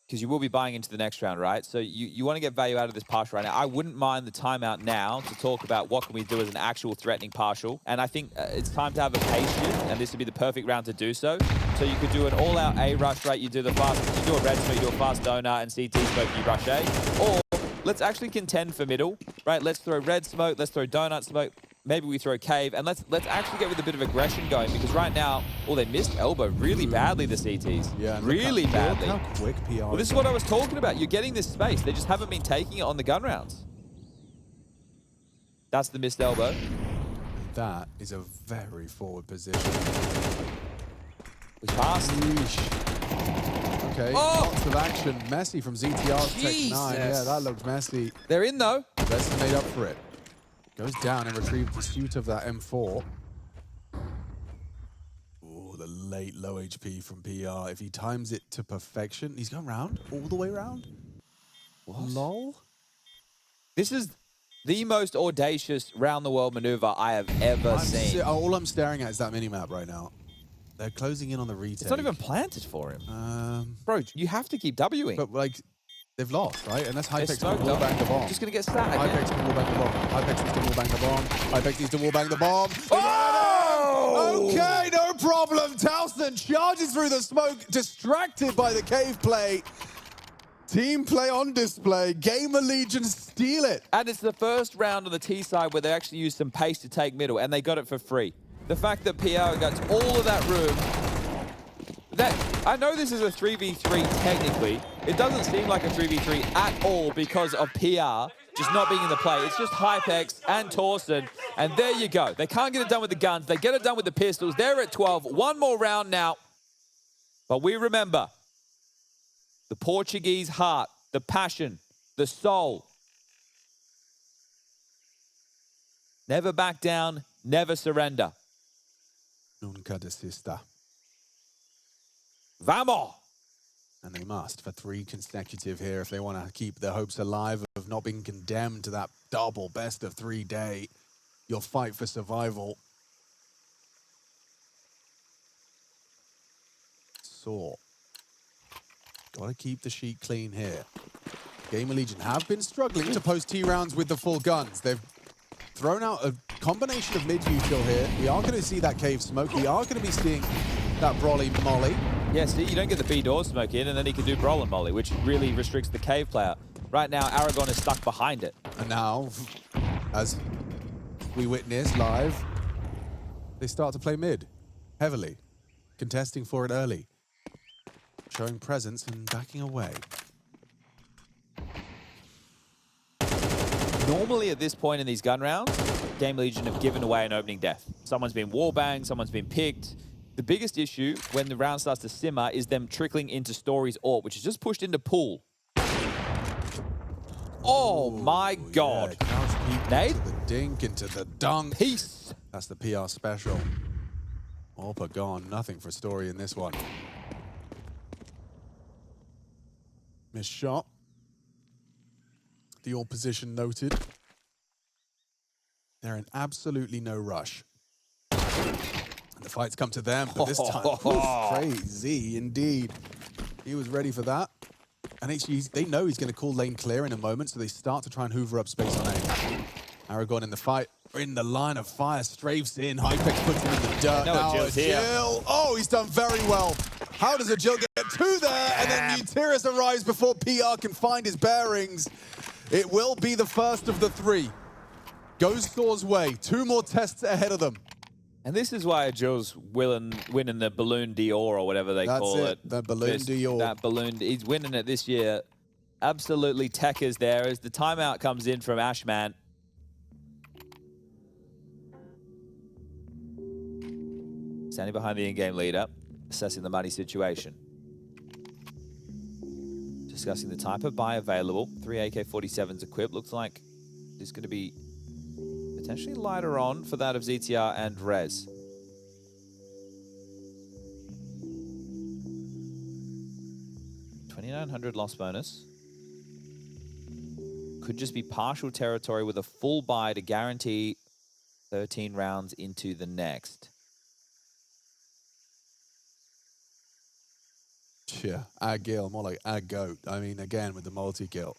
because you will be buying into the next round, right? So you want to get value out of this partial right now. I wouldn't mind the timeout now to talk about what can we do as an actual threatening partial. And I think it's time to have a pace shift, and this would be the perfect round to do so. So you could do an all-out A rush, right? You do a red smoke, you do a fast donut, and CT smoke, you rush A. Or let's actually contend for middle, right? Let's throw red smoke, let's throw donut smoke. Maybe we throw cave, and let's actually get with a bit of aggression going, because right now, they missed elbow really badly, the CTs. Yeah, really badly. Look how quick PR Well, this is what I was talking about. You're getting this space. They just haven't been taking it on the gun rounds. That's the missed elbow. That is a very forward position. We passed. Okay, lots of action. Messy from ZTR to Tech 9. Yeah, that looked messy. They're in, though. Rest made up for it. Goes down and retrieves the suit of that M4. Oh, the late low HP from PR. If he times it to perfection, he's going round, all the way round. What? Lol. This is the most audacious round-the-world maneuver I have ever seen. All I'm staring at is that mini-map right now. They're closing in on the retake. It's not even planted for him. Bro, you have to keep Wing. But, like, they've lost, right? Unless Hypex can smoked wallbang the bomb. Just going to get sat Hypex can wallbang the bomb. Hypex needs to wallbang the bomb. Hypex needs to wallbang the bomb. Oh! Okay, no problem. Tauson charges through the smoke, distracted by the cave play. Team play on display. GamerLegion steal it. And it's the first round on the T side where they actually used some pace to take middle, and they got it for free. The fact that PR got all of that room, I know this is a 3v3 technically. It doesn't seem like a 3v3 at all because of PR just not being in the play. It's just Hypex and Tauson, and there you go. They can't get it done with the guns. They get it done with the pistols. They're at 12. One more round now. But we remember the Portuguese heart, the passion, the soul. Never back down, never surrender. Nunca desista. Vamos! And they must for 3 consecutive here if they want to keep their hopes alive of not being condemned to that double best of 3 day. Your fight for survival. Saw. Gotta keep the sheet clean here. GamerLegion have been struggling to post T rounds with the full guns. They've thrown out a combination of mid-view kill here. We are going to see that cave smoke. We are going to be seeing that Broly molly. Yeah, see, you don't get the B door smoke in, and then he can do Brawl and Molly, which really restricts the cave player. Right now, Aragorn is stuck behind it. And now, as we witness live, they start to play mid, heavily, contesting for it early, showing presence and backing away. Normally at this point in these gun rounds, GamerLegion have given away an opening death. Someone's been wallbanged, someone's been picked. The biggest issue when the round starts to simmer is them trickling into Story's AWP, which is just pushed into pool. Oh my God. Yeah, Couch peek Nade? into the dink, into the dunk. Peace. That's the PR special. AWP gone. Nothing for Story in this one. Missed shot. The AWP position noted. They're in absolutely no rush. And the fight's come to them, but this time, crazy indeed. He was ready for that. And actually, they know he's going to call lane clear in a moment, so they start to try and hoover up space on A. Aragon in the fight, in the line of fire, strafes in. Hypex puts him in the dirt. Now Agil. Oh, he's done very well. How does Agil get to there? And then Nuteris arrives before PR can find his bearings. It will be the first of the three. Goes Thor's way. 2 more tests ahead of them. And this is why Agil's winning the Balloon Dior or whatever they call it. The Balloon Dior. That balloon, he's winning it this year. Absolutely Tekka's there as the timeout comes in from Ashman. Standing behind the in-game leader, assessing the money situation. Discussing the type of buy available. 3 AK-47s equipped. Looks like there's going to be potentially lighter on for that of ZTR and Rez. $2,900 loss bonus. Could just be partial territory with a full buy to guarantee 13 rounds into the next. Yeah, Agil, more like Agoat. I mean, again, with the multi-kill.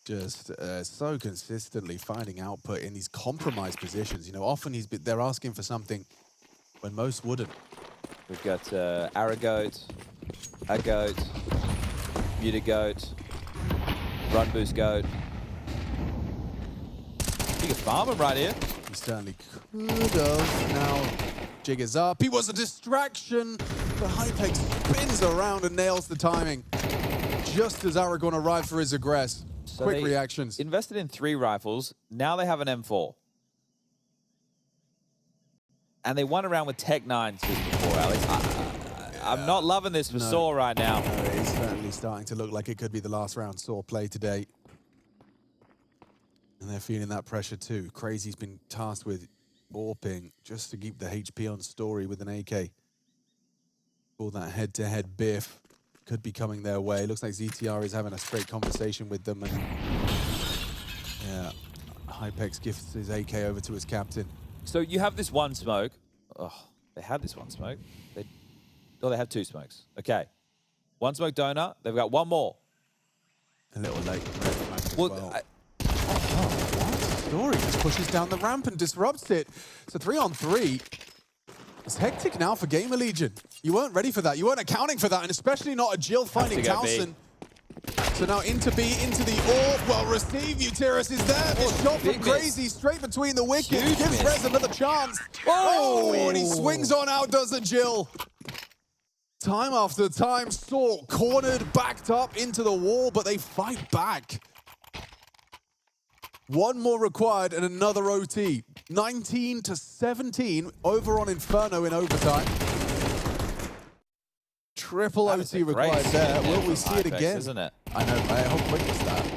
Just so consistently finding output in these compromised positions. You know, often they're asking for something when most wouldn't. We've got Aragoat, Agoat, Mutagoat, Run Boost Goat. He could farm him right here. He certainly could have. Now, Jig is up. He was a distraction. The Hypex spins around and nails the timing. Just as Aragon arrived for his aggress. So quick reactions. Invested in 3 rifles. Now they have an M4. And they won around with Tech 9s just before, Alex. I'm not loving this for Saw right now. No, it's certainly starting to look like it could be the last round Saw play today. And they're feeling that pressure too. Crazy's been tasked with AWPing just to keep the HP on Story with an AK. All that head-to-head biff could be coming their way. Looks like ZTR is having a straight conversation with them. And yeah, Hypex gifts his AK over to his captain. So you have this one smoke. Oh, they had this one smoke. They have 2 smokes. Okay. 1 smoke donut. They've got 1 more. A little late. Well, what? Story just pushes down the ramp and disrupts it. So 3-on-3. It's hectic now for GamerLegion. You weren't ready for that. You weren't accounting for that, and especially not Agil finding Tauson. So now into B, into the AWP. Well received. Nuteris is there. This shot from Crazy straight between the wickets. Gives Rez another chance. Oh, and he swings on out, does Agil. Time after time, Saw cornered, backed up into the wall, but they fight back. 1 more required and another OT. 19-17 over on Inferno in overtime. Triple OT required there. Will we see it again? Isn't it? I know, how quick was that?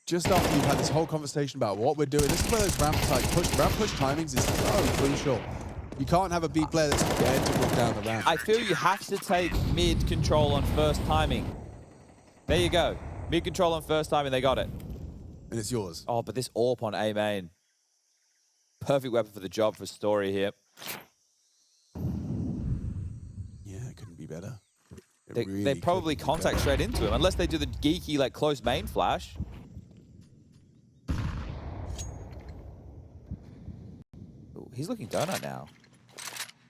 Just after you've had this whole conversation about what we're doing, this is where those ramp push timings is so crucial. You can't have a B player that's scared to walk down the ramp. I feel you have to take mid control on first timing. There you go. Mid control on first timing, they got it. And it's yours. Oh, but this AWP on A main. Perfect weapon for the job for Story here. Yeah, it couldn't be better. They probably contact straight into him, unless they do the geeky, like, close main flash. Ooh, he's looking donut now.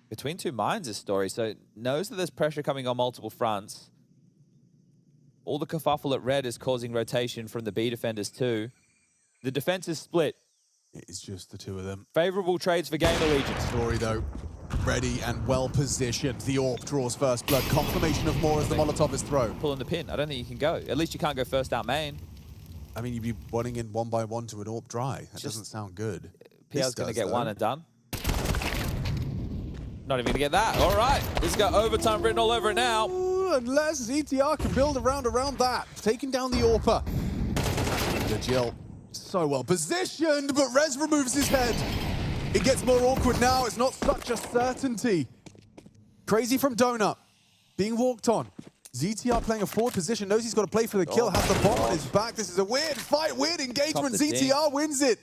Between 2 mines is Story, so knows that there's pressure coming on multiple fronts. All the kerfuffle at red is causing rotation from the B defenders too. The defense is split. It is just the 2 of them. Favorable trades for GamerLegion. Story though, ready and well positioned. The AWP draws first blood. Confirmation of more as the Molotov is thrown. Pulling the pin. I don't think you can go. At least you can't go first out main. I mean, you'd be wanting in 1 by 1 to an AWP dry. That doesn't sound good. PL's going to get one and done. Not even going to get that. All right. This has got overtime written all over it now. Ooh, unless ZTR can build around that. Taking down the AWPer. The Jill so well positioned, but Rez removes his head. It gets more awkward now. It's not such a certainty. Crazy from Donut. Being walked on. ZTR playing a forward position, knows he's got to play for the kill, has the bomb on his back. This is a weird fight, weird engagement. ZTR wins it.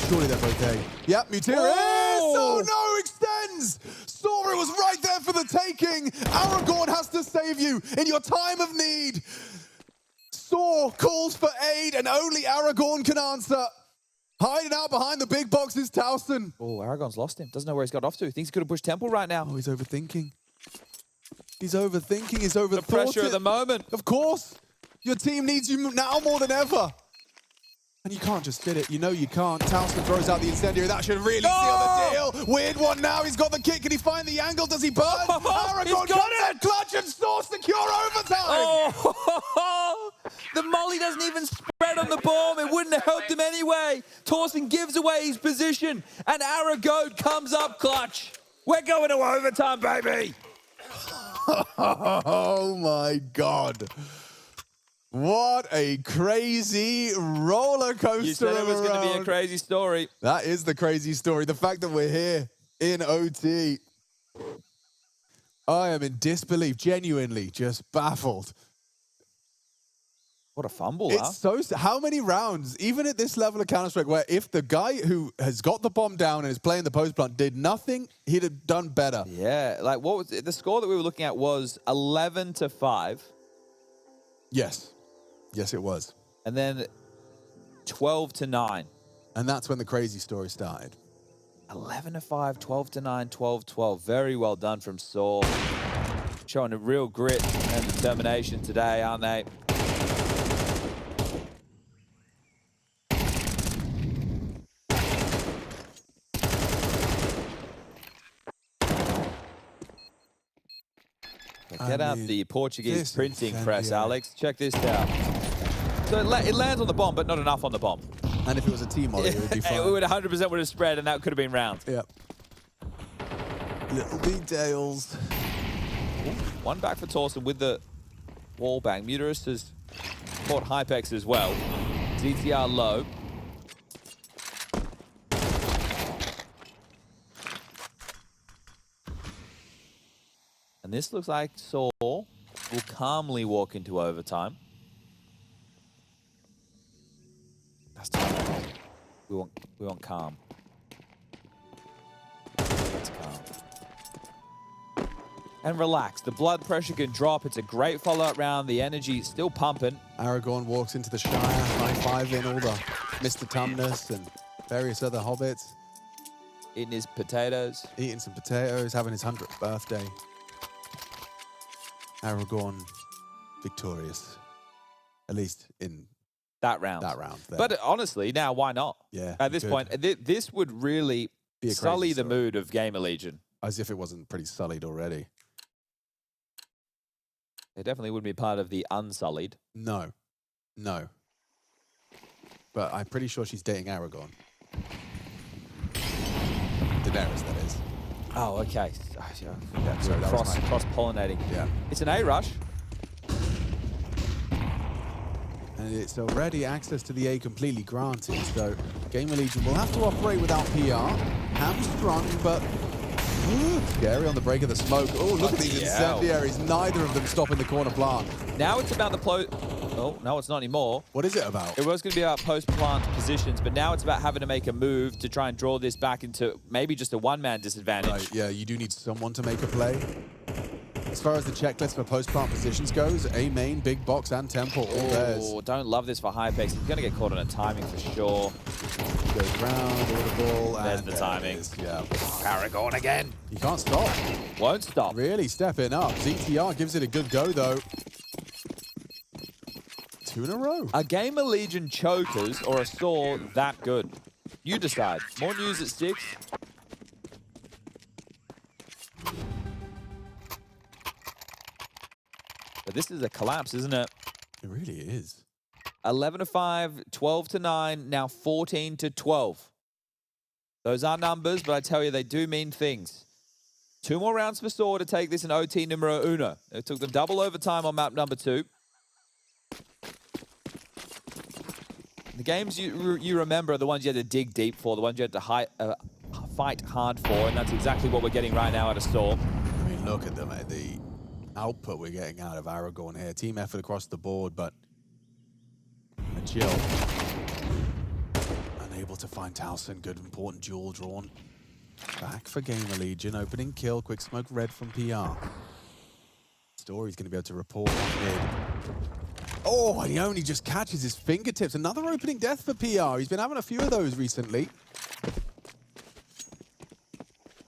Surely they're both A. Yep, Mutir is! Oh no, extends! Saw it was right there for the taking. Aragorn has to save you in your time of need. Saw calls for aid and only Aragorn can answer. Hiding out behind the big box is Tauson. Oh, Aragorn's lost him. Doesn't know where he's got off to. Thinks he could have pushed Temple right now. Oh, he's overthinking. He's overthinking, he's overthought The pressure at the moment. Of course. Your team needs you now more than ever. And you can't just fit it. You know you can't. Tauson throws out the incendiary. That should really seal the deal. Weird one now. He's got the kick. Can he find the angle? Does he burn? Aragorn got it. Clutch and Saw secure overtime. Oh, the molly doesn't even spread on the bomb. It wouldn't have helped him anyway. Tauson gives away his position. And Aragorn comes up clutch. We're going to overtime, baby. Oh my God. What a crazy roller coaster. You said it was going to be a crazy story. That is the crazy story. The fact that we're here in OT. I am in disbelief, genuinely just baffled. What a fumble, It's so... How many rounds, even at this level of Counter-Strike, where if the guy who has got the bomb down and is playing the post plant did nothing, he'd have done better. Yeah, like what was the score that we were looking at was 11-5. Yes. Yes, it was. And then 12-9. And that's when the crazy story started. 11-5, 12-9, 12-12. Very well done from Saw. Showing a real grit and determination today, aren't they? Get out the Portuguese printing press, Alex. Check this out. So it lands on the bomb, but not enough on the bomb. And if it was a team molly, it would be fine. It would 100% would have spread, and that could have been round. Yep. Little details. Ooh, one back for Tauson with the wall bang. Muterus has caught Hypex as well. ZTR low. And this looks like Saw will calmly walk into overtime. That's time. We want calm. That's calm. And relax. The blood pressure can drop. It's a great follow-up round. The energy is still pumping. Aragorn walks into the Shire, high-fiving all the Mr. Tumnus and various other hobbits. Eating his potatoes. Eating some potatoes, having his 100th birthday. Aragorn victorious, at least in that round. There. But honestly, now why not? Yeah. At this point, this would really sully the mood of GamerLegion. As if it wasn't pretty sullied already. It definitely wouldn't be part of the unsullied. No. No. But I'm pretty sure she's dating Aragorn. Daenerys, that is. Oh, okay. Yeah, sorry, that was cross-pollinating. Yeah. It's an A-rush. And it's already access to the A completely granted, so GamerLegion will have to operate without PR. Hamstrung, but scary on the break of the smoke. Oh, look at these incendiaries. Neither of them stop in the corner plant. Now it's about the Oh, no, it's not anymore. What is it about? It was going to be about post-plant positions, but now it's about having to make a move to try and draw this back into maybe just a one-man disadvantage. Right, yeah, you do need someone to make a play. As far as the checklist for post-plant positions goes, A main, big box, and temple, all theirs. Oh, don't love this for Hypex. He's going to get caught on a timing for sure. Goes round, audible, There's and the timing. Yeah. Aragorn again. You can't stop. Won't stop. Really stepping up. ZTR gives it a good go, though. 2 in a row. Are GamerLegion chokers or a Saw that good? You decide. More news at 6. But this is a collapse, isn't it? It really is. 11-5, 12-9, now 14-12. Those are numbers, but I tell you, they do mean things. 2 more rounds for Saw to take this in OT numero uno. It took them double overtime on map number 2. The games you remember are the ones you had to dig deep for, the ones you had to fight hard for, and that's exactly what we're getting right now out of Storm. I mean, look at them, the output we're getting out of Aragorn here. Team effort across the board, but Jill unable to find Tauson. Good, important duel drawn. Back for GamerLegion. Opening kill. Quick smoke red from PR. Story's going to be able to report on mid. Oh, and he only just catches his fingertips. Another opening death for PR. He's been having a few of those recently.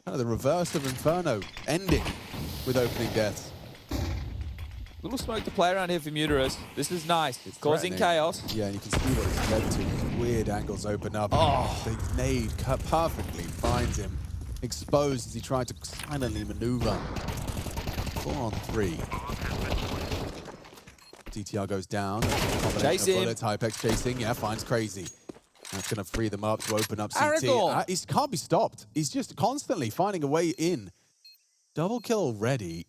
Kind of the reverse of Inferno, ending with opening deaths. Little smoke to play around here for Muterus. This is nice. It's causing chaos. Yeah, and you can see what it's led to. Weird angles open up. Oh, the nade perfectly finds him exposed as he tried to silently maneuver. 4-on-3. DTR goes down. Chasing. Bullets, Hypex chasing. Yeah, finds Crazy. That's going to free them up to open up CT. Aragorn. He can't be stopped. He's just constantly finding a way in. Double kill already.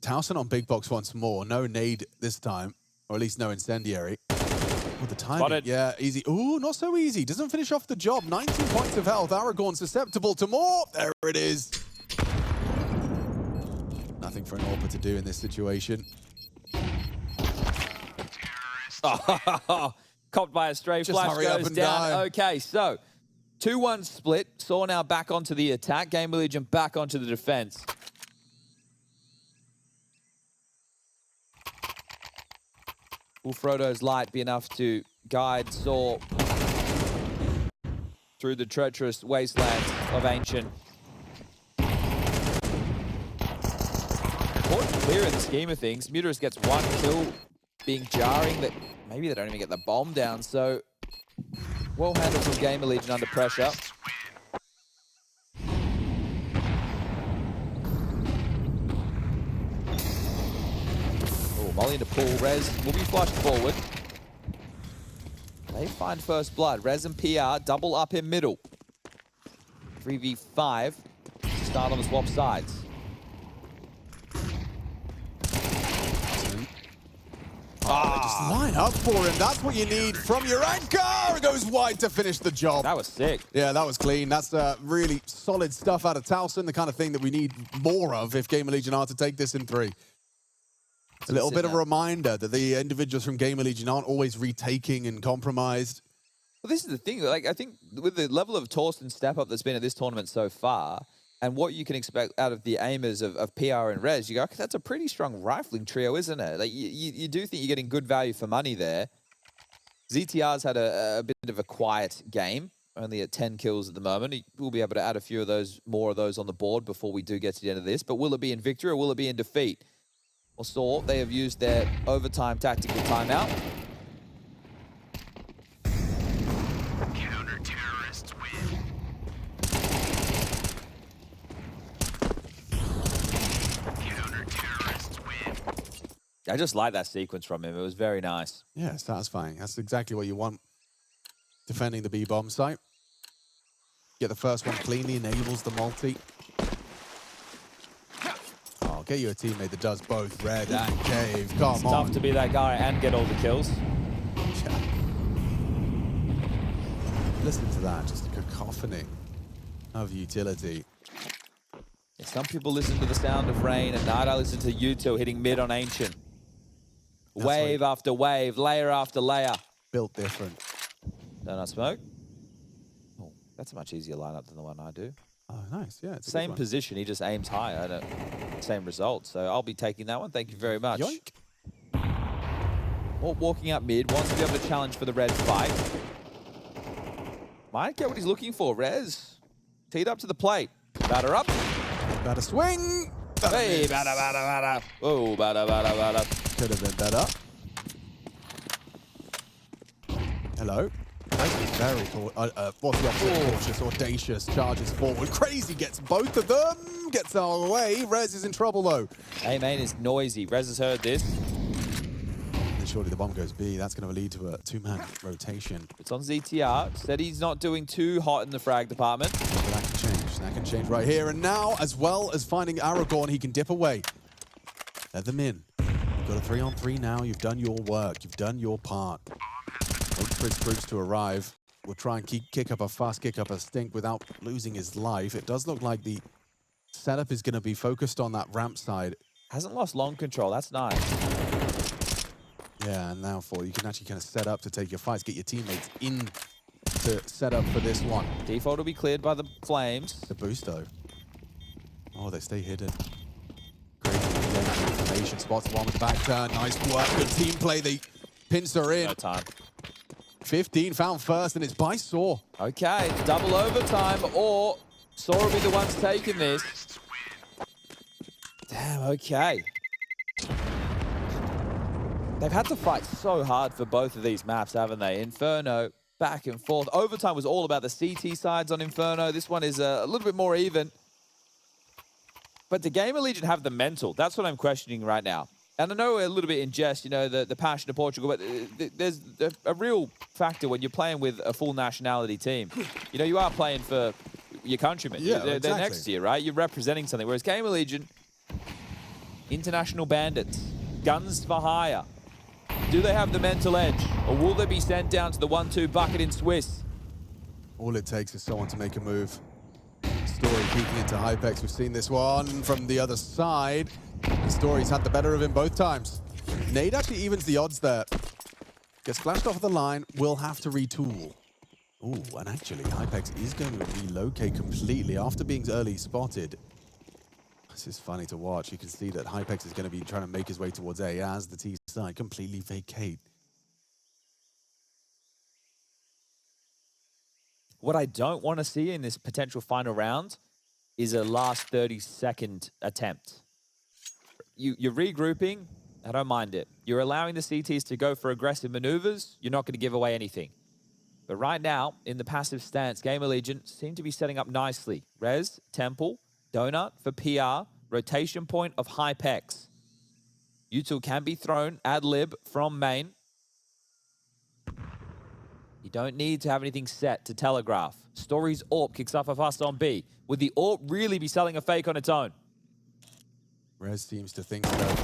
Tauson on big box once more. No nade this time, or at least no incendiary. Oh, the timing. Spotted. Yeah, easy. Ooh, not so easy. Doesn't finish off the job. 19 points of health. Aragorn susceptible to more. There it is. Nothing for an AWPer to do in this situation. Oh, copped by a stray Just flash, hurry up goes and down. die. Okay, so 2-1 split. Saw now back onto the attack. GamerLegion back onto the defense. Will Frodo's light be enough to guide Saw through the treacherous wastelands of Ancient? Important clear in the scheme of things. Muterus gets 1 kill, being jarring that maybe they don't even get the bomb down. So well handled from GamerLegion under pressure. Molly into pool. Rez will be flushed forward. They find first blood. Rez and PR double up in middle. 3v5 to start on the swap sides. Oh, just line up for him. That's what you need from your anchor. It goes wide to finish the job. That was sick. Yeah, that was clean. That's really solid stuff out of Tauson, the kind of thing that we need more of if GamerLegion are to take this in 3. A little bit of a reminder that the individuals from GamerLegion aren't always retaking and compromised. Well, this is the thing. Like, I think with the level of Tauson step up that's been at this tournament so far, and what you can expect out of the aimers of PR and Rez, you go, okay, that's a pretty strong rifling trio, isn't it? Like, you do think you're getting good value for money there. ZTR's had a bit of a quiet game, only at 10 kills at the moment. We'll be able to add a few of those, more of those on the board before we do get to the end of this. But will it be in victory or will it be in defeat? Or Saw, they have used their overtime tactical timeout. Counter-terrorists win. Counter-terrorists win. I just like that sequence from him. It was very nice. Yeah, satisfying. That's exactly what you want. Defending the B-bomb site. Get the first one cleanly, enables the multi. Oh, get you a teammate that does both red and cave. Come It's on. tough to be that guy and get all the kills. Yeah. Listen to that, just a cacophony of utility. Yeah, some people listen to the sound of rain. At night, I listen to U2 hitting mid on Ancient. That's Wave after wave, layer after layer. Built different. Don't I smoke? Oh, that's a much easier lineup than the one I do. Oh, nice. Yeah, it's a good Same one. position, he just aims higher. Same result. So I'll be taking that one. Thank you very much. Yoink. Walking up mid, wants to be able to challenge for the red fight. Might get what he's looking for. Rez, teed up to the plate. Batter up. Batter swing. Hey, batter. Oh, batter. Could have been better. Hello. Very what's the opposite? Cautious, audacious, charges forward. Crazy gets both of them. Gets out of the way. Rez is in trouble though. Hey, man, is noisy. Rez has heard this. The surely the bomb goes B. That's going to lead to a two-man rotation. It's on ZTR. Said he's not doing too hot in the frag department. But that can change. That can change right here. And now, as well as finding Aragorn, he can dip away. Let them in. You've got a 3-on-3 now. You've done your work. You've done your part. Wait for his groups to arrive. We'll try and kick up a stink without losing his life. It does look like the setup is going to be focused on that ramp side. Hasn't lost long control. That's nice. Yeah, and now you can actually kind of set up to take your fights, get your teammates in to set up for this one. Default will be cleared by the Flames. The boost, though. Oh, they stay hidden. Great information. Spots the one with the back turn. Nice work. Good team play. They pincer in. No time. 15 found first, and it's by Saw. Okay, double overtime, or Saw will be the ones taking this. Damn, okay. They've had to fight so hard for both of these maps, haven't they? Inferno, back and forth. Overtime was all about the CT sides on Inferno. This one is a little bit more even. But do GamerLegion have the mental? That's what I'm questioning right now. And I know a little bit in jest, you know, the passion of Portugal, but there's a real factor when you're playing with a full nationality team. You know, you are playing for your countrymen. Yeah, they're next to you, right? You're representing something. Whereas GamerLegion, international bandits, guns for hire. Do they have the mental edge? Or will they be sent down to the 1-2 bucket in Swiss? All it takes is someone to make a move. Story peeking into Hypex. We've seen this one from the other side. Story's had the better of him both times. Nade actually evens the odds there. Gets flashed off the line, will have to retool. Ooh, and actually, Hypex is going to relocate completely after being early spotted. This is funny to watch. You can see that Hypex is going to be trying to make his way towards A as the T side completely vacate. What I don't want to see in this potential final round is a last 30-second attempt. You're regrouping, I don't mind it. You're allowing the CTs to go for aggressive maneuvers, you're not going to give away anything. But right now, in the passive stance, GamerLegion seem to be setting up nicely. Rez, Temple, Donut for PR, rotation point of Hypex. Util can be thrown, ad lib from main. You don't need to have anything set to telegraph. Story's AWP kicks off a fast on B. Would the AWP really be selling a fake on its own? Rez seems to think so.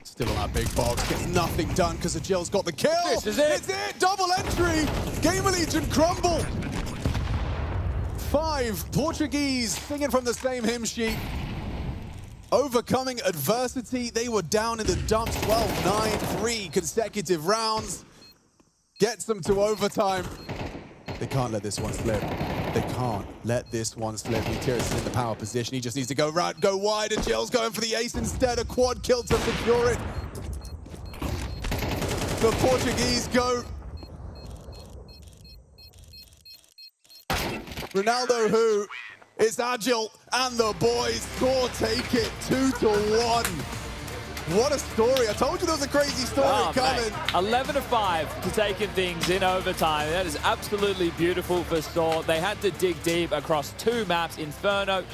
Still on that big box, gets nothing done because Agil's got the kill. This is it. It's it, double entry. GamerLegion crumble. 5 Portuguese singing from the same hymn sheet. Overcoming adversity. They were down in the dumps 12-9, 3 consecutive rounds. Gets them to overtime. They can't let this one slip. They can't let this one slip. Mutiris is in the power position. He just needs to go right, go wide, and Jill's going for the ace instead. A quad kill to secure it. The Portuguese go. Ronaldo who? It's Agile and the boys score, take it 2-1. What a story. I told you there was a crazy story coming. 11-5 to taking things in overtime. That is absolutely beautiful for Saw. They had to dig deep across 2 maps, Inferno